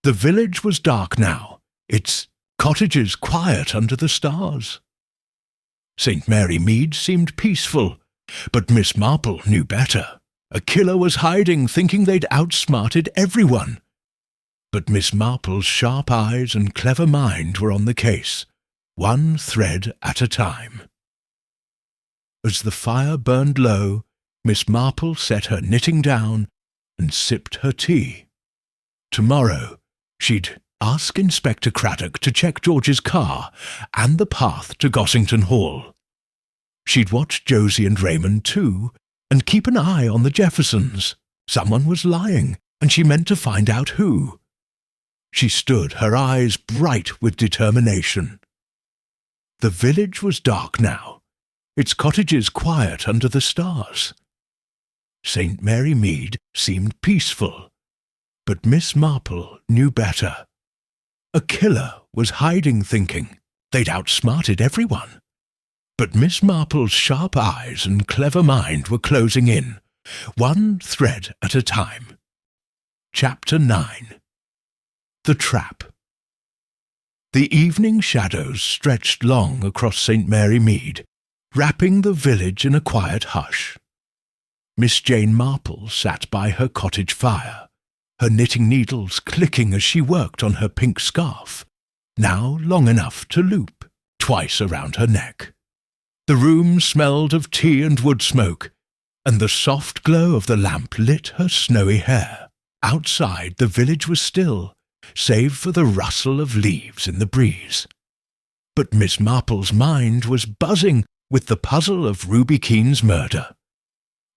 The village was dark now, its cottages quiet under the stars. St. Mary Mead seemed peaceful, but Miss Marple knew better. A killer was hiding, thinking they'd outsmarted everyone. But Miss Marple's sharp eyes and clever mind were on the case, one thread at a time. As the fire burned low, Miss Marple set her knitting down and sipped her tea. Tomorrow, she'd ask Inspector Craddock to check George's car and the path to Gossington Hall. She'd watch Josie and Raymond too, and keep an eye on the Jeffersons. Someone was lying, and she meant to find out who. She stood, her eyes bright with determination. The village was dark now, its cottages quiet under the stars. St. Mary Mead seemed peaceful, but Miss Marple knew better. A killer was hiding, thinking they'd outsmarted everyone. But Miss Marple's sharp eyes and clever mind were closing in, one thread at a time. Chapter 9. The Trap. The evening shadows stretched long across St. Mary Mead, wrapping the village in a quiet hush. Miss Jane Marple sat by her cottage fire, her knitting needles clicking as she worked on her pink scarf, now long enough to loop twice around her neck. The room smelled of tea and wood smoke, and the soft glow of the lamp lit her snowy hair. Outside the village was still, save for the rustle of leaves in the breeze. But Miss Marple's mind was buzzing with the puzzle of Ruby Keane's murder.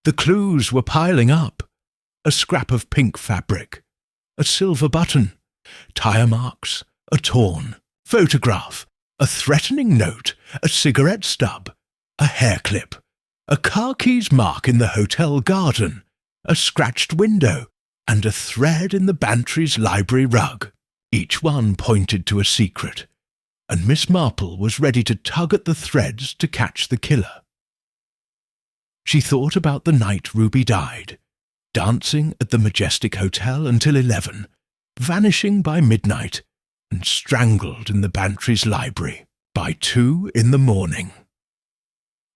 The clues were piling up. A scrap of pink fabric, a silver button, tire marks, a torn photograph, a threatening note, a cigarette stub, a hair clip, a car keys mark in the hotel garden, a scratched window, and a thread in the Bantry's library rug. Each one pointed to a secret, and Miss Marple was ready to tug at the threads to catch the killer. She thought about the night Ruby died, dancing at the Majestic Hotel until 11, vanishing by midnight, and strangled in the Bantry's library by 2 in the morning.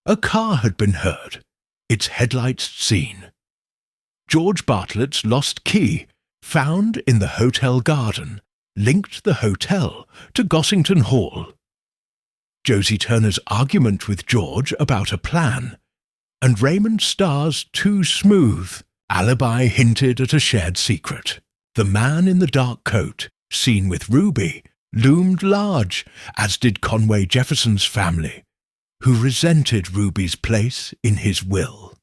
A car had been heard, its headlights seen. George Bartlett's lost key, found in the hotel garden, linked the hotel to Gossington Hall. Josie Turner's argument with George about a plan, and Raymond Starr's too smooth alibi hinted at a shared secret. The man in the dark coat, seen with Ruby, loomed large, as did Conway Jefferson's family, who resented Ruby's place in his will.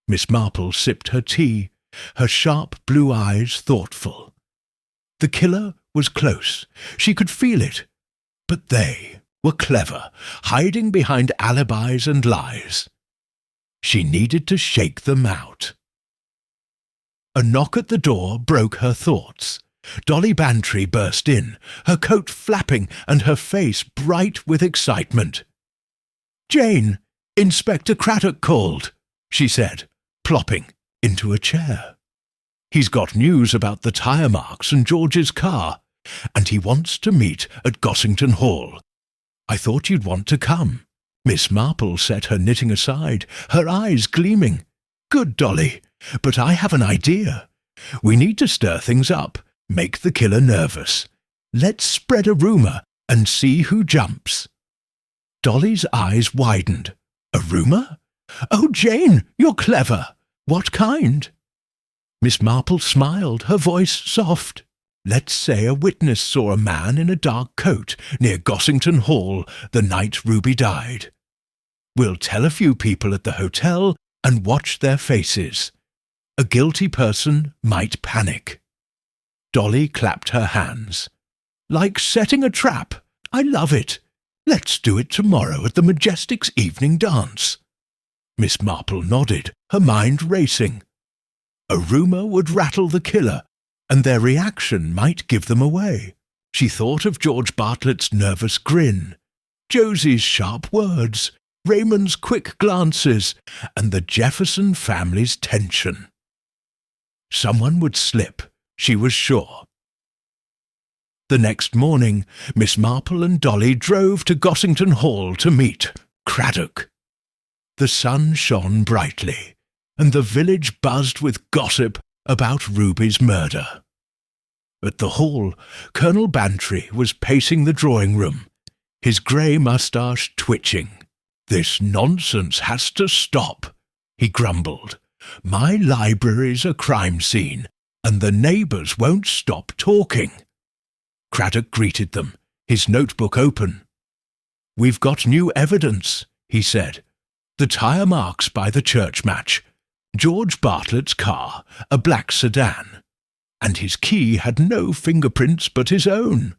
Miss Marple sipped her tea, her sharp blue eyes thoughtful. The killer was close. She could feel it. But they were clever, hiding behind alibis and lies. She needed to shake them out. A knock at the door broke her thoughts. Dolly Bantry burst in, her coat flapping and her face bright with excitement. "Jane, Inspector Craddock called," she said, plopping into a chair. "He's got news about the tire marks and George's car. and he wants to meet at Gossington Hall. I thought you'd want to come." Miss Marple set her knitting aside, her eyes gleaming. "Good, Dolly, but I have an idea. We need to stir things up, make the killer nervous. Let's spread a rumour and see who jumps." Dolly's eyes widened. "A rumour? Oh, Jane, you're clever. What kind?" Miss Marple smiled, her voice soft. "Let's say a witness saw a man in a dark coat near Gossington Hall the night Ruby died. We'll tell a few people at the hotel and watch their faces. A guilty person might panic." Dolly clapped her hands. "Like setting a trap. I love it. Let's do it tomorrow at the Majestic's evening dance." Miss Marple nodded, her mind racing. A rumour would rattle the killer, and their reaction might give them away. She thought of George Bartlett's nervous grin, Josie's sharp words, Raymond's quick glances, and the Jefferson family's tension. Someone would slip, she was sure. The next morning, Miss Marple and Dolly drove to Gossington Hall to meet Craddock. The sun shone brightly, and the village buzzed with gossip about Ruby's murder. At the hall, Colonel Bantry was pacing the drawing-room, his grey moustache twitching. "This nonsense has to stop," he grumbled. "My library's a crime scene, and the neighbours won't stop talking." Craddock greeted them, his notebook open. "We've got new evidence," he said. "The tyre marks by the church match. George Bartlett's car, a black sedan. And his key had no fingerprints but his own.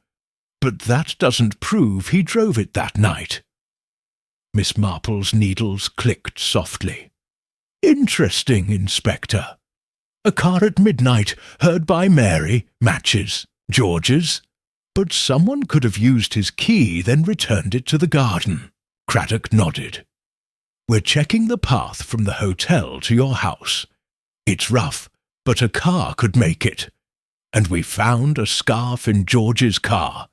But that doesn't prove he drove it that night." Miss Marple's needles clicked softly. "Interesting, Inspector. A car at midnight, heard by Mary, matches. George's. But someone could have used his key, then returned it to the garden." Craddock nodded. "We're checking the path from the hotel to your house. It's rough, but a car could make it. And we found a scarf in George's car.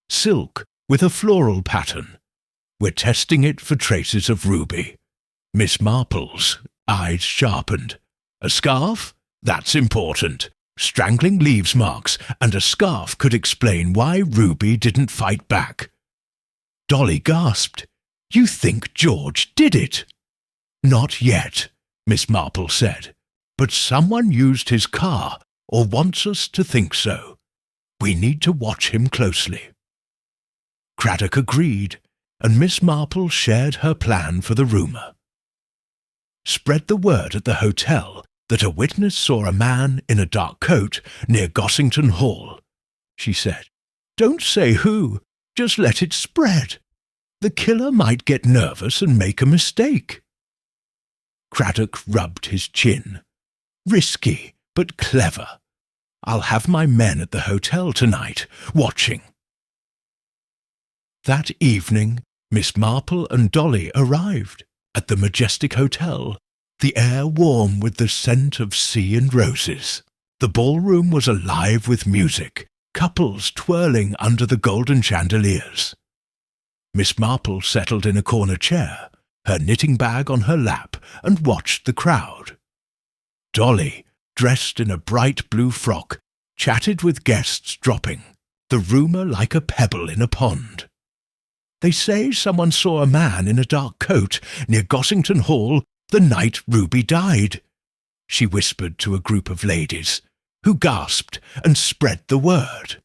Silk, with a floral pattern. We're testing it for traces of Ruby." Miss Marple's eyes sharpened. "A scarf? That's important. Strangling leaves marks, and a scarf could explain why Ruby didn't fight back." Dolly gasped. "You think George did it?" "Not yet," Miss Marple said. "But someone used his car, or wants us to think so. We need to watch him closely." Craddock agreed, and Miss Marple shared her plan for the rumour. "Spread the word at the hotel that a witness saw a man in a dark coat near Gossington Hall," she said. "Don't say who, just let it spread. The killer might get nervous and make a mistake." Craddock rubbed his chin. "Risky, but clever. I'll have my men at the hotel tonight, watching." That evening, Miss Marple and Dolly arrived at the Majestic Hotel, the air warm with the scent of sea and roses. The ballroom was alive with music, couples twirling under the golden chandeliers. Miss Marple settled in a corner chair, her knitting bag on her lap, and watched the crowd. Dolly, dressed in a bright blue frock, chatted with guests dropping, the rumour like a pebble in a pond. "They say someone saw a man in a dark coat near Gossington Hall the night Ruby died," she whispered to a group of ladies, who gasped and spread the word.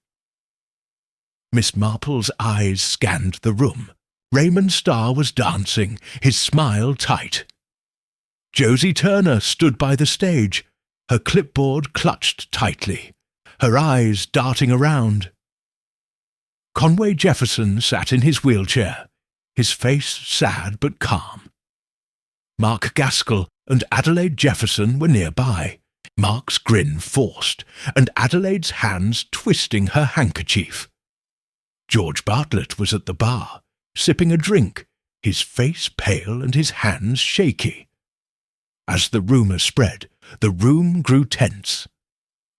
Miss Marple's eyes scanned the room. Raymond Starr was dancing, his smile tight. Josie Turner stood by the stage, her clipboard clutched tightly, her eyes darting around. Conway Jefferson sat in his wheelchair, his face sad but calm. Mark Gaskell and Adelaide Jefferson were nearby, Mark's grin forced, and Adelaide's hands twisting her handkerchief. George Bartlett was at the bar, sipping a drink, his face pale and his hands shaky. As the rumour spread, the room grew tense.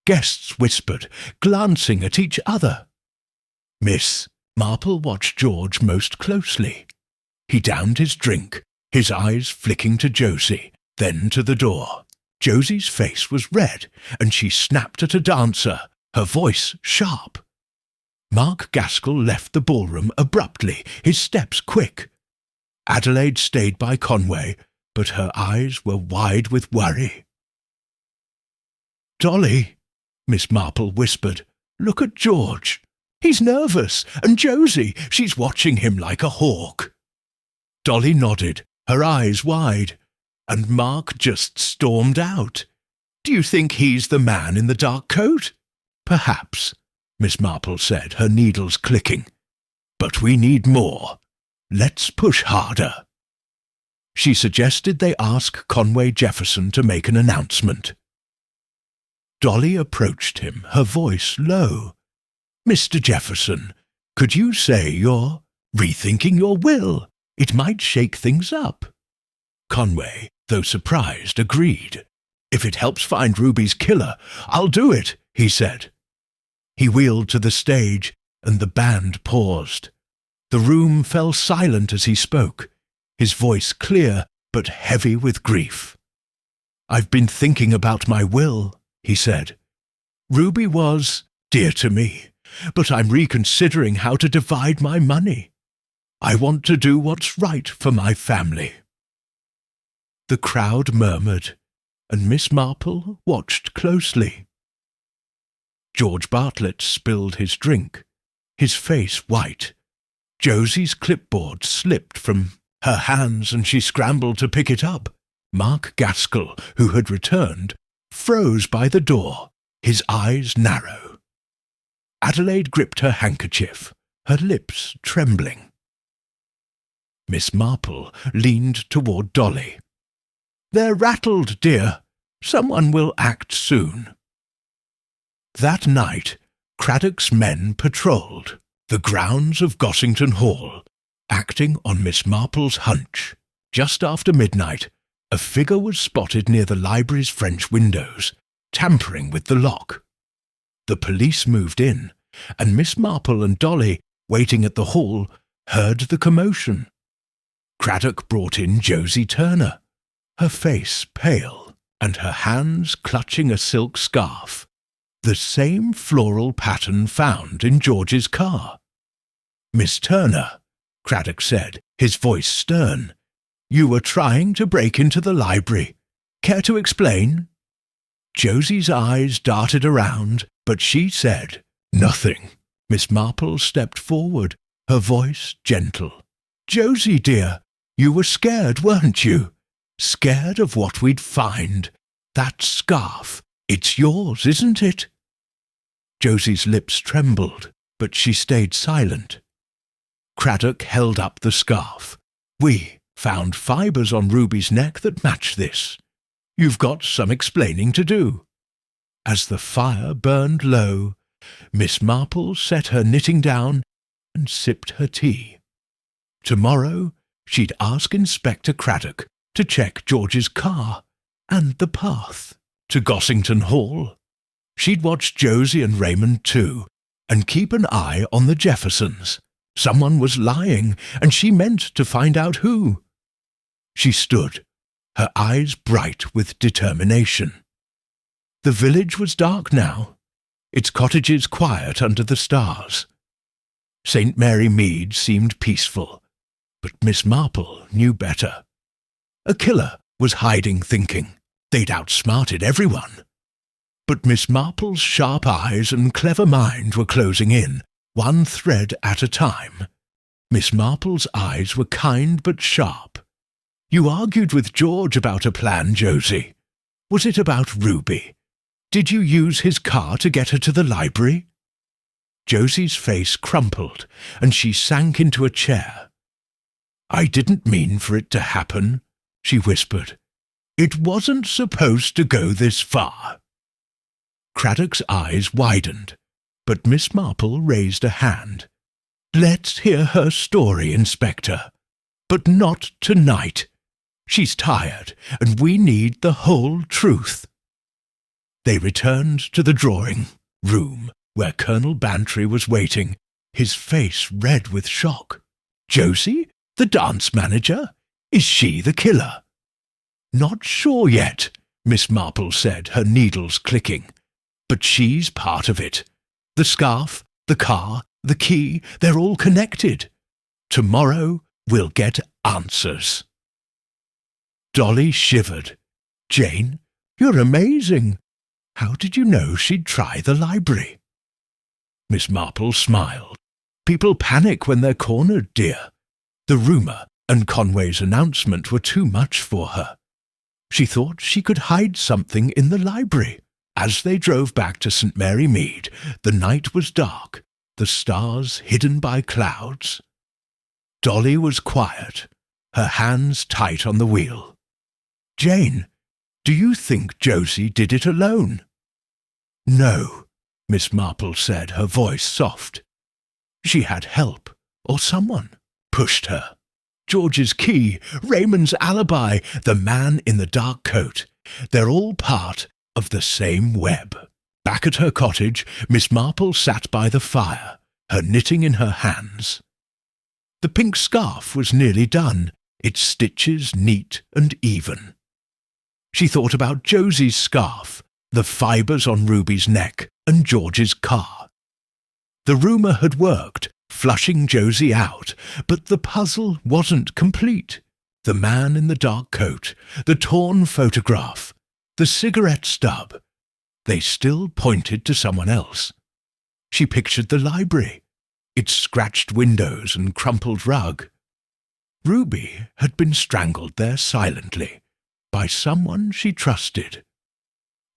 Guests whispered, glancing at each other. Miss Marple watched George most closely. He downed his drink, his eyes flicking to Josie, then to the door. Josie's face was red, and she snapped at a dancer, her voice sharp. Mark Gaskell left the ballroom abruptly, his steps quick. Adelaide stayed by Conway, but her eyes were wide with worry. "Dolly," Miss Marple whispered, "look at George. He's nervous, and Josie, she's watching him like a hawk." Dolly nodded, her eyes wide, and Mark just stormed out. "Do you think he's the man in the dark coat?" "Perhaps," Miss Marple said, her needles clicking. "But we need more. Let's push harder." She suggested they ask Conway Jefferson to make an announcement. Dolly approached him, her voice low. "Mr. Jefferson, could you say you're rethinking your will? It might shake things up." Conway, though surprised, agreed. "If it helps find Ruby's killer, I'll do it," he said. He wheeled to the stage, and the band paused. The room fell silent as he spoke, his voice clear but heavy with grief. "I've been thinking about my will," he said. "Ruby was dear to me, but I'm reconsidering how to divide my money. I want to do what's right for my family." The crowd murmured, and Miss Marple watched closely. George Bartlett spilled his drink, his face white. Josie's clipboard slipped from her hands and she scrambled to pick it up. Mark Gaskell, who had returned, froze by the door, his eyes narrow. Adelaide gripped her handkerchief, her lips trembling. Miss Marple leaned toward Dolly. "They're rattled, dear. Someone will act soon." That night, Craddock's men patrolled the grounds of Gossington Hall, acting on Miss Marple's hunch. Just after midnight, a figure was spotted near the library's French windows, tampering with the lock. The police moved in, and Miss Marple and Dolly, waiting at the hall, heard the commotion. Craddock brought in Josie Turner, her face pale, and her hands clutching a silk scarf, the same floral pattern found in George's car. "Miss Turner," Craddock said, his voice stern, "you were trying to break into the library. Care to explain?" Josie's eyes darted around, but she said nothing. Miss Marple stepped forward, her voice gentle. "Josie, dear, you were scared, weren't you? Scared of what we'd find. That scarf, it's yours, isn't it?" Josie's lips trembled, but she stayed silent. Craddock held up the scarf. "We found fibres on Ruby's neck that match this. You've got some explaining to do." As the fire burned low, Miss Marple set her knitting down and sipped her tea. Tomorrow she'd ask Inspector Craddock to check George's car and the path to Gossington Hall. She'd watch Josie and Raymond too, and keep an eye on the Jeffersons. Someone was lying, and she meant to find out who. She stood, her eyes bright with determination. The village was dark now, its cottages quiet under the stars. St. Mary Mead seemed peaceful, but Miss Marple knew better. A killer was hiding, thinking they'd outsmarted everyone. But Miss Marple's sharp eyes and clever mind were closing in, one thread at a time. Miss Marple's eyes were kind but sharp. "You argued with George about a plan, Josie. Was it about Ruby? Did you use his car to get her to the library?" Josie's face crumpled, and she sank into a chair. "I didn't mean for it to happen," she whispered. "It wasn't supposed to go this far." Craddock's eyes widened, but Miss Marple raised a hand. "Let's hear her story, Inspector. But not tonight. She's tired, and we need the whole truth." They returned to the drawing room where Colonel Bantry was waiting, his face red with shock. "Josie, the dance manager? Is she the killer?" "Not sure yet," Miss Marple said, her needles clicking. "But she's part of it. The scarf, the car, the key, they're all connected. Tomorrow we'll get answers." Dolly shivered. "Jane, you're amazing. How did you know she'd try the library?" Miss Marple smiled. "People panic when they're cornered, dear. The rumour and Conway's announcement were too much for her. She thought she could hide something in the library." As they drove back to St. Mary Mead, the night was dark, the stars hidden by clouds. Dolly was quiet, her hands tight on the wheel. "Jane, do you think Josie did it alone?" "No," Miss Marple said, her voice soft. "She had help, or someone pushed her. George's key, Raymond's alibi, the man in the dark coat. They're all part of the same web." Back at her cottage, Miss Marple sat by the fire, her knitting in her hands. The pink scarf was nearly done, its stitches neat and even. She thought about Josie's scarf, the fibres on Ruby's neck, and George's car. The rumour had worked, flushing Josie out, but the puzzle wasn't complete. The man in the dark coat, the torn photograph, the cigarette stub. They still pointed to someone else. She pictured the library, its scratched windows and crumpled rug. Ruby had been strangled there silently, by someone she trusted.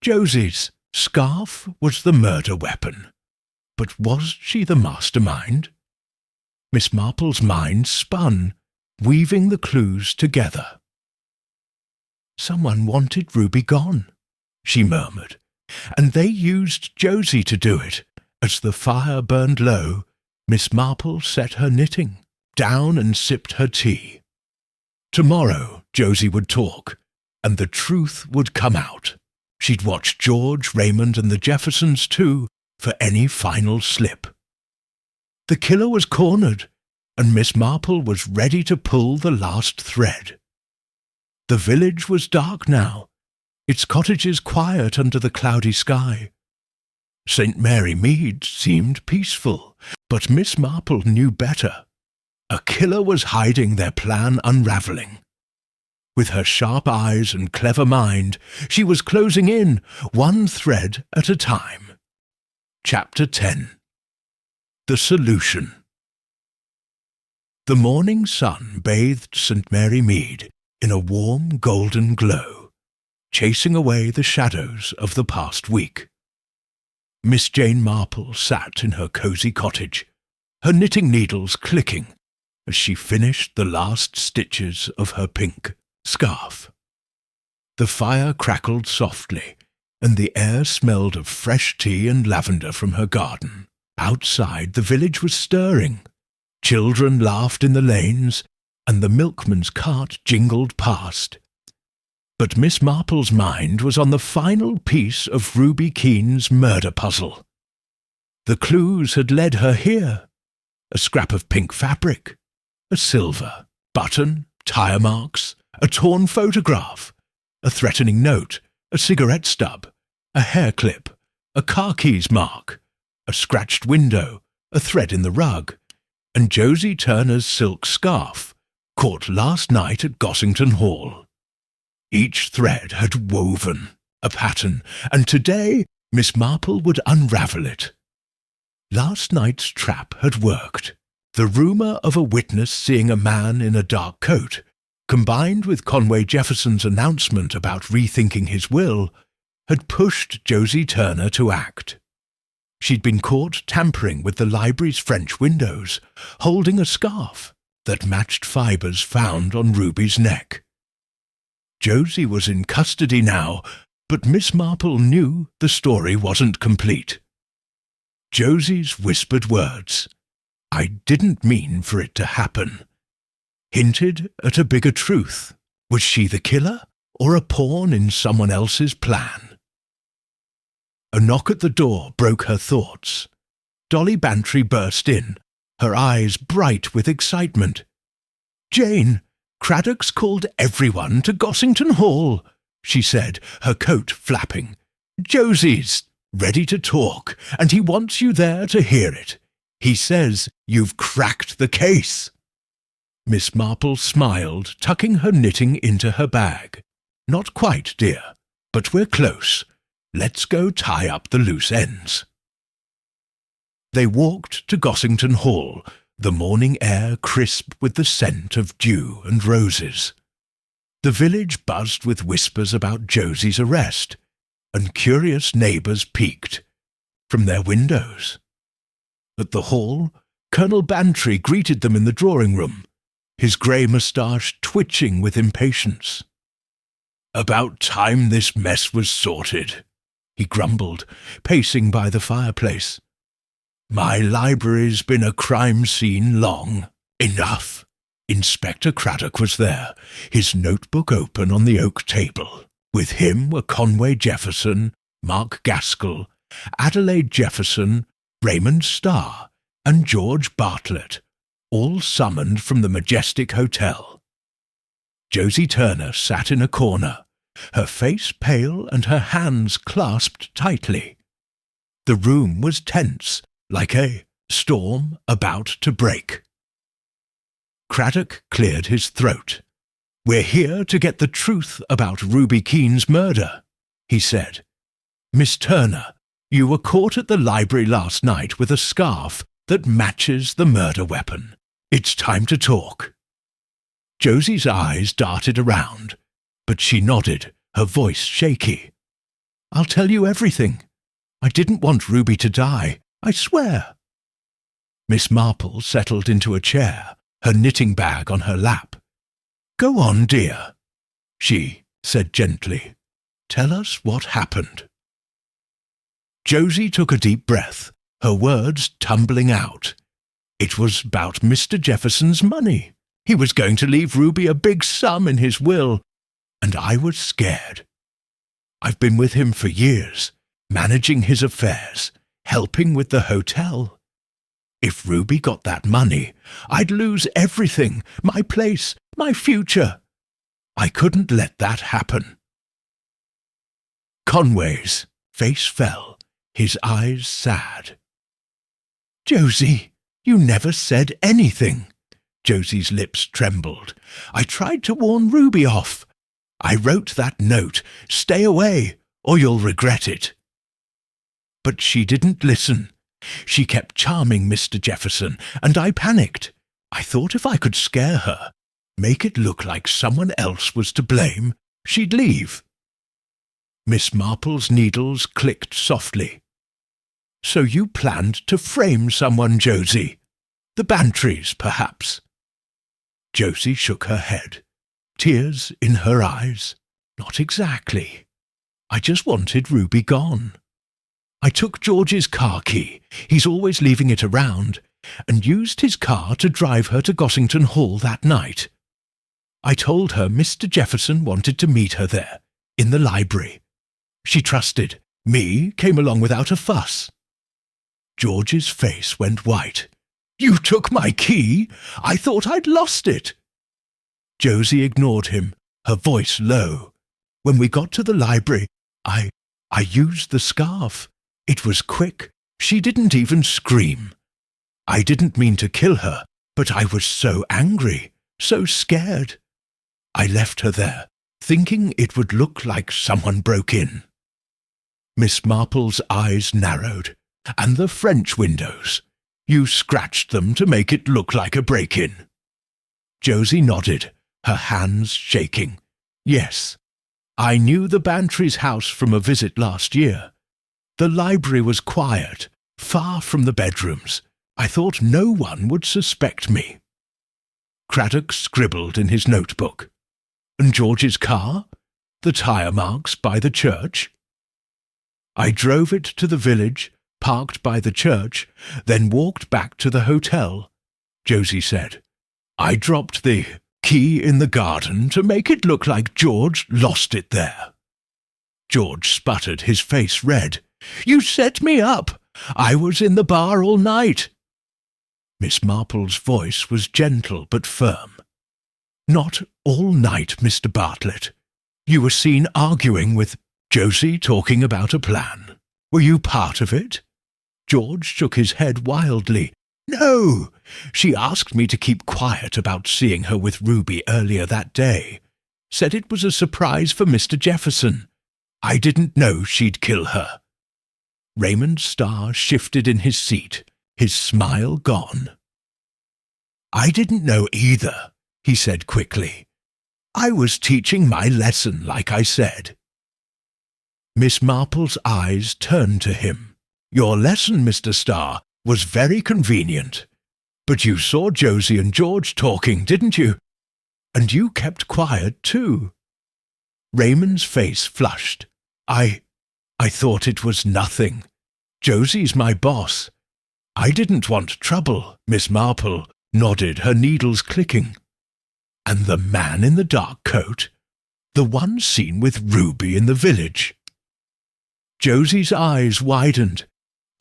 Josie's scarf was the murder weapon. But was she the mastermind? Miss Marple's mind spun, weaving the clues together. "Someone wanted Ruby gone," she murmured, "and they used Josie to do it." As the fire burned low, Miss Marple set her knitting down and sipped her tea. Tomorrow Josie would talk, and the truth would come out. She'd watch George, Raymond, and the Jeffersons too for any final slip. The killer was cornered, and Miss Marple was ready to pull the last thread. The village was dark now, its cottages quiet under the cloudy sky. St. Mary Mead seemed peaceful, but Miss Marple knew better. A killer was hiding, their plan unravelling. With her sharp eyes and clever mind, she was closing in, one thread at a time. Chapter 10. The Solution. The morning sun bathed St. Mary Mead in a warm golden glow, chasing away the shadows of the past week. Miss Jane Marple sat in her cosy cottage, her knitting needles clicking as she finished the last stitches of her pink scarf. The fire crackled softly, and the air smelled of fresh tea and lavender from her garden. Outside, the village was stirring. Children laughed in the lanes, and the milkman's cart jingled past. But Miss Marple's mind was on the final piece of Ruby Keane's murder puzzle. The clues had led her here. A scrap of pink fabric, a silver button, tire marks, a torn photograph, a threatening note, a cigarette stub, a hair clip, a car keys mark, a scratched window, a thread in the rug, and Josie Turner's silk scarf, caught last night at Gossington Hall. Each thread had woven a pattern, and today Miss Marple would unravel it. Last night's trap had worked. The rumour of a witness seeing a man in a dark coat, combined with Conway Jefferson's announcement about rethinking his will, had pushed Josie Turner to act. She'd been caught tampering with the library's French windows, holding a scarf that matched fibres found on Ruby's neck. Josie was in custody now, but Miss Marple knew the story wasn't complete. Josie's whispered words, "I didn't mean for it to happen," hinted at a bigger truth. Was she the killer, or a pawn in someone else's plan? A knock at the door broke her thoughts. Dolly Bantry burst in, her eyes bright with excitement. "Jane, Craddock's called everyone to Gossington Hall," she said, her coat flapping. "Josie's ready to talk, and he wants you there to hear it. He says you've cracked the case." Miss Marple smiled, tucking her knitting into her bag. "Not quite, dear, but we're close. Let's go tie up the loose ends." They walked to Gossington Hall, the morning air crisp with the scent of dew and roses. The village buzzed with whispers about Josie's arrest, and curious neighbours peeked from their windows. At the hall, Colonel Bantry greeted them in the drawing-room, his grey moustache twitching with impatience. "About time this mess was sorted," he grumbled, pacing by the fireplace. "My library's been a crime scene long. Enough." Inspector Craddock was there, his notebook open on the oak table. With him were Conway Jefferson, Mark Gaskell, Adelaide Jefferson, Raymond Starr, and George Bartlett, all summoned from the majestic hotel. Josie Turner sat in a corner, her face pale and her hands clasped tightly. The room was tense, like a storm about to break. Craddock cleared his throat. "We're here to get the truth about Ruby Keane's murder," he said. "Miss Turner, you were caught at the library last night with a scarf that matches the murder weapon. It's time to talk." Josie's eyes darted around, but she nodded, her voice shaky. "I'll tell you everything. I didn't want Ruby to die, I swear." Miss Marple settled into a chair, her knitting bag on her lap. "Go on, dear," she said gently. "Tell us what happened." Josie took a deep breath, her words tumbling out. "It was about Mr. Jefferson's money. He was going to leave Ruby a big sum in his will, and I was scared. I've been with him for years, managing his affairs, helping with the hotel. If Ruby got that money, I'd lose everything, my place, my future. I couldn't let that happen." Conway's face fell, his eyes sad. "Josie, you never said anything." Josie's lips trembled. "I tried to warn Ruby off. I wrote that note, 'Stay away, or you'll regret it.' But she didn't listen. She kept charming Mr. Jefferson, and I panicked. I thought if I could scare her, make it look like someone else was to blame, she'd leave." Miss Marple's needles clicked softly. "So you planned to frame someone, Josie? The Bantrys, perhaps?" Josie shook her head, tears in her eyes. "Not exactly. I just wanted Ruby gone. I took George's car key, he's always leaving it around, and used his car to drive her to Gossington Hall that night. I told her Mr. Jefferson wanted to meet her there, in the library. She trusted me, came along without a fuss." George's face went white. "You took my key? I thought I'd lost it." Josie ignored him, her voice low. "When we got to the library, I used the scarf. It was quick. She didn't even scream. I didn't mean to kill her, but I was so angry, so scared. I left her there, thinking it would look like someone broke in." Miss Marple's eyes narrowed. "And the French windows? You scratched them to make it look like a break-in?" Josie nodded, her hands shaking. "Yes. I knew the Bantry's house from a visit last year. The library was quiet, far from the bedrooms. I thought no one would suspect me." Craddock scribbled in his notebook. "And George's car? The tyre marks by the church?" "I drove it to the village, parked by the church, then walked back to the hotel," Josie said. "I dropped the key in the garden to make it look like George lost it there." George sputtered, his face red. "You set me up. I was in the bar all night." Miss Marple's voice was gentle but firm. "Not all night, Mr. Bartlett. You were seen arguing with Josie, talking about a plan. Were you part of it?" George shook his head wildly. "No! She asked me to keep quiet about seeing her with Ruby earlier that day. Said it was a surprise for Mr. Jefferson. I didn't know she'd kill her." Raymond Starr shifted in his seat, his smile gone. "I didn't know either," he said quickly. "I was teaching my lesson, like I said." Miss Marple's eyes turned to him. "Your lesson, Mr. Starr, was very convenient. But you saw Josie and George talking, didn't you? And you kept quiet, too." Raymond's face flushed. I thought it was nothing. Josie's my boss. I didn't want trouble." Miss Marple nodded, her needles clicking. "And the man in the dark coat? The one seen with Ruby in the village?" Josie's eyes widened.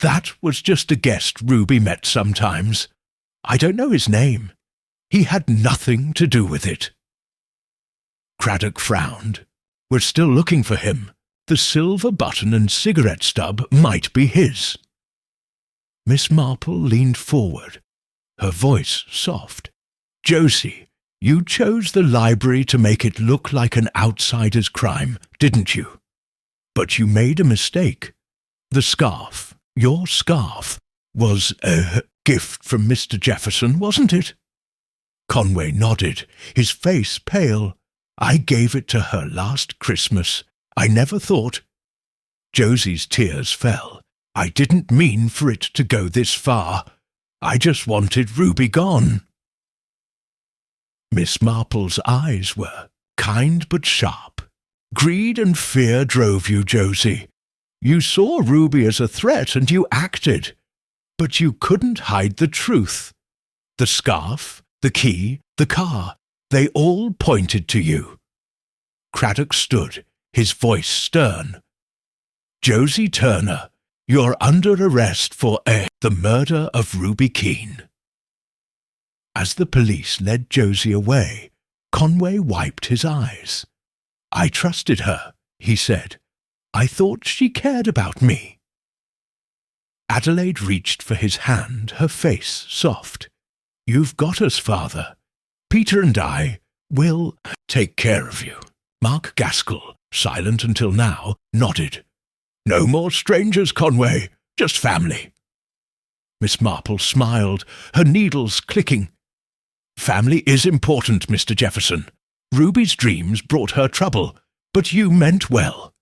"That was just a guest Ruby met sometimes. I don't know his name. He had nothing to do with it." Craddock frowned. "We're still looking for him. The silver button and cigarette stub might be his." Miss Marple leaned forward, her voice soft. "Josie, you chose the library to make it look like an outsider's crime, didn't you? But you made a mistake. The scarf, your scarf, was a gift from Mr. Jefferson, wasn't it?" Conway nodded, his face pale. "I gave it to her last Christmas. I never thought—" Josie's tears fell. "I didn't mean for it to go this far. I just wanted Ruby gone." Miss Marple's eyes were kind but sharp. "Greed and fear drove you, Josie. You saw Ruby as a threat and you acted. But you couldn't hide the truth. The scarf, the key, the car, they all pointed to you." Craddock stood, his voice stern. "Josie Turner, you're under arrest for the murder of Ruby Keene." As the police led Josie away, Conway wiped his eyes. "I trusted her," he said. "I thought she cared about me." Adelaide reached for his hand, her face soft. "You've got us, Father. Peter and I will take care of you." Mark Gaskell, silent until now, nodded. "No more strangers, Conway. Just family." Miss Marple smiled, her needles clicking. "Family is important, Mr. Jefferson. Ruby's dreams brought her trouble, but you meant well."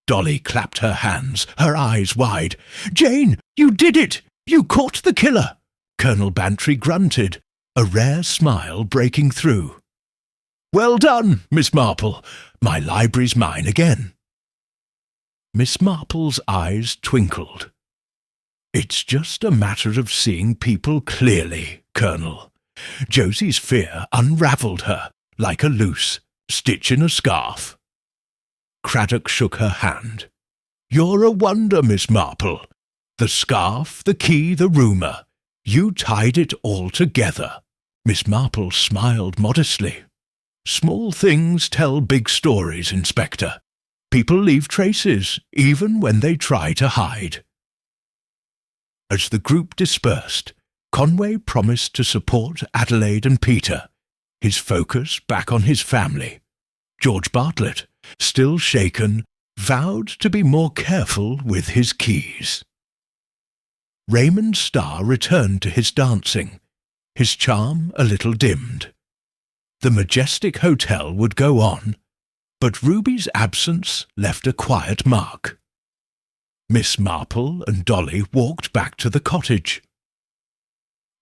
Dolly clapped her hands, her eyes wide. "Jane, you did it! You caught the killer!" Colonel Bantry grunted, a rare smile breaking through. "Well done, Miss Marple. My library's mine again." Miss Marple's eyes twinkled. "It's just a matter of seeing people clearly, Colonel." Josie's fear unravelled her like a loose stitch in a scarf. Craddock shook her hand. "You're a wonder, Miss Marple. The scarf, the key, the rumour. You tied it all together." Miss Marple smiled modestly. "Small things tell big stories, Inspector. People leave traces, even when they try to hide." As the group dispersed, Conway promised to support Adelaide and Peter, his focus back on his family. George Bartlett, still shaken, vowed to be more careful with his keys. Raymond Starr returned to his dancing, his charm a little dimmed. The majestic hotel would go on, but Ruby's absence left a quiet mark. Miss Marple and Dolly walked back to the cottage.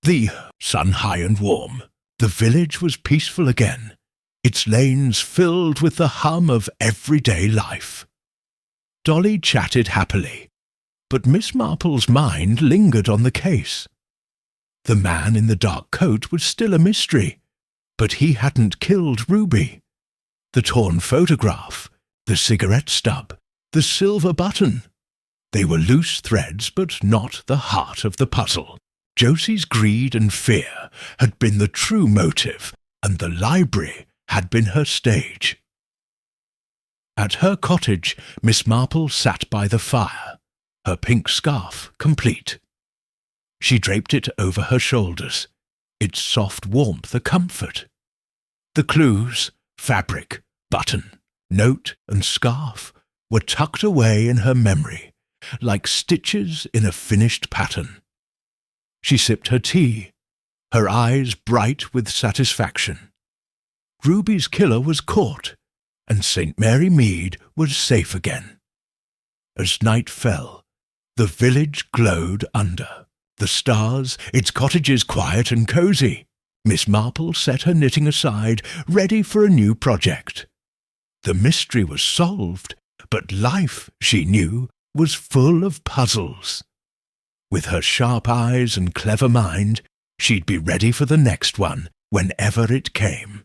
The sun high and warm, the village was peaceful again, its lanes filled with the hum of everyday life. Dolly chatted happily, but Miss Marple's mind lingered on the case. The man in the dark coat was still a mystery, but he hadn't killed Ruby. The torn photograph, the cigarette stub, the silver button. They were loose threads, but not the heart of the puzzle. Josie's greed and fear had been the true motive, and the library had been her stage. At her cottage, Miss Marple sat by the fire, her pink scarf complete. She draped it over her shoulders, its soft warmth a comfort. The clues, fabric, button, note, and scarf, were tucked away in her memory, like stitches in a finished pattern. She sipped her tea, her eyes bright with satisfaction. Ruby's killer was caught, and St. Mary Mead was safe again. As night fell, the village glowed under. The stars, its cottages quiet and cosy. Miss Marple set her knitting aside, ready for a new project. The mystery was solved, but life, she knew, was full of puzzles. With her sharp eyes and clever mind, she'd be ready for the next one, whenever it came.